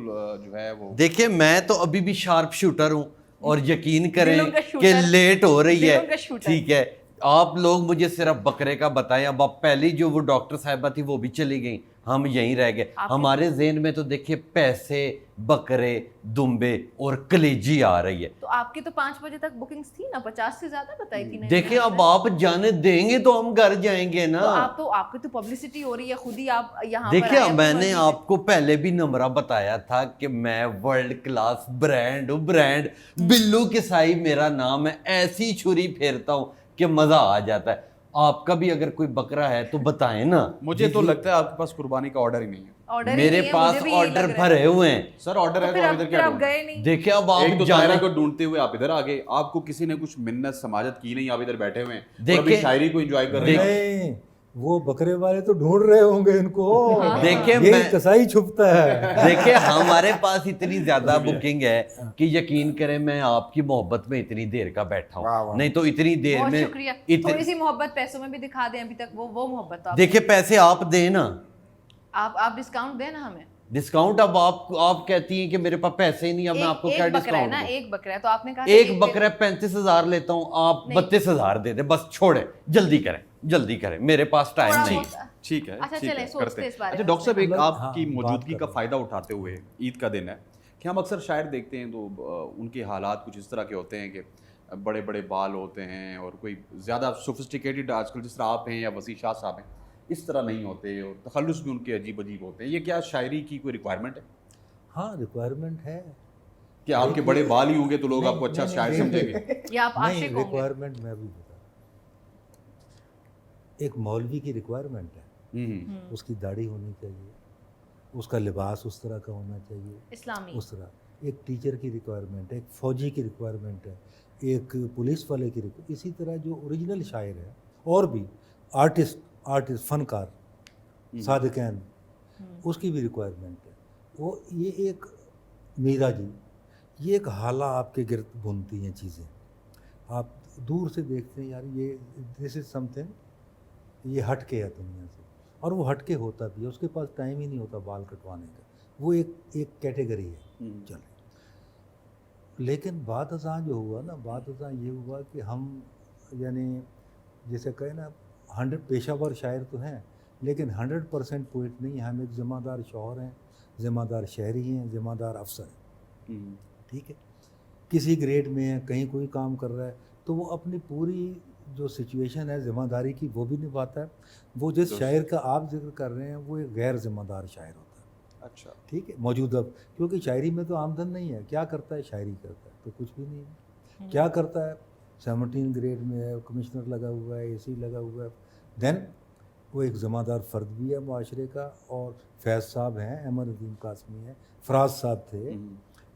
जो है वो देखिए मैं तो अभी भी शार्प शूटर हूँ, और यकीन करें दिलों का कि शूटर। लेट हो रही दिलों का है, शूटर। ठीक है। आप लोग मुझे सिर्फ बकरे का बताएं। अब आप पहली जो वो डॉक्टर साहिबा थी वो भी चली गई, हम यहीं रह गए। आपके- हमारे ज़हन में तो देखिए पैसे, बकरे, दुम्बे और कलेजी आ रही है। तो आपकी तो 5 बजे तक बुकिंग्स थी ना, 50 से ज्यादा बताई थी ना। देखिए अब आप जाने देंगे तो हम घर जाएंगे ना। तो आपकी तो पब्लिसिटी हो रही है, खुद ही आप यहाँ पर देखिए आए अपनी मैंने मर्जी से। आपको पहले भी नंबरा बताया था कि मैं वर्ल्ड क्लास ब्रांड हूँ, ब्रांड बिल्लू किसाई मेरा नाम है। ऐसी छुरी फेरता हूँ कि मजा आ जाता है। आपका भी अगर कोई बकरा है तो बताएं ना। मुझे तो लगता है आपके पास कुर्बानी का ऑर्डर ही नहीं है। ऑर्डर ही मेरे नहीं है, पास मुझे भी यही ऑर्डर लग रहा है। भरे हुए हैं। सर ऑर्डर तो है फिर तो आप इधर फिर क्या आप ढूंढते? गए नहीं। देखिए अब आप एक तो जाना तायरा को ढूंढते हुए आप इधर आ गए, आपको किसी ने कुछ मिन्नत समाजत की नहीं, आप इधर बैठे हुए हैं और अभी देखिए- शायरी को एंजॉय कर रहे हैं। नहीं, वो बकरे वाले तो ढूंढ रहे होंगे इनको। देखिए ये मैं- कसाई छुपता है। देखिए हमारे पास इतनी ज्यादा बुकिंग है कि यकीन करें मैं आपकी मोहब्बत में इतनी देर का बैठा वाह, हूँ, वाह। नहीं तो इतनी देर बहुत में शुक्रिया। थोड़ी सी मोहब्बत पैसों में भी दिखा दें अभी तक, वो मोहब्बत तो आप देखिए पैसे आप दें ना, आप डिस्काउंट दें ना हमें। डिस्काउंट। अब आप कहती हैं कि मेरे पास पैसे ही नहीं, अब मैं आपको क्या एक बकरा है डिस्काउंट ना, दूं? एक बकरा है तो आपने कहा था एक दे- बकरा 35,000 लेता हूँ, आप नहीं। 32,000 दे दे, बस छोड़े, जल्दी करें, मेरे पास टाइम थोड़ा नहीं बहुत- है। ठीक है, अच्छा, ठीक चलें, है, सोचते करते हैं। इस बारे अच्छा में। डॉक्टर साहब, एक मतलब, आपकी हाँ, मौजूदगी बात का करो। फ़ायदा उठाते हुए, ईद का दिन है, कि हम अक्सर शायर देखते हैं तो उनके हालात कुछ इस तरह के होते हैं कि बड़े बड़े बाल होते हैं और कोई ज़्यादा सोफिस्टिकेटेड, आजकल जिस तरह आप हैं या वसी शाह साहब हैं, इस तरह नहीं होते, और तखल्लुस भी उनके अजीब अजीब होते हैं। ये क्या शायरी की कोई रिक्वायरमेंट है हाँ रिक्वायरमेंट है। कि आपके बड़े बाल ही होंगे तो लोग नहीं, आपको अच्छा नहीं, शायर नहीं, समझेंगे? या आप नहीं, आशिक होंगे। रिक्वायरमेंट मैं भी बता, एक मौलवी की रिक्वायरमेंट है, उसकी दाढ़ी होनी चाहिए, उसका लिबास उस तरह का होना चाहिए, इस्लामी। उस तरह। एक टीचर की रिक्वायरमेंट है, एक फ़ौजी की रिक्वायरमेंट है, एक पुलिस वाले की इसी तरह जो ओरिजिनल शायर है, और भी आर्टिस्ट फनकार सादिकैन, उसकी भी रिक्वायरमेंट है। वो ये एक मीरा जी, یہ ایک حالہ آپ کے گرد بنتی ہیں چیزیں. آپ دور سے دیکھتے ہیں یار یہ دس از سم تھنگ، یہ ہٹ کے ہے دنیا سے، اور وہ ہٹ کے ہوتا بھی ہے. اس کے پاس ٹائم ہی نہیں ہوتا بال کٹوانے کا، وہ ایک کیٹیگری ہے. چلے لیکن بعد ازاں جو ہوا نا، بعد ازاں یہ ہوا کہ ہم یعنی جیسے کہیں نا 100 پیشہ ور شاعر تو ہیں لیکن 100% پوئٹ نہیں. ہم ایک ذمہ دار شوہر ہیں، ذمہ دار شہری ہیں، ذمہ دار افسر ہیں. ٹھیک ہے، کسی گریڈ میں ہے، کہیں کوئی کام کر رہا ہے تو وہ اپنی پوری جو سچویشن ہے ذمہ داری کی وہ بھی نبھاتا ہے. وہ جس شاعر کا آپ ذکر کر رہے ہیں وہ ایک غیر ذمہ دار شاعر ہوتا ہے. اچھا ٹھیک ہے، موجودہ، کیونکہ شاعری میں تو آمدن نہیں ہے. کیا کرتا ہے؟ شاعری کرتا ہے تو کچھ بھی نہیں ہے. کیا کرتا ہے؟ 17 گریڈ میں ہے، کمشنر لگا ہوا ہے، اے سی لگا ہوا ہے. دین وہ ایک ذمہ دار فرد بھی ہے معاشرے کا. اور فیض صاحب ہیں، احمد ندیم قاسمی ہیں، فراز صاحب تھے،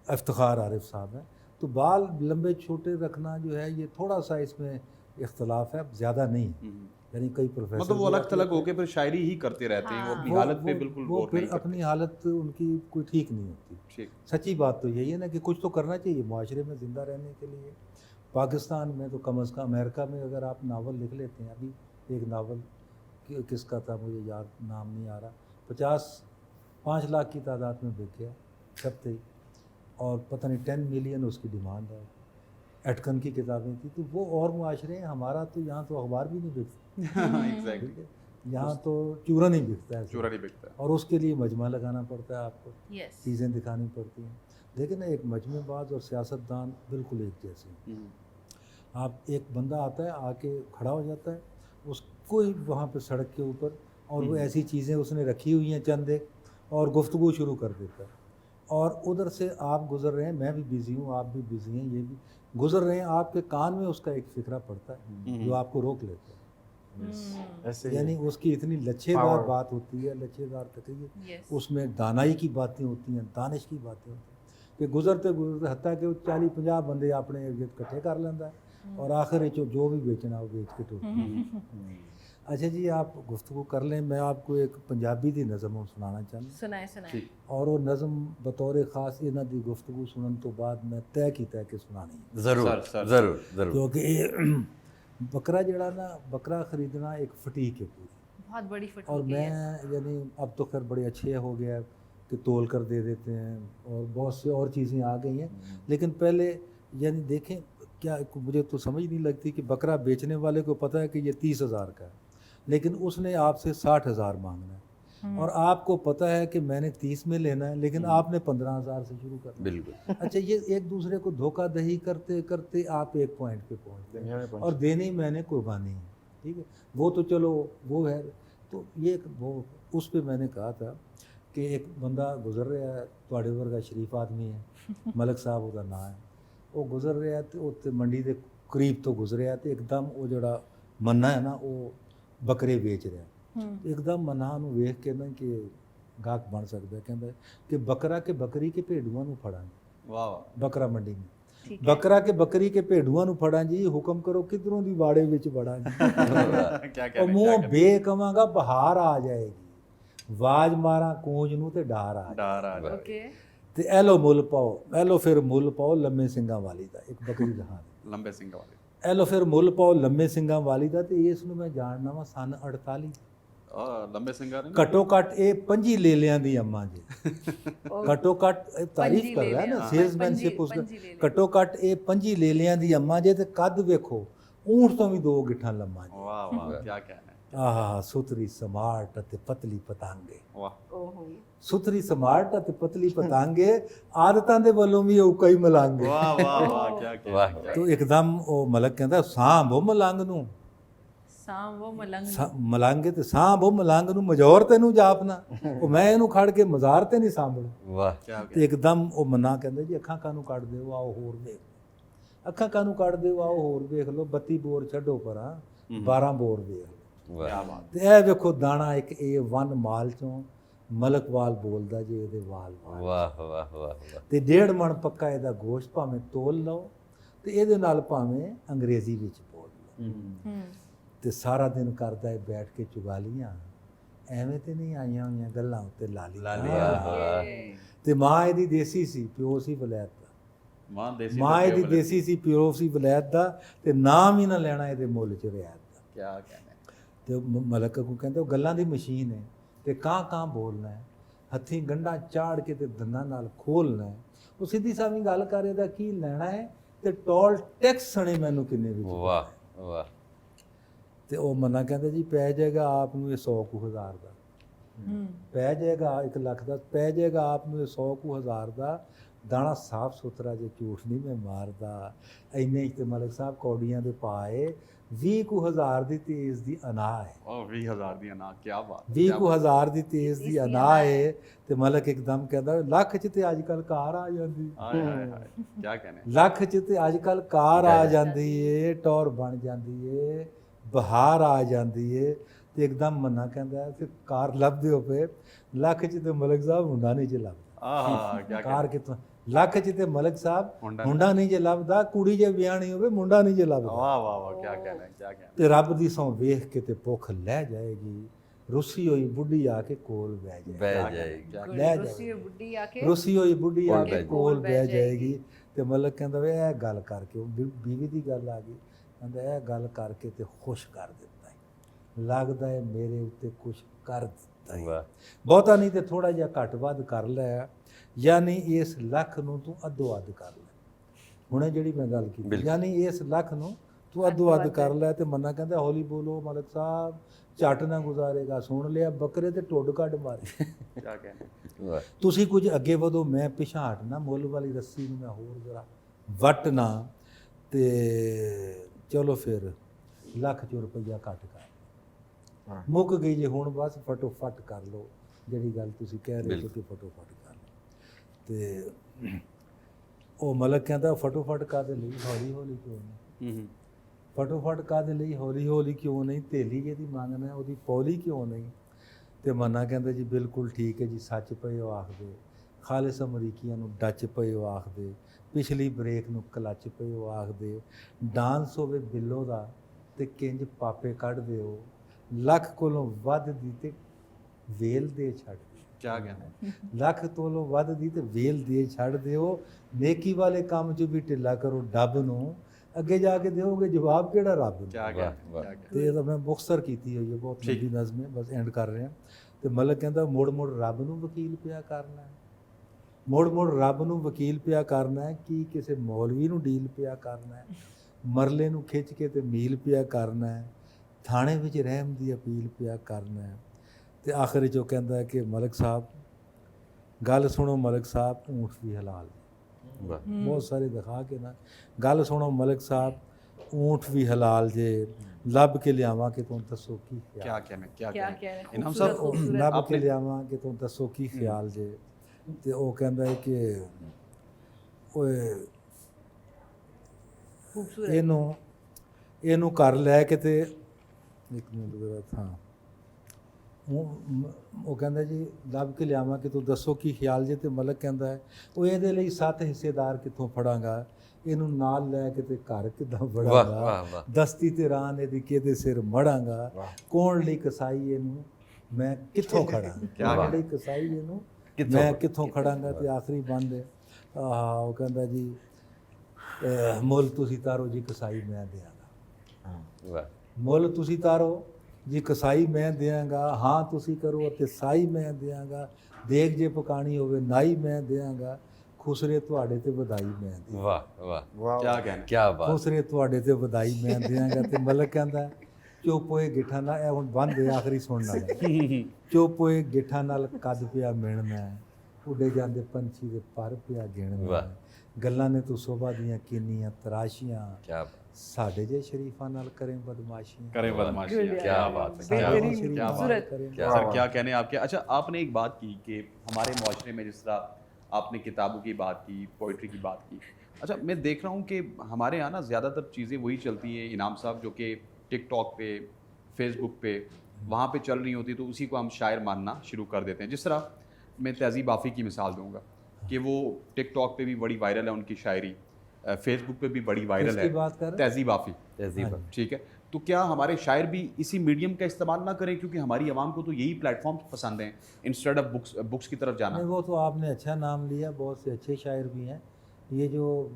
افتخار عارف صاحب ہیں. تو بال لمبے چھوٹے رکھنا جو ہے یہ تھوڑا سا اس میں اختلاف ہے، زیادہ نہیں ہے. یعنی کئی پروفیسر مطلب وہ الگ تھلگ ہو کے پھر شاعری ہی کرتے رہتے ہیں، وہ اپنی حالت پہ بالکل وہ غور پھر نہیں کرتے. اپنی حالت ان کی کوئی ٹھیک نہیں ہوتی. ٹھیک. سچی بات تو یہی ہے نا کہ کچھ تو کرنا چاہیے معاشرے میں زندہ رہنے کے لیے. پاکستان میں تو کم از کم، امریکہ میں اگر آپ ناول لکھ لیتے ہیں، ابھی ایک ناول کس کا تھا مجھے یاد نام نہیں آ رہا، 5 لاکھ کی تعداد میں بک گیا چھپتے ہی، اور پتہ نہیں 10 ملین اس کی ڈیمانڈ ہے. ایٹکن کی کتابیں تھیں. تو وہ اور معاشرے ہیں، ہمارا تو یہاں تو اخبار بھی نہیں بکتا. ایگزیکٹلی. یہاں تو چورا نہیں بکتا ہے، چورا نہیں بکتا. اور اس کے لیے مجمع لگانا پڑتا ہے آپ کو، یس. چیزیں دکھانی پڑتی ہیں. لیکن ایک مجمع باز اور سیاست دان بالکل ایک جیسے ہیں. آپ ایک بندہ آتا ہے، آ کے کھڑا ہو جاتا ہے، اس کو ہی وہاں پہ سڑک کے اوپر، اور وہ ایسی چیزیں اس نے رکھی ہوئی ہیں چند ایک، اور گفتگو شروع کر دیتا ہے. اور ادھر سے آپ گزر رہے ہیں، میں بھی بزی ہوں، آپ بھی بزی ہیں، یہ بھی گزر رہے ہیں، آپ کے کان میں اس کا ایک فکرہ پڑتا ہے جو آپ کو روک لیتا ہے. یعنی اس کی اتنی لچھے دار بات ہوتی ہے، لچھے دار تقریر، اس میں دانائی کی باتیں ہوتی ہیں، دانش کی باتیں ہوتی ہیں کہ گزرتے گزرتے حتیٰ کہ 40-50 بندے اپنے ارد گرد کٹھے کر لینا ہے، اور آخر جو بھی بیچنا وہ بیچ کے ٹوٹ. اچھا جی، آپ گفتگو کر لیں. میں آپ کو ایک پنجابی دی نظم سنانا چاہتا ہوں. سنائیں. اور وہ نظم بطور خاص انہاں دی گفتگو سنن تو بعد میں طے کیتا ہے کہ سنانی ہے. ضرور ضرور ضرور. کیونکہ بکرا جڑا نا، بکرا خریدنا ایک فٹیک ہے پوری، بہت بڑی فٹیک. اور میں یعنی اب تو خیر بڑے اچھے ہو گیا کہ تول کر دے دیتے ہیں، اور بہت سے اور چیزیں آ گئی ہیں. لیکن پہلے یعنی دیکھیں، کیا مجھے تو سمجھ نہیں لگتی کہ بکرا بیچنے والے کو پتہ ہے کہ یہ 30,000 کا ہے، لیکن اس نے آپ سے 60,000 مانگنا ہے، اور آپ کو پتہ ہے کہ میں نے 30 میں لینا ہے، لیکن آپ نے 15,000 سے شروع کرنا. بالکل. اچھا، یہ ایک دوسرے کو دھوکہ دہی کرتے کرتے آپ ایک پوائنٹ پہ پہنچتے ہیں، اور دینی میں نے قربانی ہے. ٹھیک ہے، وہ تو چلو وہ ہے. تو یہ وہ اس پہ میں نے کہا تھا کہ ایک بندہ گزر رہا ہے، تواڈے ورگا شریف آدمی ہے، ملک صاحب وہ نام ہے، وہ گزر رہا ہے تو اتنے منڈی دے قریب تو گزریا تو ایک دم وہ جڑا منا ہے نا وہ بکرے بیچ رہا ہے. ایک دم منا نو ویکھ کے نا کہ گاہک بن سکتا ہے، کہندا ہے کہ بکرا کے بکری کے بھیڈواں نو پھڑاں. واہ. بکرا منڈی میں بکرا کے بکری کے بھیڈواں نو پھڑاں جی، حکم کرو کدھروں دی واڑے وچ بڑاں جی. او منہ بے کواں گا بہار آ جائے گی، واج ماراں کونج نو تے ڈار آ جائے. اوکے. تے اے لو مل پاؤ، اے لو پھر مل پاؤ لمے سنگاں والی دا، ایک بکری دہاں لمبے سنگاں والی. اے لو پھر مل پاؤ لمے سنگاں والی دا. تے اس نو میں جاننا وا سن 48. لمبے سنگاں نے کٹو کٹ اے 5 لیلیاں دی اماں جی. کٹو کٹ تعریف کر رہا ہے نا، سیلز مین شپ اس کا. کٹو کٹ اے 5 لیلیاں دی اماں جی، تے قد ویکھو اونٹ تو بھی 2 گٹھاں لماں جی. واہ واہ، کیا کہنا ہے. آہا، ستری سمارٹ تے پتلی پتانگے. واہ. ستری سمارٹ تے پتلی پتانگے، عادتاں دے والوں بھی اوکا ہی ملانگے. واہ واہ واہ، کیا کہنا ہے. تو ایک دم او ملک کہندا سانبھو ملنگ نو. وہ ملانگے تے سانبھو ملنگ نو، مجور تینوں جاپنا، او میں اینوں کھڑ کے مزار تے نہیں سانبھنا. واہ. تے ایک دم او منا کہندا جی اکھاں کانوں کڈ دیو، آؤ ہور ویکھ. اکھاں کانوں کڈ دیو، آؤ ہور ویکھ لو. 32 بور چھڈو پراں، 12 بور ویکھ. کیا بات. تے اے ویکھو دانا ایک A1 مال چوں ملک وال بولدا جی اے دے وال وال. واہ واہ واہ. تے 1.5 من پکا اے دا گوشت بھاویں تول لو تے اے دے نال بھاویں انگریزی وچ بول لو. تے سارا دن کردا اے بیٹھ کے چگالیاں، ایویں تے نہیں آئیاں ہوئیاں گلاں تے لالیاں. تے ماں اے دی دیسی سی، پیو سی ولایت دا. ਮਾਂ ਦੇਸੀ ਮਾਂ ਦੀ ਦੇਸੀ ਸੀ, ਪਿਓ ਸੀ ਵਲੈਤ ਦਾ, ਤੇ ਨਾਮ ਹੀ ਨਾ ਲੈਣਾ ਇਹਦੇ ਮੁੱਲ 'ਚ ਰਿਆਇਤ ਦਾ। ਕਿਆ कहना है। ਤੇ ਮਲਕ ਨੂੰ ਕਹਿੰਦੇ ਉਹ ਗੱਲਾਂ ਦੀ ਮਸ਼ੀਨ ਹੈ, ਤੇ ਕਾਂ ਬੋਲਣਾ ਹੈ, ਹੱਥੀਂ ਗੰਢਾਂ ਚਾੜ ਕੇ ਤੇ ਦੰਦਾਂ ਨਾਲ ਖੋਲਣਾ ਹੈ। ਉਹ ਸਿੱਧੀ ਸਾਵੀਂ ਗੱਲ ਕਰ ਇਹਦਾ ਕੀ ਲੈਣਾ ਹੈ, ਤੇ ਟੋਲ ਟੈਕਸ ਸਣੇ ਮੈਨੂੰ ਕਿੰਨੇ ਵਿੱਚ। ਵਾਹ ਵਾਹ। ਤੇ ਉਹ ਮੰਨਾ ਕਹਿੰਦਾ ਜੀ ਪੈ ਜਾਏਗਾ ਆਪ ਨੂੰ ਇਹ 100 ਕੁ ਹਜ਼ਾਰ ਦਾ, ਪੈ ਜਾਏਗਾ 1 ਲੱਖ ਦਾ, ਪੈ ਜਾਏਗਾ ਆਪ ਨੂੰ ਇਹ 100 ਕੁ ਹਜ਼ਾਰ ਦਾ, ਦਾਣਾ ਸਾਫ ਸੁਥਰਾ ਜੇ ਝੂਠ ਨਹੀਂ ਮੈਂ ਮਾਰਦਾ। ਇੰਨੇ 'ਚ ਤੇ ਮਲਕ ਸਾਹਿਬ ਕੌਡੀਆਂ ਦੇ ਪਾਏ 20 ਕੁ ਹਜ਼ਾਰ ਦੀ ਤੇਜ਼ ਦੀ ਅਨਾ ਹੈ। ਉਹ 20,000 ਦੀ ਅਨਾ, ਕੀ ਬਾਤ। 20 ਕੁ ਹਜ਼ਾਰ ਦੀ ਤੇਜ਼ ਦੀ ਅਨਾ ਹੈ, ਤੇ ਮਲਕ ਇੱਕਦਮ ਕਹਿੰਦਾ ਲੱਖ 'ਚ ਤੇ ਅੱਜ ਕੱਲ੍ਹ ਕਾਰ ਆ ਜਾਂਦੀ, ਹਾਏ ਹਾਏ ਹਾਏ, ਕਿਆ कहना है। ਲੱਖ 'ਚ ਤੇ ਅੱਜ ਕੱਲ੍ਹ ਕਾਰ ਆ ਜਾਂਦੀ ਏ, ਟੌਰ ਬਣ ਜਾਂਦੀ ਏ, ਬਹਾਰ ਆ ਜਾਂਦੀ ਏ। ਤੇ ਇੱਕਦਮ ਮੰਨਾ ਕਹਿੰਦਾ ਕਿ ਕਾਰ ਲੱਭਦੇ ਹੋ ਪਏ, ਲੱਖ 'ਚ ਤੇ ਮਲਕ ਸਾਹਿਬ ਮੁੰਡਾ ਨਹੀਂ ਜੇ ਲੱਭਦਾ। ਆਹ ਕਿਆ ਕਾਰ ਕਿਤੋਂ ਲੱਖ 'ਚ ਤੇ ਮਲਕ ਸਾਹਿਬ ਮੁੰਡਾ ਨਹੀਂ ਜੇ ਲੱਭਦਾ, ਕੁੜੀ ਜੇ ਵਿਆਹਣੀ ਹੋਵੇ ਮੁੰਡਾ ਨਹੀਂ ਜੇ ਲੱਭਦਾ। ਵਾਹ ਵਾਹ ਵਾਹ, ਕਿਆ कहना है, क्या कहना है। ਤੇ ਰੱਬ ਦੀ ਸਹੁੰ ਵੇਖ ਕੇ ਤੇ ਭੁੱਖ ਲੈ ਜਾਏਗੀ, ਰੁੱਸੀ ਹੋਈ ਬੁੱਢੀ ਆ ਕੇ ਕੋਲ ਬਹਿ ਜਾਏਗੀ, ਬਹਿ ਜਾਏਗੀ। ਲੈ ਰੁੱਸੀ ਜਾਏਗੀ, ਹੋਈ ਬੁੱਢੀ ਆ ਕੇ ਰੁੱਸੀ ਹੋਈ ਬੁੱਢੀ ਆ ਕੇ ਕੋਲ ਕੋਲ ਬਹਿ ਬਹਿ ਜਾਏਗੀ। ਤੇ ਮਲਕ ਕਹਿੰਦਾ ਵੇ ਇਹ ਗੱਲ ਕਰਕੇ, ਉਹ ਬੀਵੀ ਦੀ ਗੱਲ ਆ ਗਈ, ਕਹਿੰਦਾ ਇਹ ਗੱਲ ਕਰਕੇ ਤੇ ਖੁਸ਼ ਕਰ ਦਿੱਤਾ ਹੈ, ਲੱਗਦਾ ਹੈ ਮੇਰੇ ਉੱਤੇ ਕੁਛ ਕਰ ਦਿੱਤਾ ਹੈ। ਵਾਹ। ਬਹੁਤਾ ਨਹੀਂ ਤੇ ਥੋੜਾ ਜਿਹਾ ਘੱਟ ਵੱਧ ਕਰ ਲੈ, ਯਾਨੀ ਇਸ ਲੱਖ ਨੂੰ ਤੂੰ ਅੱਧੋ ਅੱਧ ਕਰ ਲੈ। ਹੁਣੇ ਜਿਹੜੀ ਮੈਂ ਗੱਲ ਕੀਤੀ, ਯਾਨੀ ਇਸ ਲੱਖ ਨੂੰ ਤੂੰ ਅੱਧੋ ਅੱਧ ਕਰ ਲੈ। ਤੇ ਮੰਨਾ ਕਹਿੰਦਾ ਹੌਲੀ ਬੋਲੋ ਮਲਕ ਸਾਹਿਬ, ਝੱਟ ਨਾ ਗੁਜ਼ਾਰੇਗਾ, ਸੁਣ ਲਿਆ ਬੱਕਰੇ ਤੇ ਟੁੱਡ ਕੱਢ ਮਾਰੇ। क्या कहना है। ਵਾਹ। ਤੁਸੀਂ ਕੁਝ ਅੱਗੇ ਵਧੋ, ਮੈਂ ਪਿਛਾਂਹ ਹਟਣਾ, ਮੁੱਲ ਵਾਲੀ ਰੱਸੀ ਨੂੰ ਮੈਂ ਹੋਰ ਜ਼ਰਾ ਵੱਟ ਨਾ, ਤੇ ਚਲੋ ਫਿਰ ਲੱਖ 'ਚ ਰੁਪਈਆ ਘੱਟ ਕਰ, ਮੁੱਕ ਗਈ ਜੇ ਹੁਣ ਬਸ ਫਟੋਫਟ ਕਰ ਲਓ ਜਿਹੜੀ ਗੱਲ ਤੁਸੀਂ ਕਹਿ ਰਹੇ ਹੋ ਕਿ ਫਟੋਫਟ ਕਰ ਲਓ। ਤੇ ਉਹ ਮਲਕ ਕਹਿੰਦਾ ਫਟੋਫਟ ਕਾਹਦੇ ਲਈ, ਹੌਲੀ ਹੌਲੀ ਕਿਉਂ ਨਹੀਂ, ਫਟੋਫਟ ਕਾਹਦੇ ਲਈ, ਹੌਲੀ ਹੌਲੀ ਕਿਉਂ ਨਹੀਂ, ਧੇਲੀ ਜਿਹਦੀ ਮੰਗਣਾ ਉਹਦੀ ਪੌਲੀ ਕਿਉਂ ਨਹੀਂ। ਤੇ ਮੰਨਾ ਕਹਿੰਦਾ ਜੀ ਬਿਲਕੁਲ ਠੀਕ ਹੈ ਜੀ, ਸੱਚ ਪਏ ਹੋ ਆਖਦੇ, ਖਾਲਿਸ ਅਮਰੀਕੀਆਂ ਨੂੰ ਡੱਚ ਪਏ ਹੋ ਆਖਦੇ, ਪਿਛਲੀ ਬ੍ਰੇਕ ਨੂੰ ਕਲੱਚ ਪਏ ਹੋ ਆਖਦੇ, ਡਾਂਸ ਹੋਵੇ ਬਿੱਲੋ ਦਾ ਤੇ ਕਿੰਜ ਪਾਪੇ ਕੱਢਦੇ ਹੋ, ਲੱਖ ਕੋਲੋਂ ਵੱਧ ਦੀ ਤੇ ਵੇਲ ਦੇ ਛੱਡ, क्या कहना है। ਲੱਖ ਤੋਲੋਂ ਵੱਧ ਦੀ ਤੇ ਵੇਲ ਦੇ ਛੱਡ ਦਿਓ, ਨੇਕੀ ਵਾਲੇ ਕੰਮ 'ਚ ਵੀ ਢਿੱਲਾ ਕਰੋ ਡੱਬ ਨੂੰ, ਅੱਗੇ ਜਾ ਕੇ ਦਿਓਗੇ ਜਵਾਬ ਕਿਹੜਾ ਰੱਬ ਨੂੰ। क्या कहना है, क्या कहना है। ਤੇ ਇਹ ਤਾਂ ਮੈਂ ਮੁਖਤਸਰ ਕੀਤੀ ਹੋਈ ਹੈ, ਬਹੁਤ ਲੰਬੀ ਨਜ਼ਮ ਹੈ, ਬਸ ਐਂਡ ਕਰ ਰਿਹਾ। ਤੇ ਮਲਕ ਕਹਿੰਦਾ ਮੁੜ ਮੁੜ ਰੱਬ ਨੂੰ ਵਕੀਲ ਪਿਆ ਕਰਨਾ ਹੈ, ਮੁੜ ਮੁੜ ਰੱਬ ਨੂੰ ਵਕੀਲ ਪਿਆ ਕਰਨਾ ਹੈ, ਕੀ ਕਿਸੇ ਮੌਲਵੀ ਨੂੰ ਡੀਲ ਪਿਆ ਕਰਨਾ ਹੈ, ਮਰਲੇ ਨੂੰ ਖਿੱਚ ਕੇ ਤੇ ਮੀਲ ਪਿਆ ਕਰਨਾ ਹੈ, ਥਾਣੇ ਵਿੱਚ ਰਹਿਮ ਦੀ ਅਪੀਲ ਪਿਆ ਕਰਨਾ ਹੈ। ਤੇ ਆਖਰ 'ਚ ਉਹ ਕਹਿੰਦਾ ਹੈ ਕਿ ਮਲਕ ਸਾਹਿਬ ਗੱਲ ਸੁਣੋ, ਮਲਕ ਸਾਹਿਬ ਊਂਠ ਵੀ ਹਲਾਲ, ਬਹੁਤ ਸਾਰੇ ਦਿਖਾ ਕੇ ਨਾ ਗੱਲ ਸੁਣੋ ਮਲਕ ਸਾਹਿਬ, ਊਂਠ ਵੀ ਹਲਾਲ ਜੇ, ਲੱਭ ਕੇ ਲਿਆਵਾਂ ਕਿ ਤੂੰ ਦੱਸੋ ਕੀ क्या ਖਿਆਲ, कहना है, क्या क्या कहना कह है। रहे हैं, इनाम खूबसूरत, साहब, खूबसूरत। ਲੱਭ ਕੇ आपने- ਲਿਆਵਾਂ ਕਿ ਤੂੰ ਦੱਸੋ ਕੀ ਖਿਆਲ ਜੇ। ਤੇ ਉਹ ਕਹਿੰਦਾ ਹੈ ਕਿ ਓਏ खूबसूरत। ਇਹਨੂੰ ਘਰ ਲੈ ਕੇ ਤੇ ਇੱਕ ਮਿੰਟ ਜ਼ਰਾ ਹਾਂ ਉਹ ਕਹਿੰਦਾ ਜੀ ਲੱਭ ਕੇ ਲਿਆਵਾਂ ਕਿ ਤੂੰ ਦੱਸੋ ਕੀ ਖਿਆਲ ਜੇ। ਤੇ ਮਲਕ ਕਹਿੰਦਾ ਹੈ ਉਹ ਇਹਦੇ ਲਈ 7 ਹਿੱਸੇਦਾਰ ਕਿੱਥੋਂ ਫੜਾਂਗਾ, ਇਹਨੂੰ ਨਾਲ ਲੈ ਕੇ ਤੇ ਘਰ ਕਿੱਦਾਂ ਵੜਾਂਗਾ, ਦਸਤੀ ਤੇ ਰਾਨ ਇਹਦੀ ਕਿਹਦੇ ਸਿਰ ਮੜਾਂਗਾ, ਕੌਣ ਲਈ ਕਸਾਈ ਇਹਨੂੰ ਮੈਂ ਕਿੱਥੋਂ ਖੜਾਂ, ਕੌਣ ਲਈ ਕਸਾਈ ਇਹਨੂੰ ਮੈਂ ਕਿੱਥੋਂ ਖੜਾਂਗਾ। ਤੇ ਆਖਰੀ ਬੰਦ ਹੈ ਉਹ ਕਹਿੰਦਾ ਜੀ ਮੁੱਲ ਤੁਸੀਂ ਤਾਰੋ ਜੀ ਕਸਾਈ ਮੈਂ ਦਿਆਂਗਾ, ਮੁੱਲ ਤੁਸੀਂ ਤਾਰੋ ਜੀ ਕਸਾਈ ਮੈਂ ਦਿਆਂਗਾ, ਹਾਂ ਤੁਸੀਂ ਕਰੋ ਅਤੇ ਸਾਈ ਮੈਂ ਦਿਆਂਗਾ, ਦੇਖ ਜੇ ਪਕਾਣੀ ਹੋਵੇ ਨਾਈ ਮੈਂ ਦਿਆਂਗਾ, ਖੁਸਰੇ ਤੁਹਾਡੇ ਤੇ ਵਧਾਈ ਮੈਂ ਦਿਆਂਗਾ। ਵਾਹ ਵਾਹ, क्या कहना है। क्या बात। ਖੁਸਰੇ ਤੁਹਾਡੇ ਤੇ ਵਧਾਈ ਮੈਂ ਦਿਆਂਗਾ। ਤੇ ਮਲਕ ਕਹਿੰਦਾ ਚੁੱਪ ਹੋਏ ਗਿੱਠਾਂ ਨਾਲ, ਇਹ ਹੁਣ ਬੰਦ ਹੈ ਆਖਰੀ ਸੁਣਨ ਵਾਲਾ, ਚੁੱਪ ਹੋਏ ਗਿੱਠਾਂ ਨਾਲ ਕੱਦ ਪਿਆ ਮਿਣਨਾ, ਉੱਡੇ ਜਾਂਦੇ ਪੰਛੀ ਦੇ ਪਰ ਪਿਆ ਗਿਣਨਾ, ਗੱਲਾਂ ਨੇ ਤੂੰ ਸੋਭਾ ਦੀਆਂ ਕਿੰਨੀਆਂ ਤਰਾਸ਼ੀਆਂ, क्या बात। ਸਾਡੇ ਜੇ ਸ਼ਰੀਫਾਂ ਨਾਲ ਕरें ਬਦਮਾਸ਼ੀਆਂ, करें बदमाशी, क्या बात है, क्या बेहतरीन, बात है, क्या बात खूबसूरत। है। क्या सर क्या कहने हैं आपके। अच्छा, आपने एक बात की कि हमारे माशरे में जिस तरह आपने किताबों की बात की, पोइट्री की बात की, अच्छा मैं देख रहा हूँ कि हमारे यहाँ ना ज़्यादातर चीज़ें वही चलती हैं इनाम साहब, जो कि टिकटॉक पे, फेसबुक पे, वहाँ पे चल रही होती, तो उसी को हम शायर मानना शुरू कर देते हैं। जिस तरह मैं तहज़ीब आफ़ी की मिसाल दूँगा कि वो टिकटॉक पे भी बड़ी वायरल है उनकी शायरी, फेसबुक पे भी बड़ी वायरल किसकी है, बात कर रहे हैं? तहज़ीब आफ़ी, तहजीब। ठीक है। तो क्या हमारे शायर भी इसी मीडियम का इस्तेमाल ना करें, क्योंकि हमारी आवाम को तो यही प्लेटफॉर्म पसंद हैं इंस्टेड ऑफ बुक्स की तरफ जाना। नहीं वो तो आपने अच्छा नाम लिया, बहुत से अच्छे शायर भी हैं, یہ جو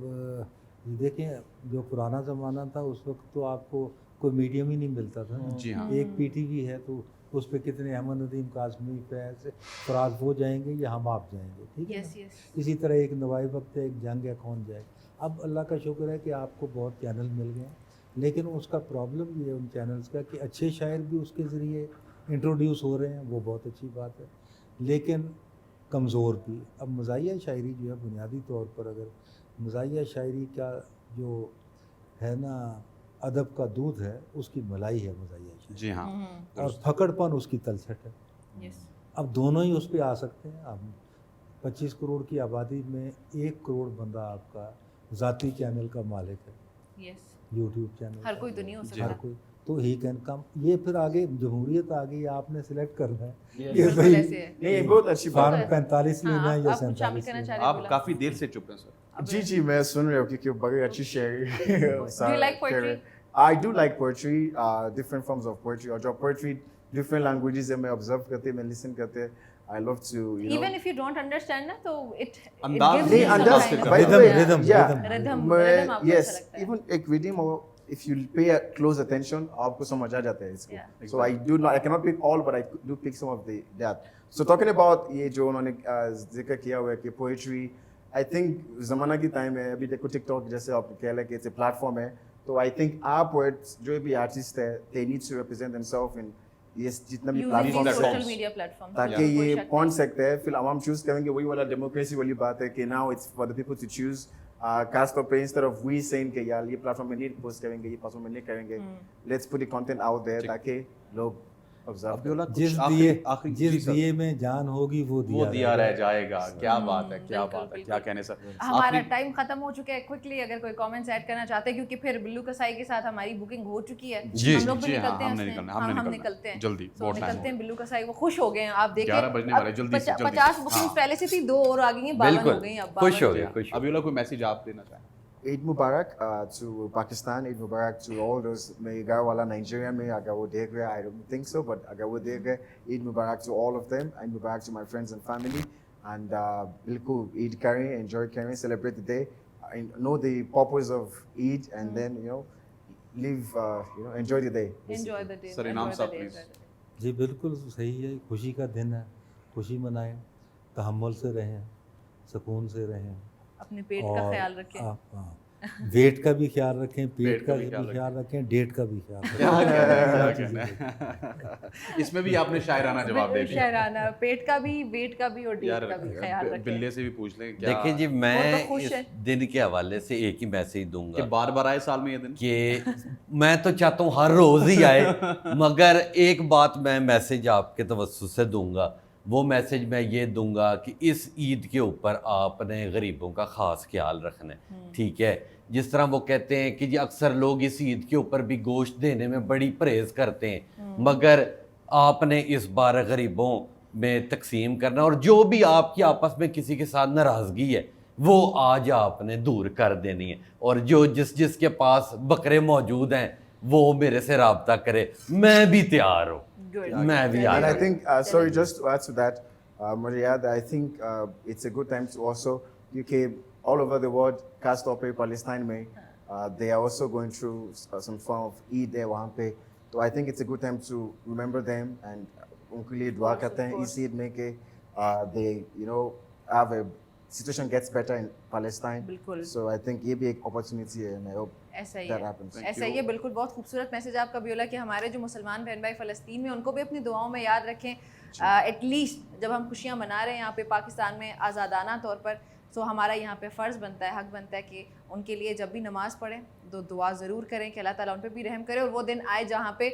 دیکھیں جو پرانا زمانہ تھا اس وقت تو آپ کو کوئی میڈیم ہی نہیں ملتا تھا نا. جی ہاں. ایک پی ٹی وی ہے تو اس پہ کتنے احمد ندیم قاسمی فیض فراز وہ جائیں گے یا ہم آپ جائیں گے, ٹھیک ہے. اسی طرح ایک نوائی وقت ہے, ایک جنگ ہے, کون جائے. اب اللہ کا شکر ہے کہ آپ کو بہت چینل مل گئے ہیں, لیکن اس کا پرابلم یہ ہے ان چینلز کا کہ اچھے شاعر بھی اس کے ذریعے انٹروڈیوس ہو رہے ہیں, وہ بہت اچھی بات ہے, لیکن کمزور بھی. اب مزاحیہ شاعری جو ہے بنیادی طور پر اگر مزاحیہ شاعری کا جو ہے نا ادب کا دودھ ہے اس کی ملائی ہے مزاحیہ شاعری, جی ہاں. اور پھکڑ پن اس کی تلچھٹ ہے. اب دونوں ہی اس پہ آ سکتے ہیں. اب 25 کروڑ کی آبادی میں 1 کروڑ بندہ آپ کا ذاتی چینل کا مالک ہے, یوٹیوب چینل. ہر کوئی تو نہیں ہو سکتا. ہر کوئی تو ہی کین کم. یہ پھر آگے جمہوریت آ گئی, آپ نے سلیکٹ کرنا ہے کہ بھائی نہیں, بہت اچھی بات فارم ہے. 45 لینا ہے یا 47 لینا ہے. آپ کافی دیر سے چپ ہیں سر. جی جی میں سن رہا ہوں کیونکہ بڑی اچھی شاعری. Do you like poetry? I do like poetry, different forms of poetry. اور جو poetry different languages ہے میں observe کرتے, میں listen کرتے. I love to, you know. Even if you don't understand نا تو it انداز gives نہیں, you some انداز kind سے of- Rhythm, Yeah. Rhythm میں آپ کو yes, اچھا لگتا ہے. even ایک rhythm اور if you pay close attention آپ کو سمجھ آ جاتا ہے اس کو. Yeah. So I cannot pick all but I do pick some of that. So talking about یہ جو انہوں نے ذکر کیا ہوا ہے کہ poetry, I think زمانہ کی ٹائم ہے, ابھی دیکھو ٹک ٹاک جیسے آپ کہہ لیں کہ it's a platform ہے, تو I think our poets جو بھی artist ہے they need to represent themselves in یہ جتنا بھی Using platforms social ہیں media platforms. تاکہ کوئی یہ شک پہنچ نہیں. سکتے ہیں. پھر عوام چوز کریں گے, وہی والا ڈیموکریسی والی بات ہے کہ now it's for the people to choose. خاص طور پہ instead of we saying کہ یار یہ پلیٹ فارم میں نہیں پوسٹ کریں گے, یہ پلیٹ فارم میں نہیں کریں گے, let's put the content out there تاکہ لوگ observe. جس دیے میں جان ہوگی وہ دیا رہ جائے گا. کیا بات ہے, کیا بات ہے, کیا کہنے سر. ہمارا ٹائم ختم ہو چکا ہے. کوئکلی اگر کوئی کامنٹس ایڈ کرنا چاہتے ہیں کیونکہ پھر بلو کسائی کے ساتھ ہماری بکنگ ہو چکی ہے, ہم لوگ بھی نکلتے ہیں, ہم نکلتے ہیں جلدی, نکلتے ہیں. بلو کسائی وہ خوش ہو گئے ہیں, آپ دیکھیں 11 بجنے والے, جلدی سے 50 بکنگ پہلے سے تھی, 2 اور آ گئی ہیں, 52 ہو گئی ہیں. اب خوش ہو گئے, خوش. ابھی کوئی میسج آپ دینا چاہیں. Eid Mubarak to Pakistan, Eid Mubarak to all those میرے گھر والا نائجیریا میں اگر وہ دیکھ رہے, I don't think so, but اگر وہ دیکھ رہے, Eid Mubarak to all of them, Eid Mubarak to my friends and family, and بالکل عید کریں, enjoy کریں, celebrate the day, know the purpose of Eid, and then you know live, you know, enjoy the day. enjoy the day. Sir, انعام صاحب please. جی بالکل صحیح ہے, خوشی کا دن ہے, خوشی منائیں, تحمل سے رہیں, سکون سے رہیں, اپنے پیٹ کا خیال رکھیں, ویٹ کا بھی خیال رکھیں, پیٹ کا بھی خیال رکھیں, ڈیٹ کا بھی خیال رکھیں. اس میں بھی آپ نے شاعرانہ جواب دے دیا. شاعرانہ, پیٹ کا بھی, ویٹ کا بھی اور ڈیٹ کا بھی خیال رکھیں. بلے سے بھی پوچھ لیں. دیکھیں جی, میں اس دن کے حوالے سے ایک ہی میسیج دوں کہ گا بار بار آئے سال میں یہ دن, کہ میں تو چاہتا ہوں ہر روز ہی آئے, مگر ایک بات میں میسیج آپ کے توسط سے دوں گا. وہ میسیج میں یہ دوں گا کہ اس عید کے اوپر آپ نے غریبوں کا خاص خیال رکھنا ہے, ٹھیک ہے. جس طرح وہ کہتے ہیں کہ جی اکثر لوگ اس عید کے اوپر بھی گوشت دینے میں بڑی پرہیز کرتے ہیں, مگر آپ نے اس بار غریبوں میں تقسیم کرنا, اور جو بھی آپ کی آپس میں کسی کے ساتھ ناراضگی ہے وہ آج آپ نے دور کر دینی ہے, اور جو جس کے پاس بکرے موجود ہیں وہ میرے سے رابطہ کرے, میں بھی تیار ہوں, میں بھی And I آج. think, sorry, just to add to that, Muriyad, I think it's a good time to also, UK, all over the world, خاص طور پہ پاکستان میں, they are also going through some form of Eid ہے وہاں پہ, تو I think it's a good time to remember them and ان کے لیے دعا کرتے ہیں اس عید میں کہ they, you know, have a situation gets better in Palestine. بالکل. So I think یہ بھی ایک opportunity ہے, and I hope ایسا ہی that ہے, happens. ایسا ہی ہے. بالکل, بہت خوبصورت میسج آپ کا بھی بولا کہ ہمارے جو مسلمان بہن بھائی فلسطین میں, ان کو بھی اپنی دعاؤں میں یاد رکھیں. ایٹ لیسٹ جب ہم خوشیاں منا رہے ہیں یہاں پہ پاکستان میں آزادانہ طور پر, سو ہمارا یہاں پہ فرض بنتا ہے, حق بنتا ہے کہ ان کے لیے جب بھی نماز پڑھیں تو دعا ضرور کریں کہ اللہ تعالیٰ ان پہ بھی رحم کرے, اور وہ دن آئے جہاں پہ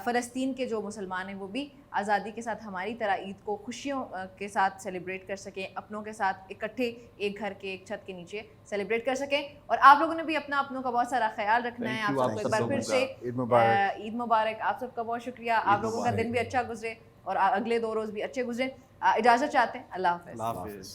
فلسطین کے جو مسلمان ہیں وہ بھی آزادی کے ساتھ ہماری طرح عید کو خوشیوں کے ساتھ سیلیبریٹ کر سکیں, اپنوں کے ساتھ اکٹھے ایک گھر کے ایک چھت کے نیچے سیلیبریٹ کر سکیں. اور آپ لوگوں نے بھی اپنا اپنوں کا بہت سارا خیال رکھنا ہے. آپ سب کو ایک بار پھر سے عید مبارک. آپ سب کا بہت شکریہ. آپ لوگوں کا دن بھی اچھا گزرے اور اگلے 2 روز بھی اچھے گزرے. اجازت چاہتے ہیں. اللہ حافظ.